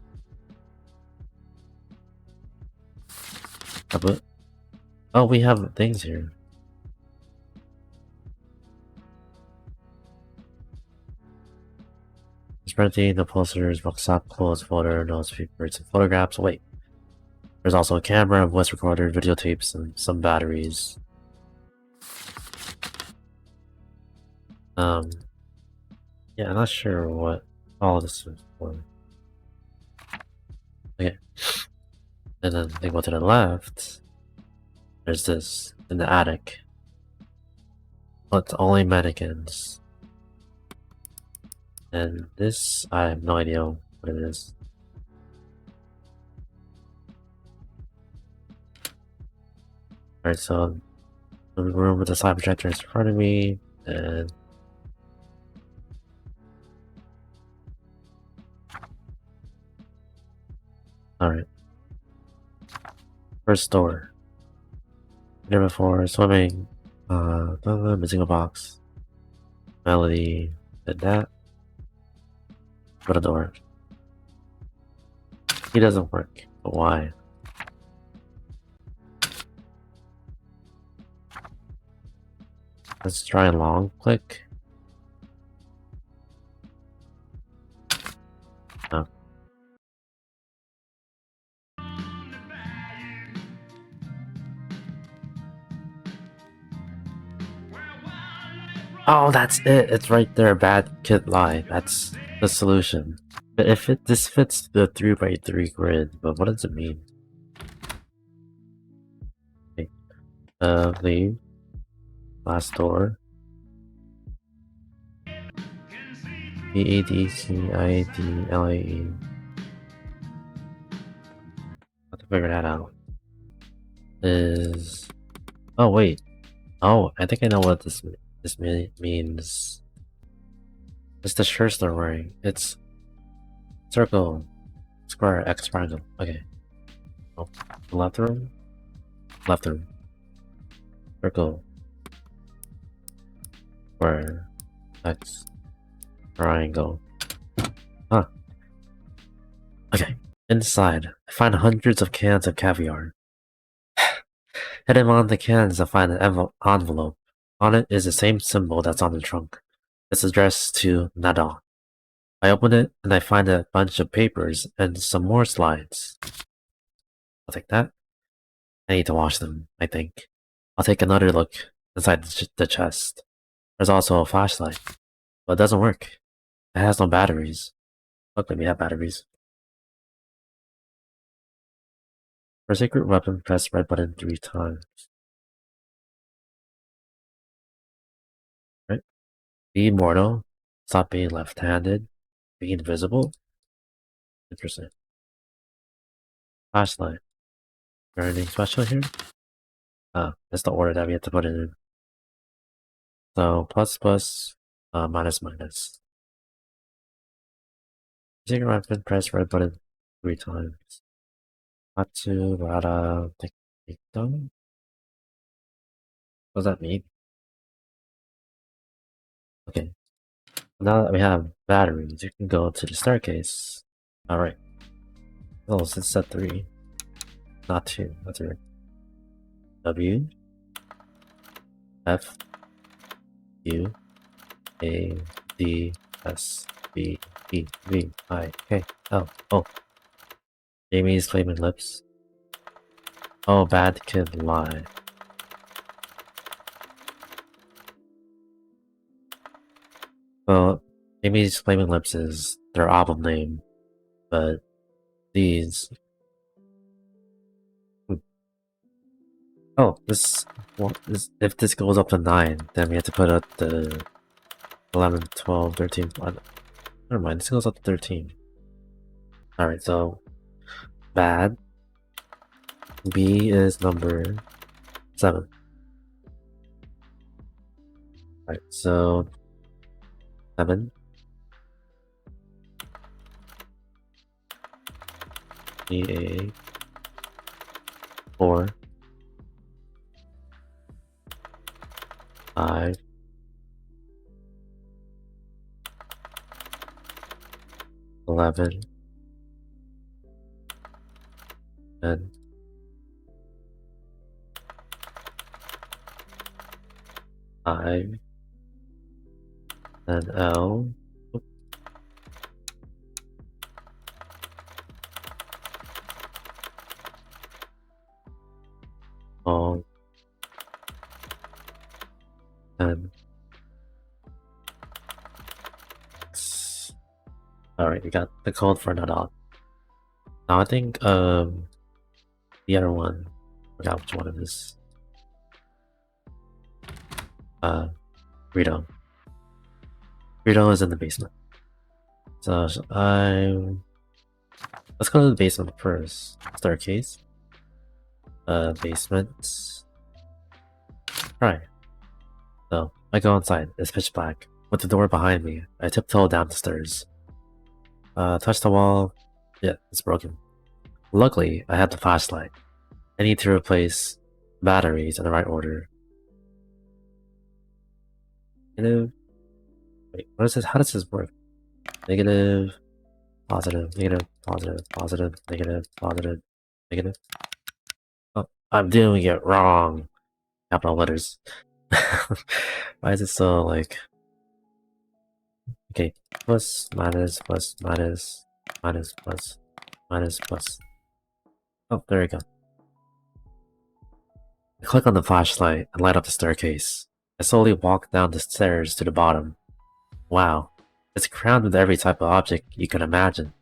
Oh, we have things here. Spreadsheet, the posters, bookstop, clothes, folder, notes, papers, and photographs. Wait. There's also a camera, a voice recorder, videotapes, and some batteries. Yeah, I'm not sure what all this is for. Okay. And then they go to the left. There's this in the attic. But it's only mannequins. And this, I have no idea what it is. Alright, so the room with the slide projector is in front of me, and alright. First door. There before, swimming, missing a box. Melody did that. Put a door. He doesn't work, but why? Let's try long click. No. Oh, that's it. It's right there. Bad kid lie. That's the solution. But if this fits the 3x3 grid, but what does it mean? Okay. Leave. Last door. B-A-D-C-I-D-L-A-E. Have to figure that out. is... Oh, wait. Oh, I think I know what this means. It's the shirts they're wearing. It's circle, square, X, triangle. Okay. Oh, left room? Left room. Circle. Square. X. Triangle. Huh. Okay. Inside, I find hundreds of cans of caviar. Hidden on the cans, I find an envelope. On it is the same symbol that's on the trunk. It's addressed to N.O.D. I open it and I find a bunch of papers and some more slides. I'll take that. I need to wash them, I think. I'll take another look inside the chest. There's also a flashlight, but it doesn't work. It has no batteries. Look, let me have batteries. For a secret weapon, press red button 3 times. Right? Be immortal. Stop being left-handed. Be invisible. Interesting. Flashlight. Is there anything special here? Ah, that's the order that we have to put it in. So, plus, plus, minus, minus. Secret weapon, press red button 3 times. Matsu, Rada, Dictum? What does that mean? Okay. Now that we have batteries, you can go to the staircase. Alright. Oh, so it's set 3. Not 2. That's right. W. F. U. A. D. S. B. E. V. I. K. L. O. Jamie's flaming lips. Oh, bad kid lie. Well, Jamie's flaming lips is their album name, but these... Oh, if this goes up to 9, then we have to put up the 11, 12, 13... Never mind, this goes up to 13. Alright, so... Bad. B is number 7. Alright, so... 7. E-A... 4. 5. 11. 10. 5. Then L. O. 10. Alright, we got the code for N.O.D. Now I think the other one, I forgot which one it is. Rito. Rito is in the basement. So let's go to the basement first. Staircase. Basement. Right. So I go inside. It's pitch black. With the door behind me, I tiptoe down the stairs. Touch the wall. Yeah, it's broken. Luckily, I have the flashlight. I need to replace batteries in the right order. Negative. Wait, what is this? How does this work? Negative, positive, negative, positive, positive, negative, positive, negative. Oh, I'm doing it wrong. Capital letters. Why is it so like... Okay, plus, minus, plus, minus, minus, plus, minus, plus. Oh, there we go. I click on the flashlight and light up the staircase. I slowly walk down the stairs to the bottom. Wow, it's crammed with every type of object you can imagine.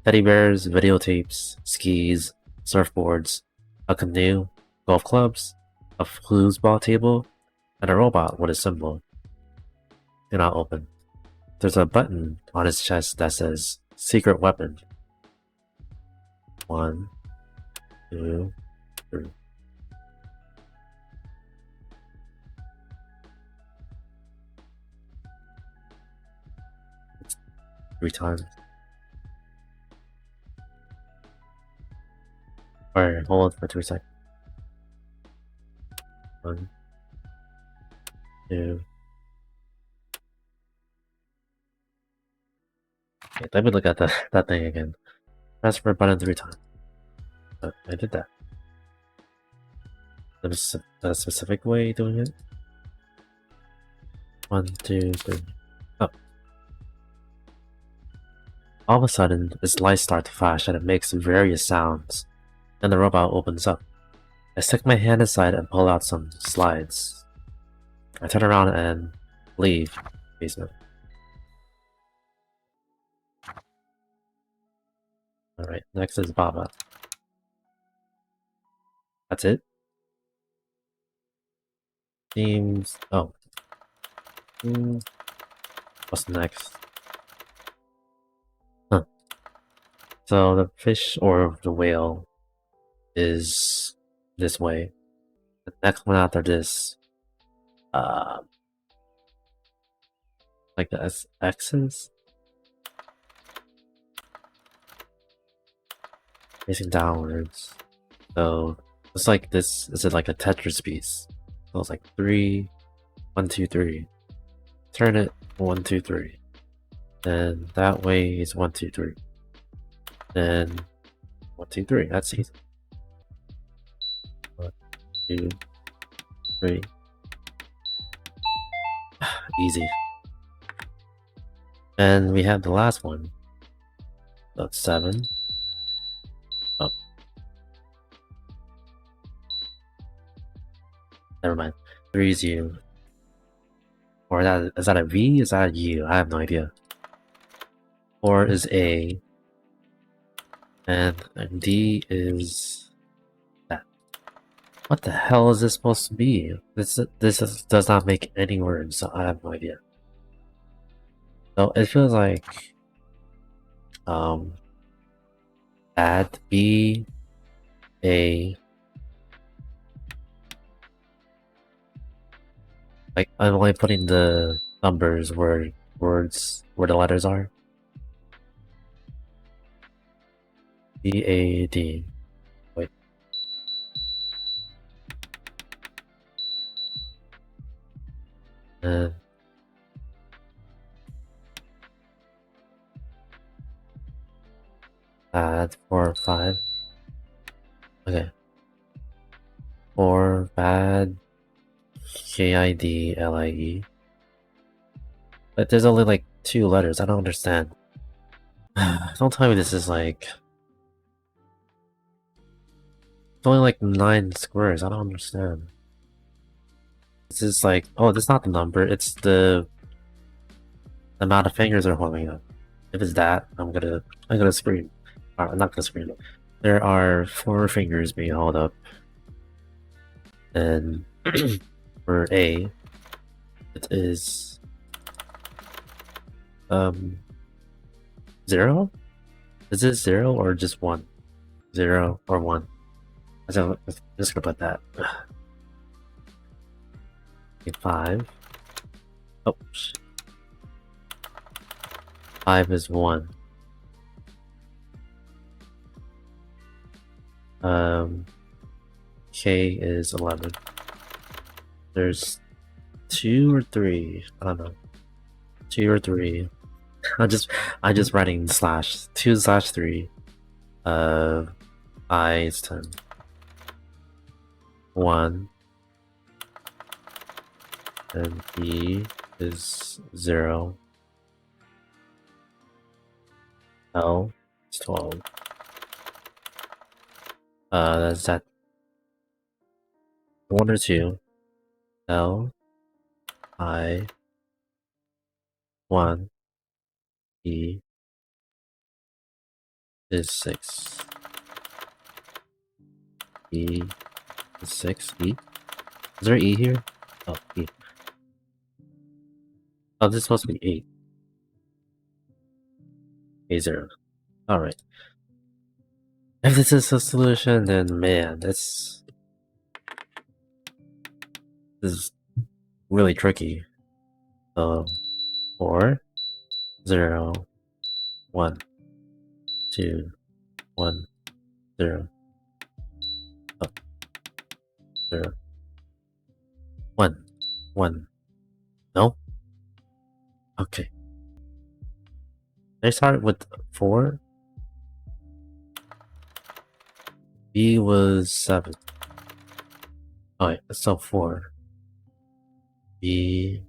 Teddy bears, videotapes, skis, surfboards, a canoe, golf clubs, a foosball table, and a robot with a symbol. Do not open. There's a button on his chest that says secret weapon. 1, 2, 3. 3 times. Alright, hold on for 2 seconds. 1, 2. Okay, let me look at that thing again. Press for button 3 times. I did that. There's a specific way of doing it. 1, 2, 3. Oh. All of a sudden, its lights start to flash and it makes various sounds. Then the robot opens up. I stick my hand inside and pull out some slides. I turn around and leave the basement. Alright, next is Baba. That's it? Seems... oh. What's next? Huh. So the fish or the whale is this way. The next one after this, like the X's? Facing downwards. So it's like this. Is it like a Tetris piece? So it's like 3, 1, 2, 3. Turn it 1, 2, 3. Then that way is 1, 2, 3. Then 1, 2, 3. That's easy. 1, 2, 3. Easy. And we have the last one. That's 7. Oh. Never mind. 3 is U. Or is that a V? Is that a U? I have no idea. 4 is A. And D is that. What the hell is this supposed to be? This does not make any words, so I have no idea. So it feels like add B A, like I'm only putting the numbers where the letters are. B-A-D. Wait. Add 4, 5. Okay. 4 bad K-I-D-L-I-E. But there's only like 2 letters. I don't understand. Don't tell me this is like... it's only like 9 squares. I don't understand. This is like... oh, this is not the number. It's the amount of fingers they're holding up. If it's that, I'm gonna scream. I'm not gonna scream. There are 4 fingers being held up. And for A, it is 0? Is it 0 or just 1? 0 or 1? I'm just gonna put that. Okay, 5. Oh, shit. 5 is 1. K is 11. There's 2 or 3. I don't know. 2 or 3. I'm just writing slash 2/3. I is 10. 1. And B is 0. L is 12. That's that 1 or 2. L I 1 E is 6. E is 6. E? Is there E here? Oh, E. Oh, this is supposed to be 8. A0. Alright. If this is a solution, then man, this is really tricky. 4, 0, 1, 2, 1, 0, up, 0, 1, 1. No? Okay. They start with 4. B was 7. Alright, so 4. B.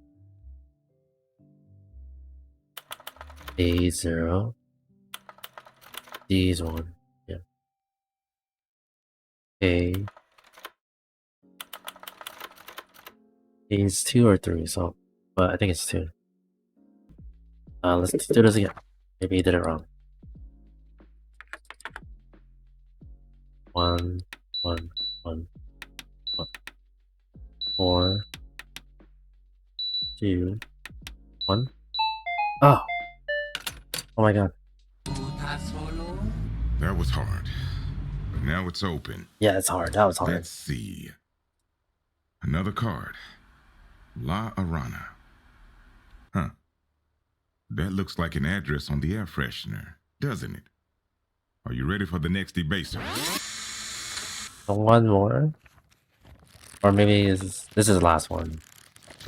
A 0. D is 1. Yeah. A. A is 2 or 3, so. But I think it's 2. Let's do this again. Maybe you did it wrong. 1, 1, 1, 1. 4, 2, 1. Oh! Oh my god. That was hard. But now it's open. Yeah, it's hard. That was hard. Let's see. Another card. La Arana. Huh. That looks like an address on the air freshener, doesn't it? Are you ready for the next debaser? One more? Or maybe this is the last one.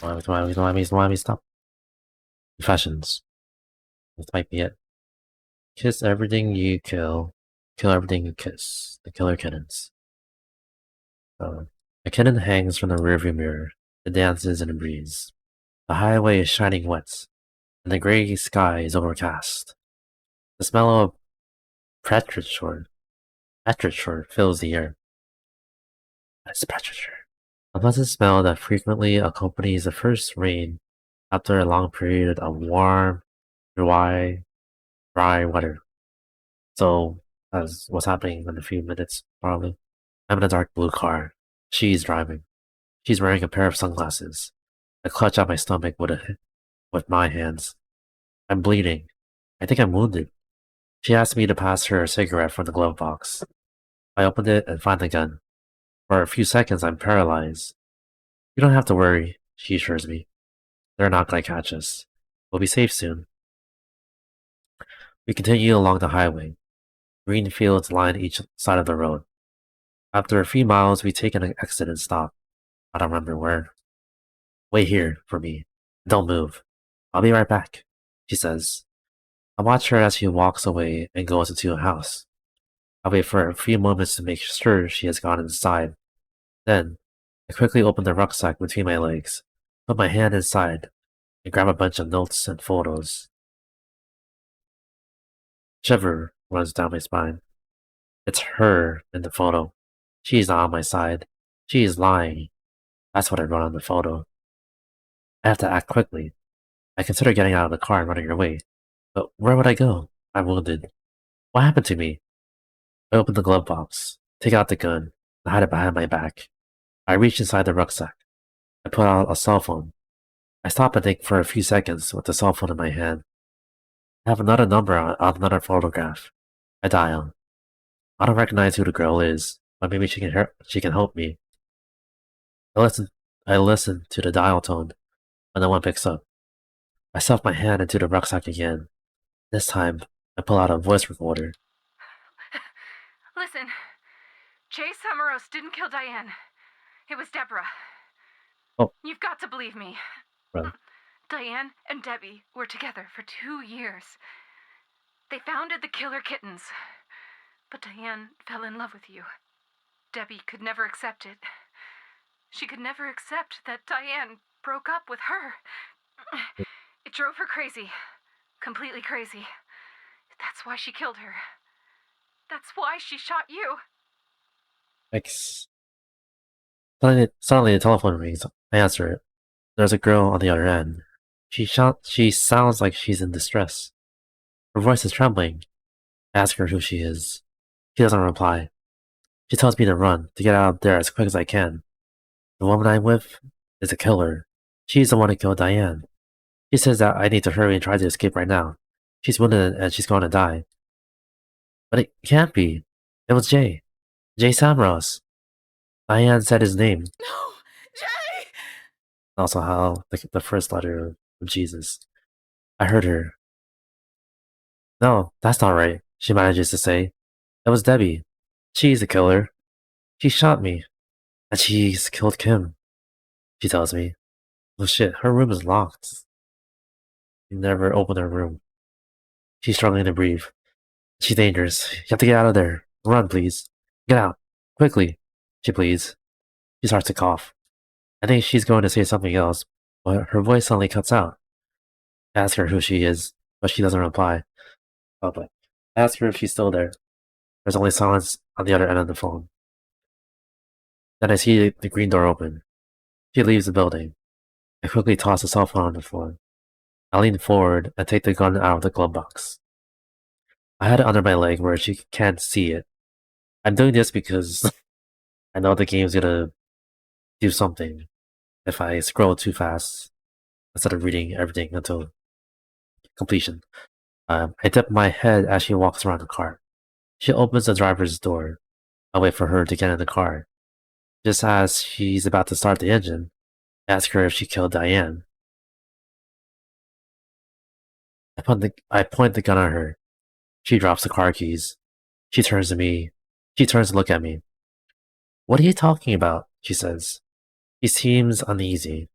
Why me stop? Confessions. This might be it. Kiss everything you kill. Kill everything you kiss. The killer kittens. A kitten hangs from the rearview mirror. It dances in the breeze. The highway is shining wet, and the gray sky is overcast. The smell of petrichor fills the air. That's petrichor. A pleasant smell that frequently accompanies the first rain after a long period of warm, dry weather. So, that's what's happening in a few minutes, probably. I'm in a dark blue car. She's driving. She's wearing a pair of sunglasses. I clutch at my stomach with my hands. I'm bleeding. I think I'm wounded. She asked me to pass her a cigarette from the glove box. I opened it and find the gun. For a few seconds, I'm paralyzed. You don't have to worry, she assures me. They're not going to catch us. We'll be safe soon. We continue along the highway. Green fields line each side of the road. After a few miles, we take an exit and stop. I don't remember where. Wait here for me. Don't move. I'll be right back, she says. I watch her as she walks away and goes into a house. I wait for a few moments to make sure she has gone inside. Then, I quickly open the rucksack between my legs, put my hand inside, and grab a bunch of notes and photos. Shiver runs down my spine. It's her in the photo. She's not on my side. She is lying. That's what I wrote on the photo. I have to act quickly. I consider getting out of the car and running away. But where would I go? I'm wounded. What happened to me? I open the glove box, take out the gun, and hide it behind my back. I reach inside the rucksack. I pull out a cell phone. I stop and think for a few seconds with the cell phone in my hand. I have another number on another photograph. I dial. I don't recognize who the girl is, but maybe she can help me. I listen to the dial tone, but no one picks up. I stuff my hand into the rucksack again. This time, I pull out a voice recorder. Listen, Jay Summeros didn't kill Diane. It was Deborah. Oh. You've got to believe me. Right. Diane and Debbie were together for 2 years. They founded the Killer Kittens. But Diane fell in love with you. Debbie could never accept it. She could never accept that Diane broke up with her. It drove her crazy. Completely crazy. That's why she killed her. That's why she shot you. Suddenly the telephone rings. I answer it. There's a girl on the other end. She sounds like she's in distress. Her voice is trembling. I ask her who she is. She doesn't reply. She tells me to run, to get out of there as quick as I can. The woman I'm with is a killer. She's the one who killed Diane. She says that I need to hurry and try to escape right now. She's wounded and she's going to die. But it can't be. It was Jay. Jay Samros. Diane said his name. No, Jay! Also how the first letter of Jesus. I heard her. No, that's not right, she manages to say. It was Debbie. She's the killer. She shot me. And she's killed Kim, she tells me. Oh shit, her room is locked. You never open her room. She's struggling to breathe. She's dangerous. You have to get out of there. Run, please. Get out. Quickly. She pleads. She starts to cough. I think she's going to say something else, but her voice suddenly cuts out. I ask her who she is, but she doesn't reply. Oh, but I ask her if she's still there. There's only silence on the other end of the phone. Then I see the green door open. She leaves the building. I quickly toss the cell phone on the floor. I lean forward and take the gun out of the glove box. I had it under my leg where she can't see it. I'm doing this because I know the game's gonna do something if I scroll too fast instead of reading everything until completion. I tip my head as she walks around the car. She opens the driver's door. I wait for her to get in the car. Just as she's about to start the engine, I ask her if she killed Diane. I point the gun at her. She drops the car keys. She turns to me. She turns to look at me. What are you talking about? She says. She seems uneasy.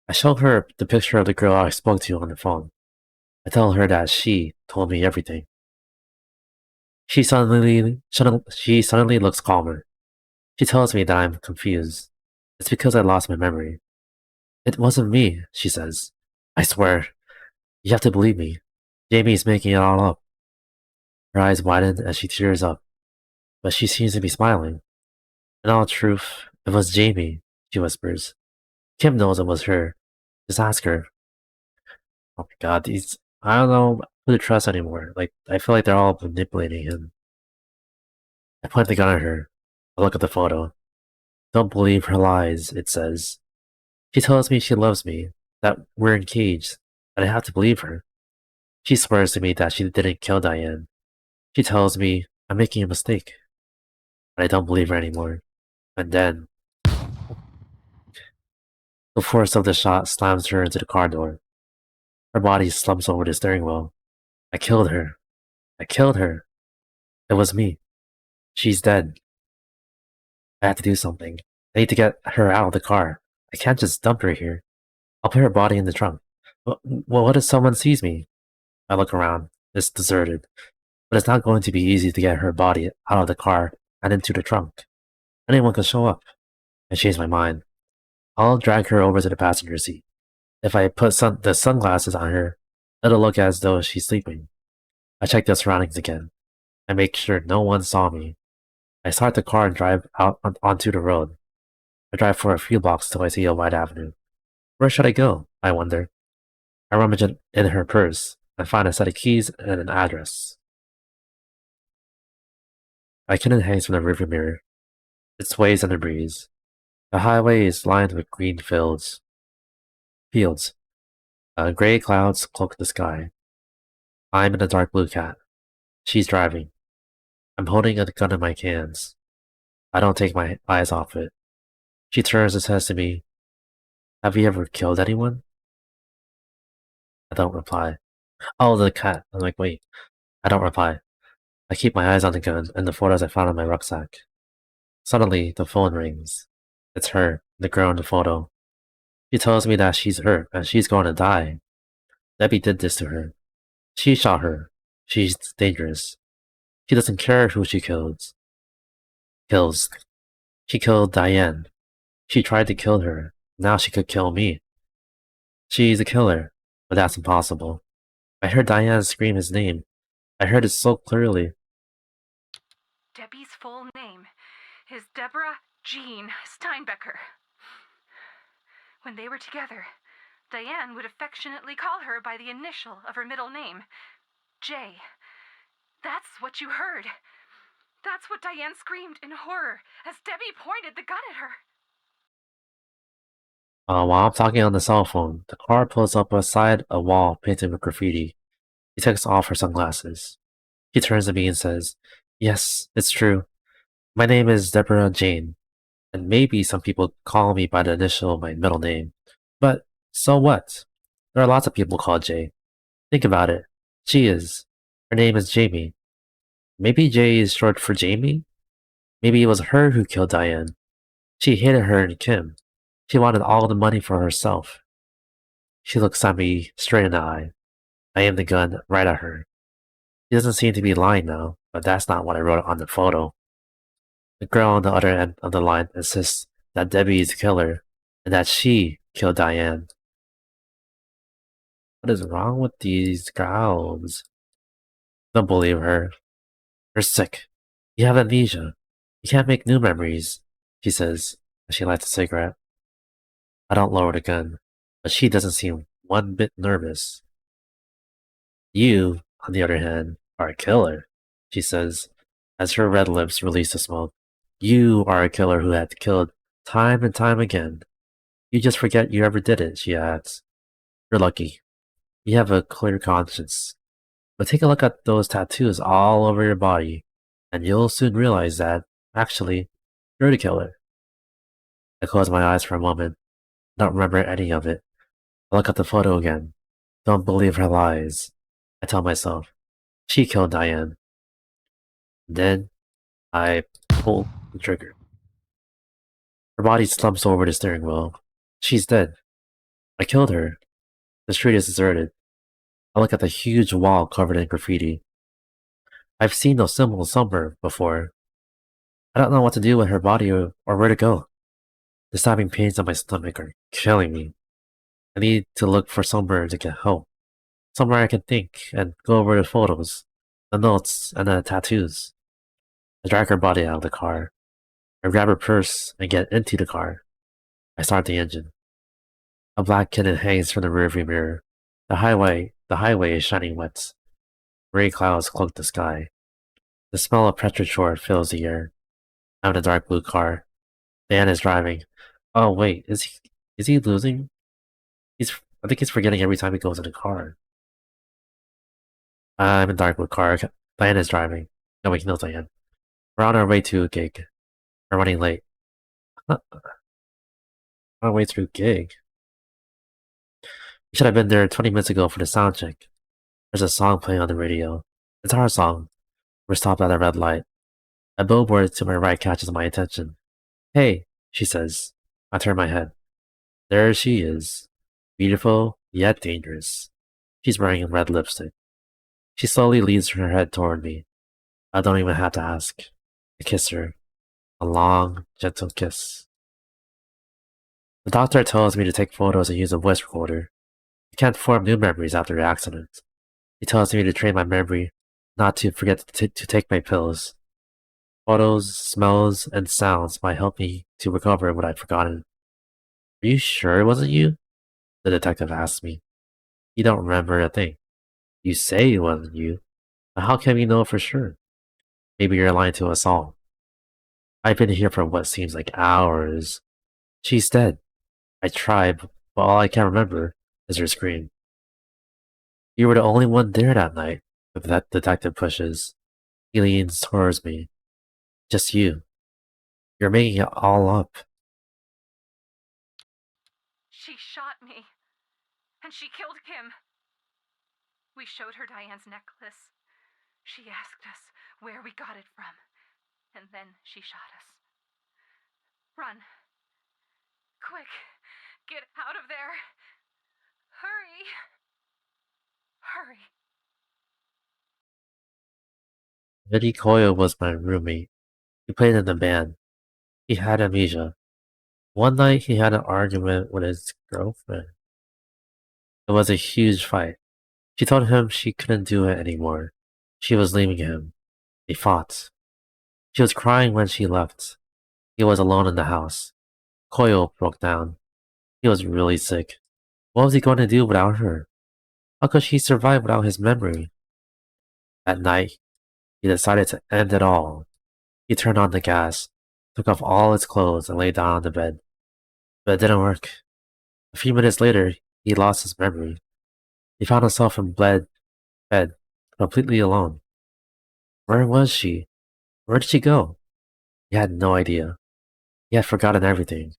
I show her the picture of the girl I spoke to on the phone. I tell her that she told me everything. She suddenly looks calmer. She tells me that I'm confused. It's because I lost my memory. It wasn't me, she says. I swear. You have to believe me. Jamie's making it all up. Her eyes widen as she tears up, but she seems to be smiling. In all truth, it was Jamie, she whispers. Kim knows it was her. Just ask her. Oh my god, I don't know who to trust anymore. Like, I feel like they're all manipulating him. I point the gun at her. I look at the photo. Don't believe her lies, it says. She tells me she loves me, that we're engaged, and I have to believe her. She swears to me that she didn't kill Diane. She tells me I'm making a mistake, but I don't believe her anymore. And then, the force of the shot slams her into the car door. Her body slumps over the steering wheel. I killed her. I killed her. It was me. She's dead. I have to do something. I need to get her out of the car. I can't just dump her here. I'll put her body in the trunk. Well, what if someone sees me? I look around. It's deserted. But it's not going to be easy to get her body out of the car and into the trunk. Anyone can show up. I change my mind. I'll drag her over to the passenger seat. If I put the sunglasses on her, it'll look as though she's sleeping. I check the surroundings again. I make sure no one saw me. I start the car and drive out onto the road. I drive for a few blocks till I see a wide avenue. Where should I go? I wonder. I rummage in her purse and find a set of keys and an address. My kitten hangs from the rearview mirror. It sways in the breeze. The highway is lined with green fields. Gray clouds cloak the sky. I'm in a dark blue cat. She's driving. I'm holding a gun in my hands. I don't take my eyes off it. She turns and says to me, "Have you ever killed anyone?" I don't reply. Oh, the cat. I'm like, wait. I don't reply. I keep my eyes on the gun and the photos I found in my rucksack. Suddenly, the phone rings. It's her, the girl in the photo. She tells me that she's hurt and she's going to die. Debbie did this to her. She shot her. She's dangerous. She doesn't care who she kills. She killed Diane. She tried to kill her. Now she could kill me. She's a killer, but that's impossible. I heard Diane scream his name. I heard it so clearly. Debbie's full name is Deborah Jean Steinbecker. When they were together, Diane would affectionately call her by the initial of her middle name, J. That's what you heard. That's what Diane screamed in horror as Debbie pointed the gun at her. While I'm talking on the cell phone, the car pulls up beside a wall painted with graffiti. She takes off her sunglasses. She turns to me and says, "Yes, it's true. My name is Deborah Jane, and maybe some people call me by the initial of my middle name. But so what? There are lots of people called Jay. Think about it. She is. Her name is Jamie. Maybe J is short for Jamie? Maybe it was her who killed Diane. She hated her and Kim. She wanted all the money for herself. She looks at me straight in the eye. I aim the gun right at her. She doesn't seem to be lying now, but that's not what I wrote on the photo. The girl on the other end of the line insists that Debbie is the killer and that she killed Diane. What is wrong with these girls? Don't believe her. You're sick. You have amnesia. You can't make new memories, she says as she lights a cigarette. I don't lower the gun, but she doesn't seem one bit nervous. You, on the other hand, are a killer, she says as her red lips release the smoke. You are a killer who had killed time and time again. You just forget you ever did it, she adds. You're lucky. You have a clear conscience. But take a look at those tattoos all over your body, and you'll soon realize that, actually, you're the killer. I close my eyes for a moment, don't remember any of it. I look at the photo again. Don't believe her lies. I tell myself, she killed Diane. Then, I pull the trigger. Her body slumps over the steering wheel. She's dead. I killed her. The street is deserted. I look at the huge wall covered in graffiti. I've seen those symbols somewhere before. I don't know what to do with her body or where to go. The stabbing pains on my stomach are killing me. I need to look for somewhere to get help. Somewhere I can think and go over the photos, the notes, and the tattoos. I drag her body out of the car. I grab her purse and get into the car. I start the engine. A black kitten hangs from the rearview mirror. The highway is shining wet. Gray clouds cloak the sky. The smell of petrichor fills the air. I'm in a dark blue car. Dan is driving. Oh wait, is he losing? I think he's forgetting every time he goes in the car. I'm in a dark blue car. Diane is driving. No wait, no Diane. We're on our way to a gig. We're running late. On our way to a gig. We should have been there 20 minutes ago for the sound check. There's a song playing on the radio. It's our song. We're stopped at a red light. A billboard to my right catches my attention. Hey, she says. I turn my head. There she is. Beautiful, yet dangerous. She's wearing red lipstick. She slowly leads her head toward me. I don't even have to ask. I kiss her. A long, gentle kiss. The doctor tells me to take photos and use a voice recorder. I can't form new memories after the accident. He tells me to train my memory not to forget to take my pills. Photos, smells, and sounds might help me to recover what I've forgotten. Are you sure it wasn't you? The detective asks me. You don't remember a thing. You say it wasn't you, but how can we know for sure? Maybe you're lying to us all. I've been here for what seems like hours. She's dead. I tried, but all I can remember is her scream. You were the only one there that night, the detective pushes. He leans towards me. Just you. You're making it all up. She shot me. And she killed Kim. We showed her Diane's necklace. She asked us where we got it from. And then she shot us. Run. Quick. Get out of there. Hurry. Hurry. Vinny Coyle was my roommate. He played in the band. He had amnesia. One night he had an argument with his girlfriend. It was a huge fight. She told him she couldn't do it anymore. She was leaving him. They fought. She was crying when she left. He was alone in the house. Coyle broke down. He was really sick. What was he going to do without her? How could she survive without his memory? At night, he decided to end it all. He turned on the gas, took off all his clothes, and lay down on the bed. But it didn't work. A few minutes later, he lost his memory. He found himself in bed, completely alone. Where was she? Where did she go? He had no idea. He had forgotten everything.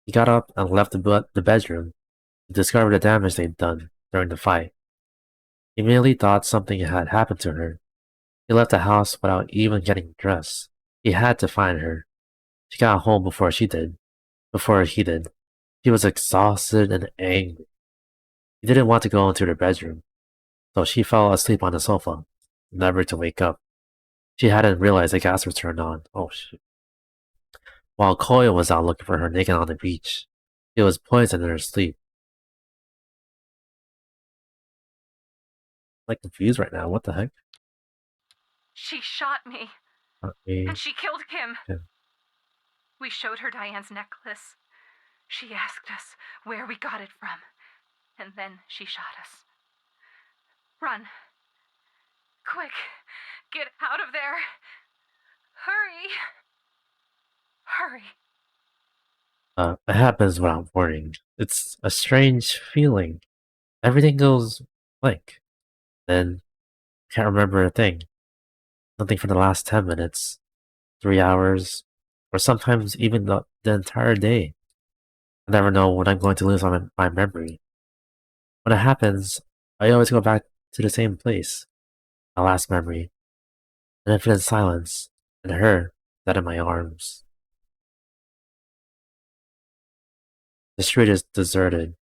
He got up and left the bedroom to discover the damage they'd done during the fight. He immediately thought something had happened to her. He left the house without even getting dressed. He had to find her. She got home before she did. Before he did. He was exhausted and angry. He didn't want to go into her bedroom, so she fell asleep on the sofa, never to wake up. She hadn't realized the gas was turned on. Oh shit. While Koya was out looking for her naked on the beach, he was poisoned in her sleep. I'm like confused right now. What the heck? She shot me, Me. and she killed Kim. Yeah. We showed her Diane's necklace. She asked us where we got it from, and then she shot us. Run. Quick, get out of there. Hurry. Hurry. It happens without warning. It's a strange feeling. Everything goes blank. Then, can't remember a thing. Nothing for the last 10 minutes, 3 hours, or sometimes even the entire day. I never know when I'm going to lose my memory. When it happens, I always go back to the same place. My last memory. An infinite silence, and her dead in my arms. The street is deserted.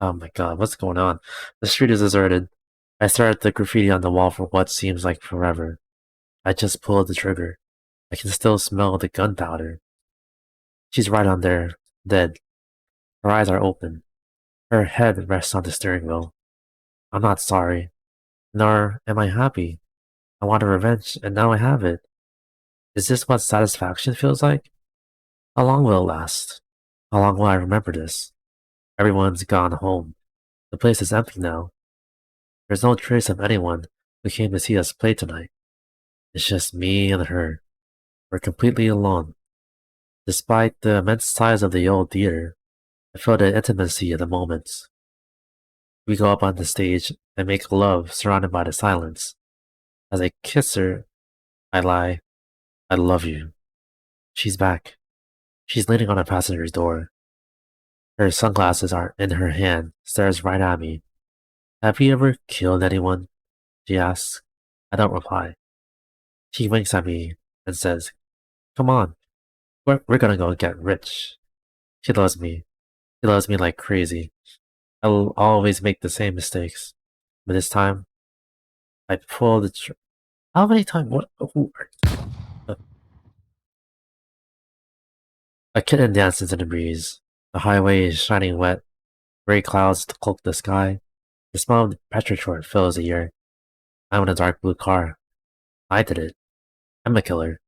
Oh my god, what's going on? The street is deserted. I stare at the graffiti on the wall for what seems like forever. I just pulled the trigger. I can still smell the gunpowder. She's right on there, dead. Her eyes are open. Her head rests on the steering wheel. I'm not sorry, nor am I happy. I wanted revenge, and now I have it. Is this what satisfaction feels like? How long will it last? How long will I remember this? Everyone's gone home. The place is empty now. There's no trace of anyone who came to see us play tonight. It's just me and her. We're completely alone. Despite the immense size of the old theater, I feel the intimacy of the moment. We go up on the stage and make love surrounded by the silence. As I kiss her, I lie, I love you. She's back. She's leaning on a passenger's door. Her sunglasses are in her hand, stares right at me. Have you ever killed anyone? She asks. I don't reply. She winks at me and says, come on, we're gonna go get rich. She loves me. She loves me like crazy. I'll always make the same mistakes. But this time, I pull the how many times? What? A kitten dances in the breeze. The highway is shining wet. Gray clouds cloak the sky. The smell of the petrichor fills the air. I'm in a dark blue car. I did it. I'm a killer.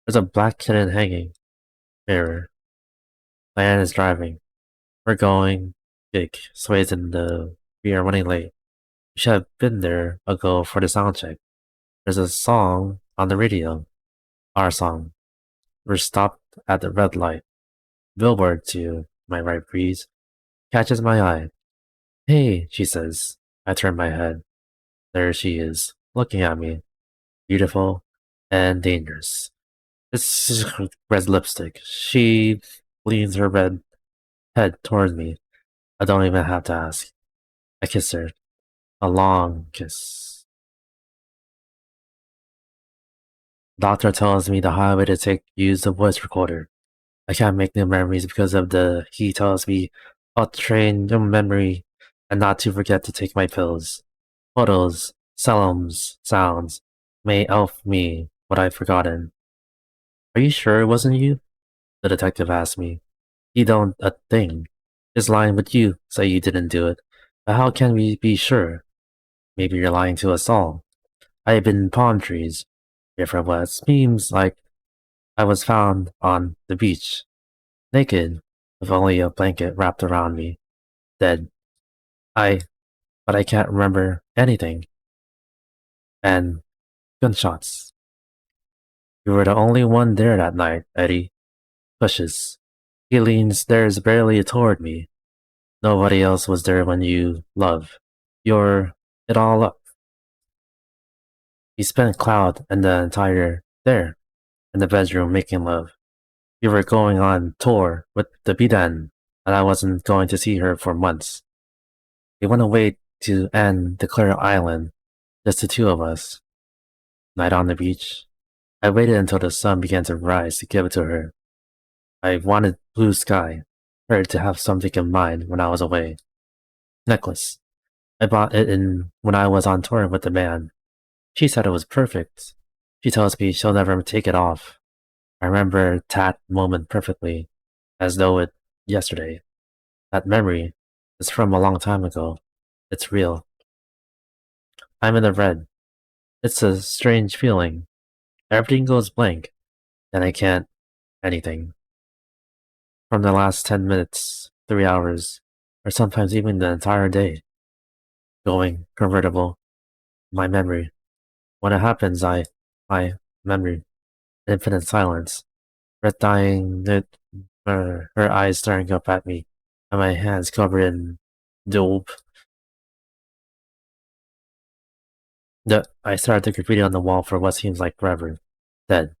There's a black kitten hanging. Mirror. Diane is driving. We're going. Jake sways in the. We are running late. We should have been there ago for the sound check. There's a song on the radio. Our song. We're stopped at the red light. Billboard to my right breeze catches my eye. Hey, she says. I turn my head. There she is, looking at me. Beautiful and dangerous. It's red lipstick. She leans her red head towards me. I don't even have to ask. I kiss her. A long kiss. Doctor tells me the highway to take use the voice recorder. I can't make new memories because of he tells me I'll train your memory and not to forget to take my pills. Photos, sounds, may elf me what I've forgotten. Are you sure it wasn't you? The detective asked me. You don't a thing. Just lying with you, say you didn't do it. But how can we be sure? Maybe you're lying to us all. I have been in palm trees. Here for what seems like I was found on the beach. Naked, with only a blanket wrapped around me. Dead. But I can't remember anything. And gunshots. You were the only one there that night, Eddie. Pushes. He leans, stares barely toward me. Nobody else was there when you love. You're it all up. You spent Cloud and the entire there, in the bedroom making love. You were going on tour with the Bidan, and I wasn't going to see her for months. We went away to end the clear island, just the two of us. Night on the beach. I waited until the sun began to rise to give it to her. I wanted blue sky, her to have something in mind when I was away. Necklace. I bought it when I was on tour with the band. She said it was perfect. She tells me she'll never take it off. I remember that moment perfectly, as though it yesterday. That memory is from a long time ago. It's real. I'm in the red. It's a strange feeling. Everything goes blank, and I can't anything. From the last 10 minutes, 3 hours, or sometimes even the entire day. Going convertible. My memory. When it happens, my memory. Infinite silence. Breath dying, her eyes staring up at me, and my hands covered in dope. I stare at the graffiti on the wall for what seems like forever. Then,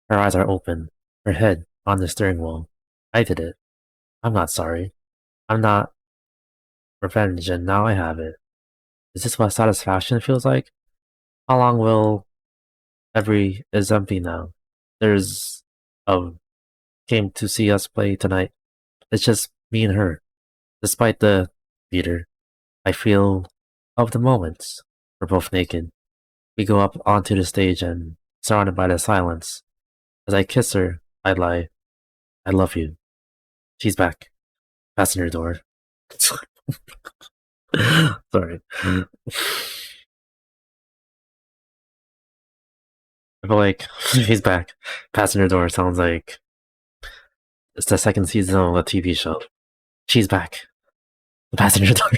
her eyes are open, her head on the steering wheel. I did it. I'm not sorry. I'm not revenge, and now I have it. Is this what satisfaction feels like? How long will every is empty now? There's a came to see us play tonight. It's just me and her. Despite the theater, I feel of the moments. We're both naked. We go up onto the stage and surrounded by the silence. As I kiss her, I lie. I love you. She's back. Passenger door. Sorry. I feel like she's back. Passenger door sounds like it's the second season of a TV show. She's back. The passenger door.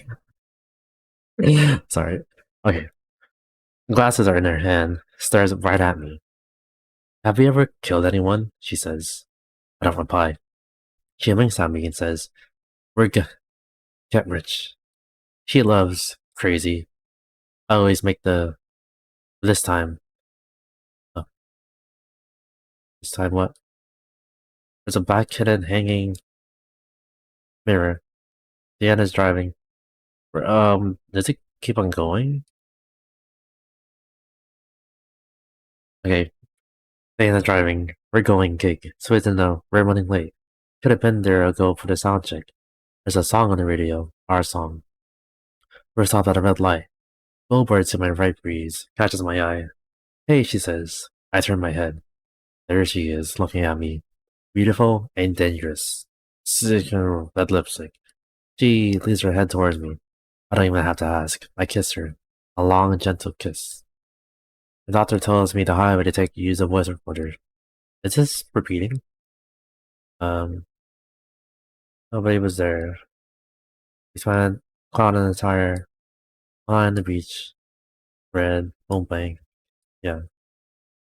Sorry. Okay. Glasses are in her hand, stares right at me. Have you ever killed anyone? She says. I don't reply. She winks at me and says, We're get rich. She loves crazy. I always make this time. Oh, this time what? There's a black kitten hanging mirror. Deanna's driving. Does it keep on going? Okay, Deanna's driving. We're going gig. So it's no, we're running late. Could have been there ago for the sound check. There's a song on the radio. Our song. We're stopped at a red light. Billboard to my right breeze catches my eye. Hey, she says. I turn my head. There she is, looking at me. Beautiful and dangerous. Red lipstick. She leads her head towards me. I don't even have to ask. I kiss her. A long, gentle kiss. The doctor tells me the highway to take to use a voice recorder. Is this repeating? Nobody was there. We spent cloud on the tire, on the beach, red, boom bang. Yeah.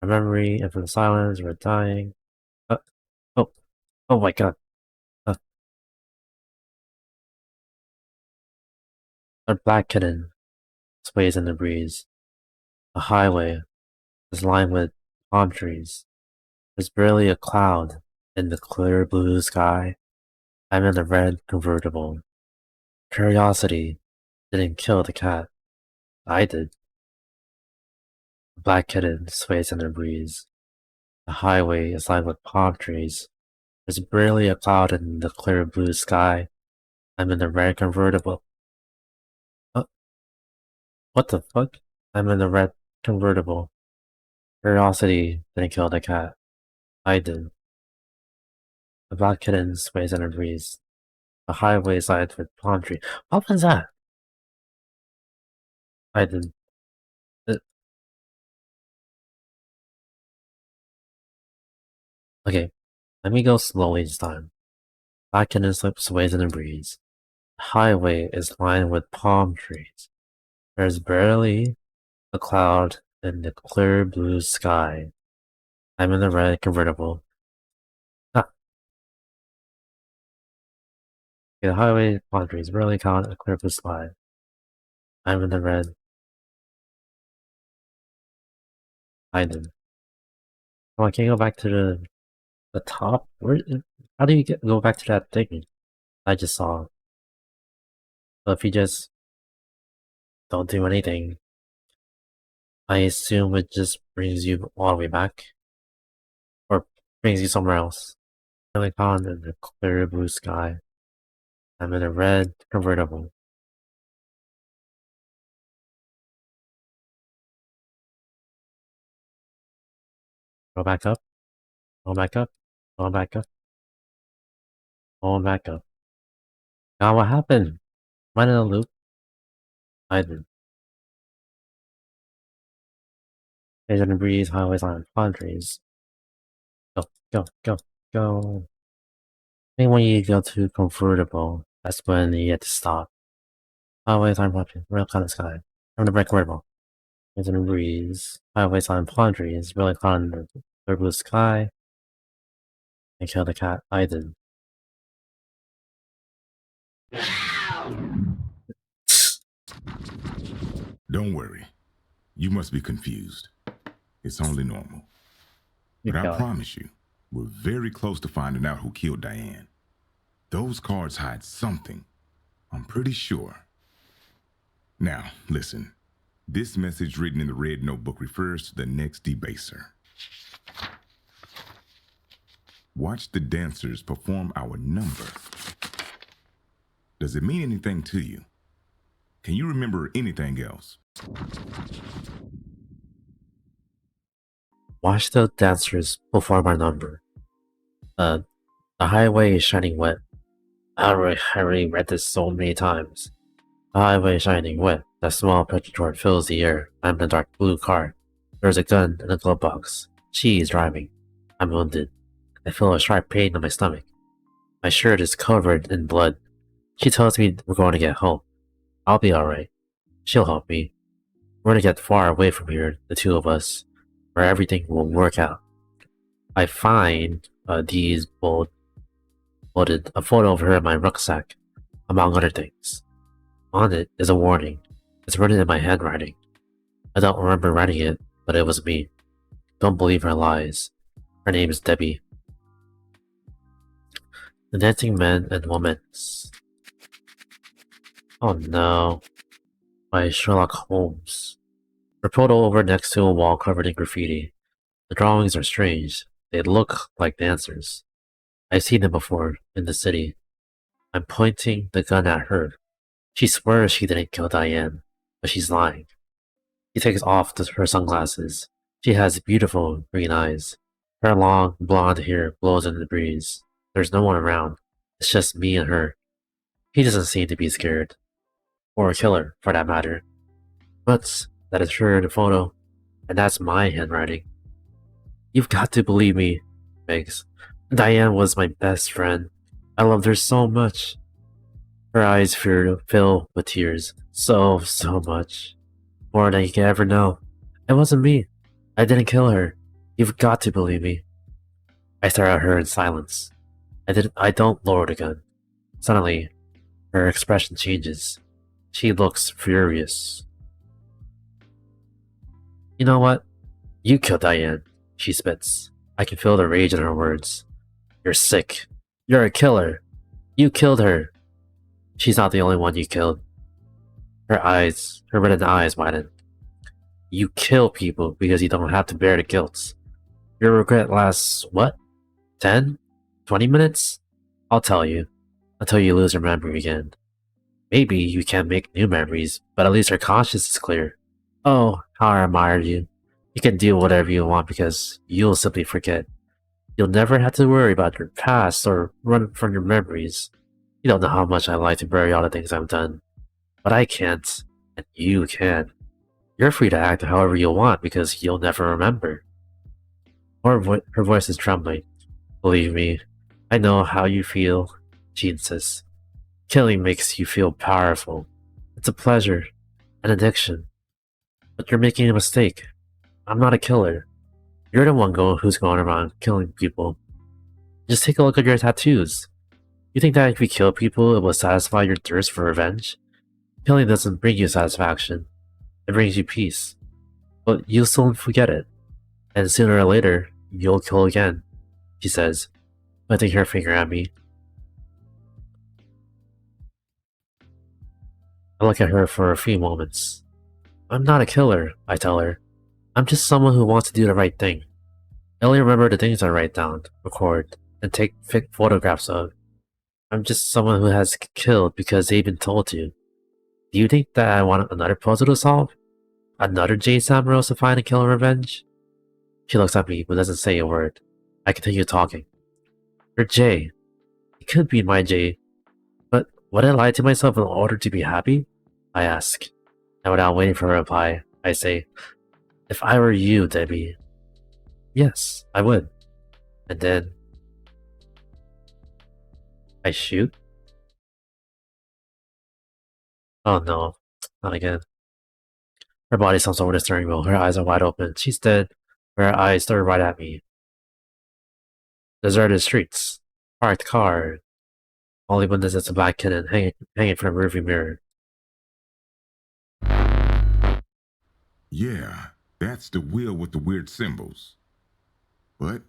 A memory, and from the silence, we're dying. Uh, oh, oh my god. Uh, a black kitten sways in the breeze. The highway is lined with palm trees. There's barely a cloud in the clear blue sky. I'm in a red convertible. Curiosity didn't kill the cat. I did. The black kitten sways in the breeze. The highway is lined with palm trees. There's barely a cloud in the clear blue sky. I'm in a red convertible. What the fuck? I'm in a red convertible. Curiosity didn't kill the cat. I did. The black kitten sways in a breeze. The highway is lined with palm trees. What was that? I did. Uh, Okay, let me go slowly this time. Black kitten sways in a breeze. The highway is lined with palm trees. There's barely a cloud in the clear blue sky. I'm in the red convertible. Ah, the highway, palm trees, barely a cloud in the clear blue sky. I'm in the red. I did. Come on, can you go back to the top? Where? How do you go back to that thing I just saw? So if you just don't do anything. I assume it just brings you all the way back. Or brings you somewhere else. Really calm in the clear blue sky. I'm in a red convertible. Go back up. Go back up. Go back up. Go back up. God, what happened? Am I in a loop? I did. Vision and breeze, highways on palm trees. Go, go, go, go. I think when you go to convertible, that's when you get to stop. Highways on palm trees, real kind of sky. I'm the red convertible. Vision and breeze, highways on palm trees, really kind of clear blue sky. And kill the cat. I did. Don't worry. You must be confused. It's only normal. You But I kill it. promise you, we're very close to finding out who killed Diane. Those cards hide something. I'm pretty sure. Now, listen. This message written in the red notebook refers to the next debaser. Watch the dancers perform our number. Does it mean anything to you? Can you remember anything else? Watch the dancers perform our number. The highway is shining wet. I already read this so many times. The highway is shining wet. That small petrol fills the air. I'm in a dark blue car. There's a gun in a glove box. She is driving. I'm wounded. I feel a sharp pain in my stomach. My shirt is covered in blood. She tells me we're going to get home. I'll be alright. She'll help me. We're gonna get far away from here, the two of us, where everything will work out. I find these folded a photo of her in my rucksack, among other things. On it is a warning. It's written in my handwriting. I don't remember writing it, but it was me. Don't believe her lies. Her name is Debbie. The dancing men and women. Oh no. By Sherlock Holmes. We're pulled over next to a wall covered in graffiti. The drawings are strange. They look like dancers. I've seen them before, in the city. I'm pointing the gun at her. She swears she didn't kill Diane, but she's lying. She takes off her sunglasses. She has beautiful green eyes. Her long, blonde hair blows in the breeze. There's no one around. It's just me and her. He doesn't seem to be scared. Or a killer, for that matter. But that is her in the photo, and that's my handwriting. You've got to believe me, Megs. Diane was my best friend. I loved her so much. Her eyes fill with tears. So much. More than you can ever know. It wasn't me. I didn't kill her. You've got to believe me. I stare at her in silence. I don't lower the gun. Suddenly, her expression changes. She looks furious. You know what? You killed Diane, she spits. I can feel the rage in her words. You're sick. You're a killer. You killed her. She's not the only one you killed. Her red eyes widen. You kill people because you don't have to bear the guilt. Your regret lasts, what? 10? 20 minutes? I'll tell you. Until you lose your memory again. Maybe you can't make new memories, but at least your conscience is clear. Oh, how I admire you. You can do whatever you want because you'll simply forget. You'll never have to worry about your past or run from your memories. You don't know how much I like to bury all the things I've done. But I can't, and you can. You're free to act however you want because you'll never remember. Her voice is trembling. Believe me, I know how you feel, she insists. Killing makes you feel powerful. It's a pleasure, an addiction. But you're making a mistake. I'm not a killer. You're the one who's going around killing people. Just take a look at your tattoos. You think that if you kill people, it will satisfy your thirst for revenge? Killing doesn't bring you satisfaction. It brings you peace. But you'll still forget it. And sooner or later, you'll kill again, she says, pointing her finger at me. I look at her for a few moments. I'm not a killer, I tell her. I'm just someone who wants to do the right thing. I only remember the things I write down, record, and take photographs of. I'm just someone who has killed because they've been told to. Do you think that I want another puzzle to solve? Another Jade Samaros to find and kill and revenge? She looks at me but doesn't say a word. I continue talking. You're Jay. It could be my Jay. But would I lie to myself in order to be happy? I ask. And without waiting for a reply, I say, if I were you, Debbie, yes, I would. And then I shoot? Oh no, not again. Her body slumps over the steering wheel. Her eyes are wide open. She's dead. Her eyes stare right at me. Deserted streets. Parked car. Only windows is a black kitten hanging from the rearview mirror. Yeah, that's the wheel with the weird symbols. But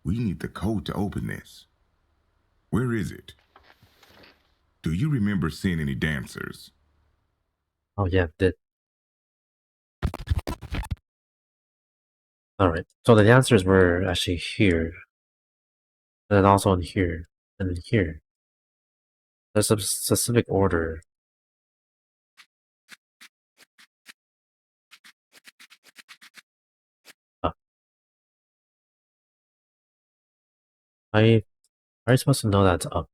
we need the code to open this. Where is it? Do you remember seeing any dancers? Oh yeah, did. Alright, so the answers were actually here. And then also in here. And then here. There's a specific order. Oh. How are you supposed to know that's up?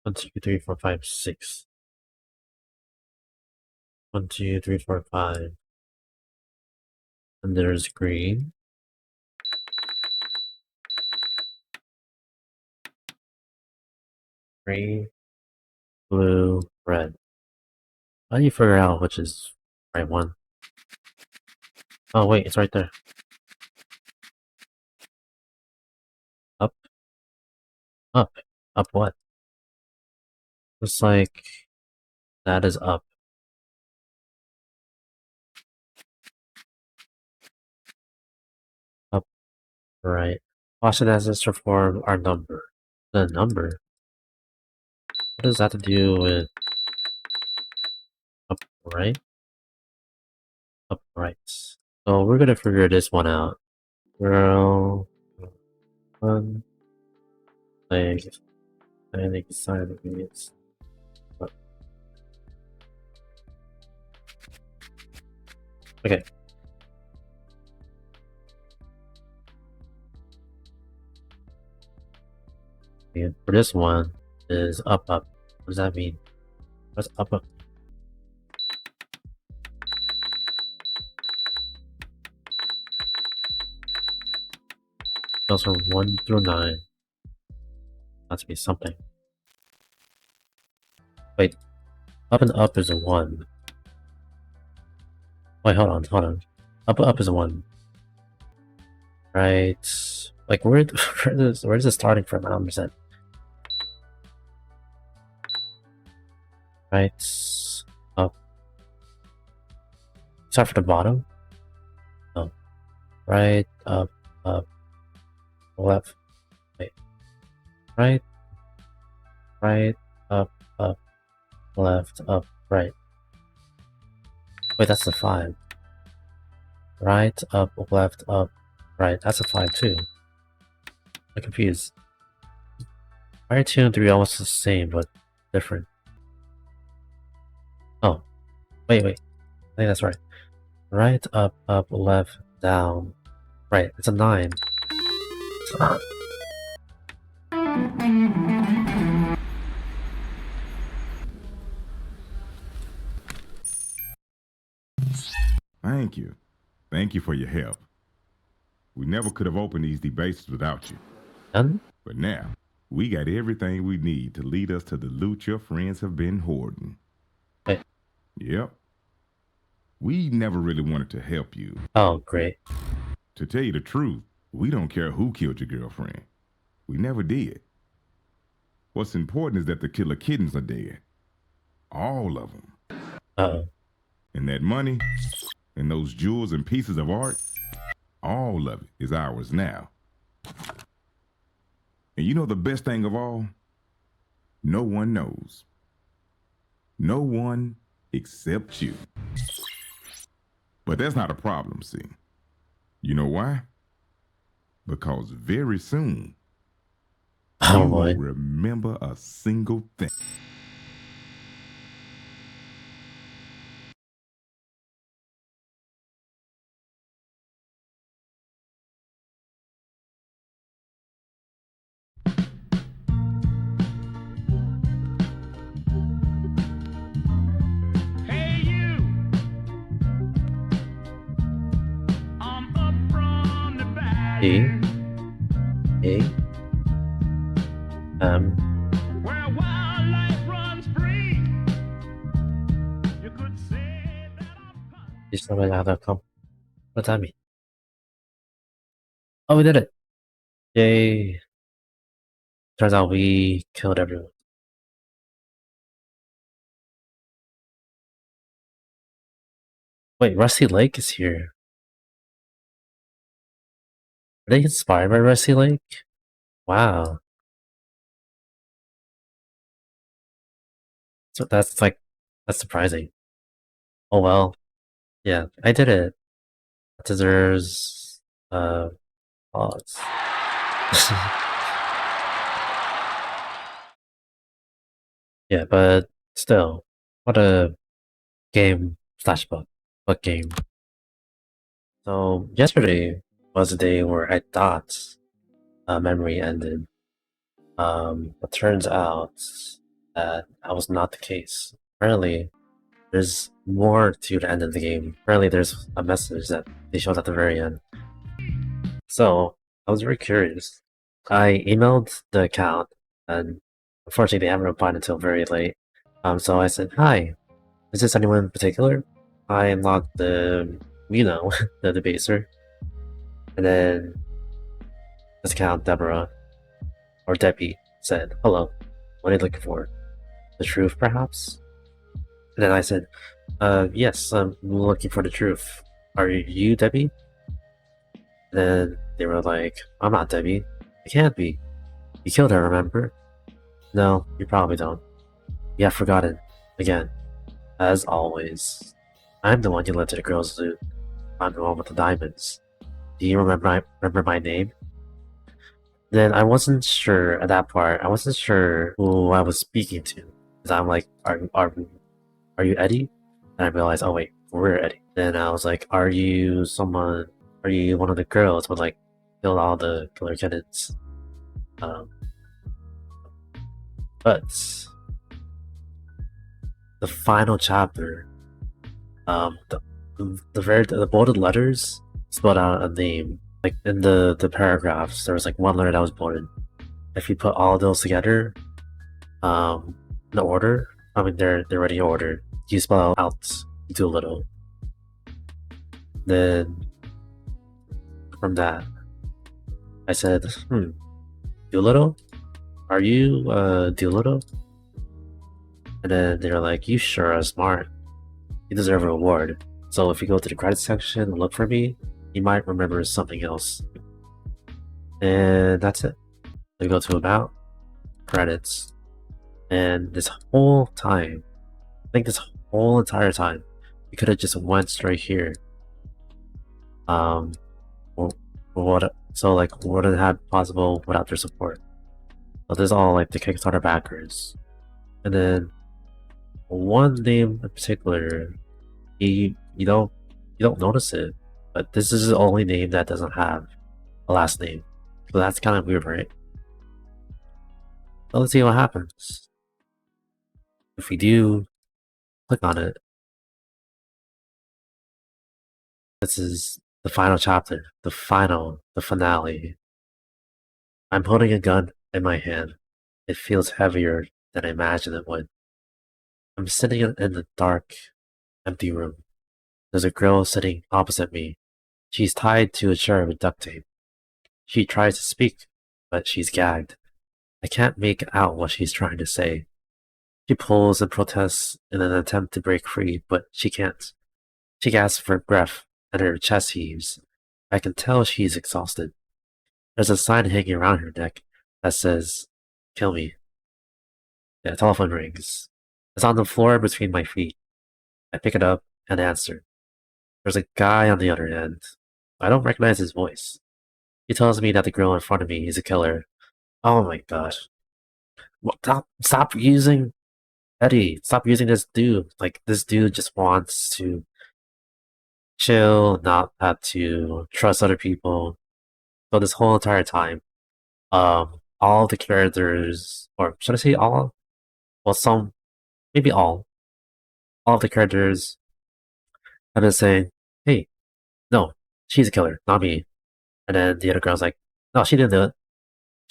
1, 2, 3, 4, 5, 6. 1, 2, 3, 4, 5. And there's green. Green, blue, red. How do you figure out which is the right one? Oh wait, it's right there. Up. Up. Up what? Looks like that is up. Up. Right. Watch it as this reform our number. The number? What does that have to do with upright? Upright. So we're gonna figure this one out. Girl. One. Leg. I think side of it. Okay. And for this one is up up. What does that mean? What's up up? Goes from 1 through 9. That to be something. Wait. Up and up is a 1. Wait, hold on. Up is a 1. Right. Like where is it starting from? I don't understand. Right. Up. Start from the bottom? No. Right, up, left. Wait. Right, up, left, up, right. Wait, that's the 5. Right, up, left, up, right. That's a 5 too. I'm confused. Why are 2 and 3 almost the same, but different? Oh. Wait. I think that's right. Right, up, left, down. Right, it's a 9. Thank you. Thank you for your help. We never could have opened these debates without you. Done? But now, we got everything we need to lead us to the loot your friends have been hoarding. Wait. Yep. We never really wanted to help you. Oh, great. To tell you the truth, we don't care who killed your girlfriend. We never did. What's important is that the killer kittens are dead. All of them. Uh-oh. And that money, and those jewels and pieces of art, all of it is ours now. And you know the best thing of all? No one knows. No one except you. But that's not a problem, see. You know why? Because very soon, Oh you boy. won't remember a single thing. Hey you, I'm up from the E bayou, A where wildlife runs free. You could say that I'm DigitalMyLab.com. What's that mean? Oh, we did it! Yay! Turns out we killed everyone. Wait, Rusty Lake is here. Are they inspired by Rusty Lake? Wow. So that's surprising. Oh well. Yeah, I did it. That deserves applause. Yeah, but still, what a game slash book game. So yesterday was the day where I thought memory ended. But turns out that that was not the case. Apparently, there's more to the end of the game. Apparently, there's a message that they showed at the very end. So I was very curious. I emailed the account, and unfortunately, they haven't replied until very late. So I said, "Hi, is this anyone in particular?" I unlocked the, the debaser, and then this account, Deborah or Debbie, said, "Hello, what are you looking for? The truth, perhaps?" And then I said, yes, I'm looking for the truth. Are you Debbie?" And then they were like, "I'm not Debbie. I can't be. You killed her, remember?" "No, you probably don't. You have forgotten. Again, as always. I'm the one you led to the girls' zoo. I'm the one with the diamonds. Do you remember my name?" Then I wasn't sure at that part. I wasn't sure who I was speaking to. Because I'm like, are you Eddie? And I realized, oh wait, we're Eddie. Then I was like, are you someone? Are you one of the girls with like killed all the killer kittens? Um, but the final chapter, the the bolded letters spelled out a name. Like in the paragraphs, there was like one letter that was bolded. If you put all of those together, in order, I mean they're already ordered. You spell out Doolittle. Then from that, I said, Doolittle? Are you Doolittle? And then they're like, you sure are smart. You deserve a reward. So if you go to the credits section and look for me, you might remember something else. And that's it. I go to about credits. And this whole time, I think this whole entire time, we could have just went straight here. Or what? So like, wouldn't have possible without their support. So this is all like the Kickstarter backers. And then one name in particular, you don't notice it, but this is the only name that doesn't have a last name. So that's kind of weird, right? So let's see what happens. If we do click on it, this is the final chapter, the finale. I'm holding a gun in my hand. It feels heavier than I imagined it would. I'm sitting in the dark, empty room. There's a girl sitting opposite me. She's tied to a chair with duct tape. She tries to speak, but she's gagged. I can't make out what she's trying to say. She pulls and protests in an attempt to break free, but she can't. She gasps for breath, and her chest heaves. I can tell she's exhausted. There's a sign hanging around her neck that says, "Kill me." The telephone rings. It's on the floor between my feet. I pick it up and answer. There's a guy on the other end. I don't recognize his voice. He tells me that the girl in front of me is a killer. Oh my gosh. Stop using Eddie. Stop using this dude. Like, this dude just wants to chill, not have to trust other people. So this whole entire time, all the characters, or should I say all? Well, some, maybe all of the characters have been saying, hey, no, she's a killer, not me. And then the other girl's like, no, she didn't do it.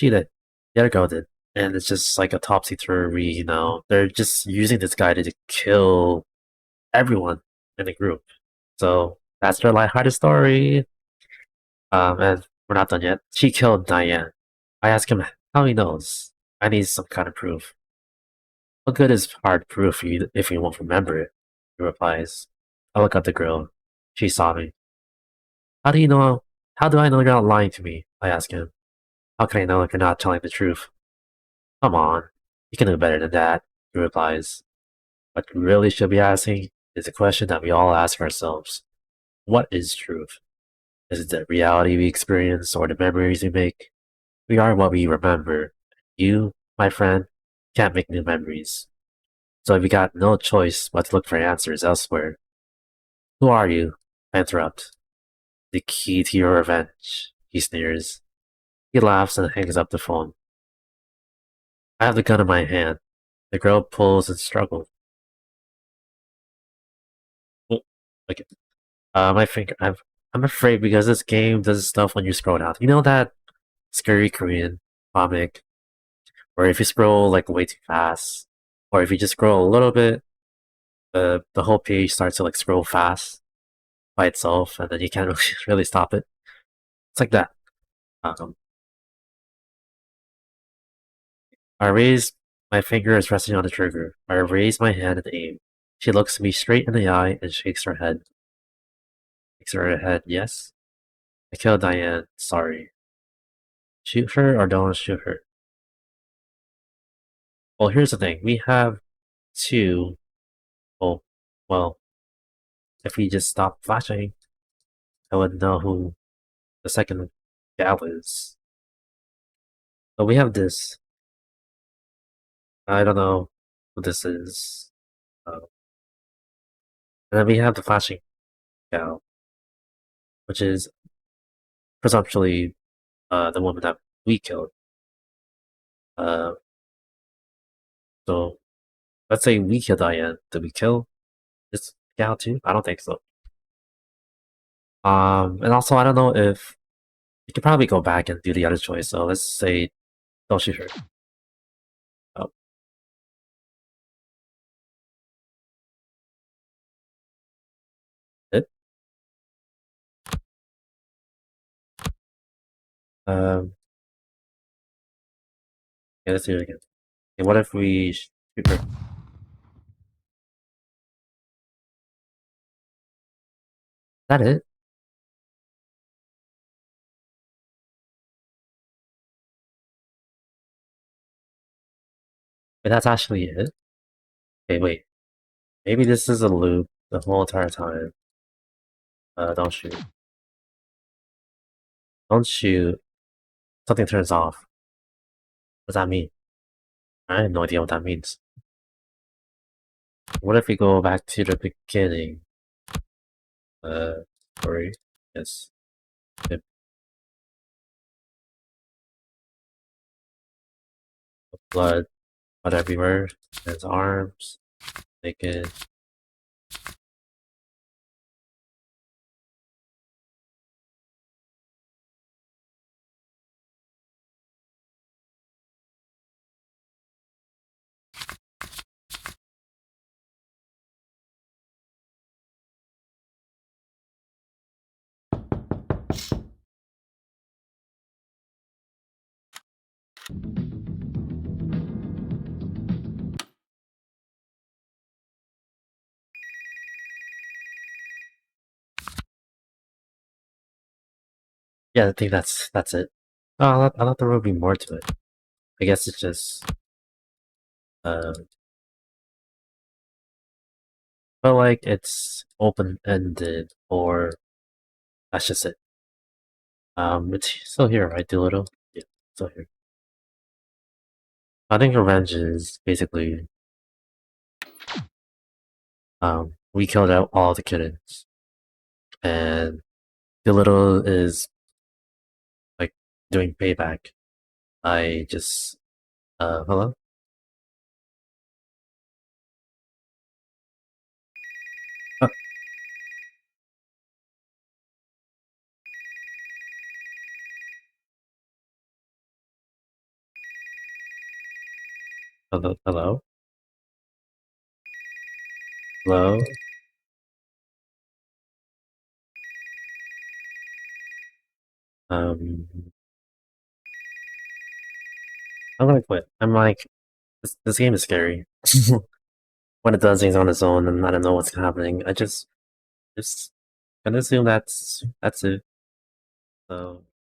She did. The other girl did. And it's just like a topsy-turvy, they're just using this guy to kill everyone in the group. So that's their lighthearted story. And we're not done yet. She killed Diane. I ask him how he knows. I need some kind of proof. What good is hard proof if you won't remember it? He replies. I look at the girl. She saw me. How do you know? How do I know you're not lying to me? I ask him. How can I know if you're not telling the truth? Come on. You can do better than that, he replies. What you really should be asking is a question that we all ask ourselves. What is truth? Is it the reality we experience or the memories we make? We are what we remember. You, my friend, can't make new memories. So we got no choice but to look for answers elsewhere. Who are you? I interrupt. The key to your revenge, he sneers. He laughs and hangs up the phone. I have the gun in my hand. The girl pulls and struggles. Oh, okay. My finger. I'm afraid because this game does stuff when you scroll down. You know that scary Korean comic where if you scroll like way too fast, or if you just scroll a little bit, the whole page starts to like scroll fast by itself, and then you can't really stop it. It's like that. Um, I raise my finger is resting on the trigger. I raise my hand and aim. She looks me straight in the eye and shakes her head. Yes. I killed Diane. Sorry. Shoot her or don't shoot her. Well, here's the thing. We have two. Oh, well, if we just stop flashing, I would know who the second gal is. But we have this. I don't know who this is. And then we have the flashing gal, which is presumptually the woman that we killed. Uh, so let's say we killed Diane. Did we kill this gal too? I don't think so. And also I don't know if you could probably go back and do the other choice. So let's say don't shoot her. Oh, it. Um, yeah, let's do it again. Okay, what if we shoot her? Is that it? Wait, that's actually it? Okay, wait. Maybe this is a loop the whole entire time. Don't shoot. Don't shoot. Something turns off. What does that mean? I have no idea what that means. What if we go back to the beginning? Sorry. Yes. Yep. Blood everywhere. His arms. Naked. Yeah, I think that's it. Oh, I thought there would be more to it. I guess it's just but like it's open-ended, or that's just it. It's still here, right, Doolittle? Yeah, still here. I think revenge is basically we killed out all the kittens, and Doolittle is like doing payback. I just hello? Oh, hello, hello, hello. Um, I'm gonna quit. I'm like, this game is scary. When it does things on its own, and I don't know what's happening. I just gonna assume that's it. So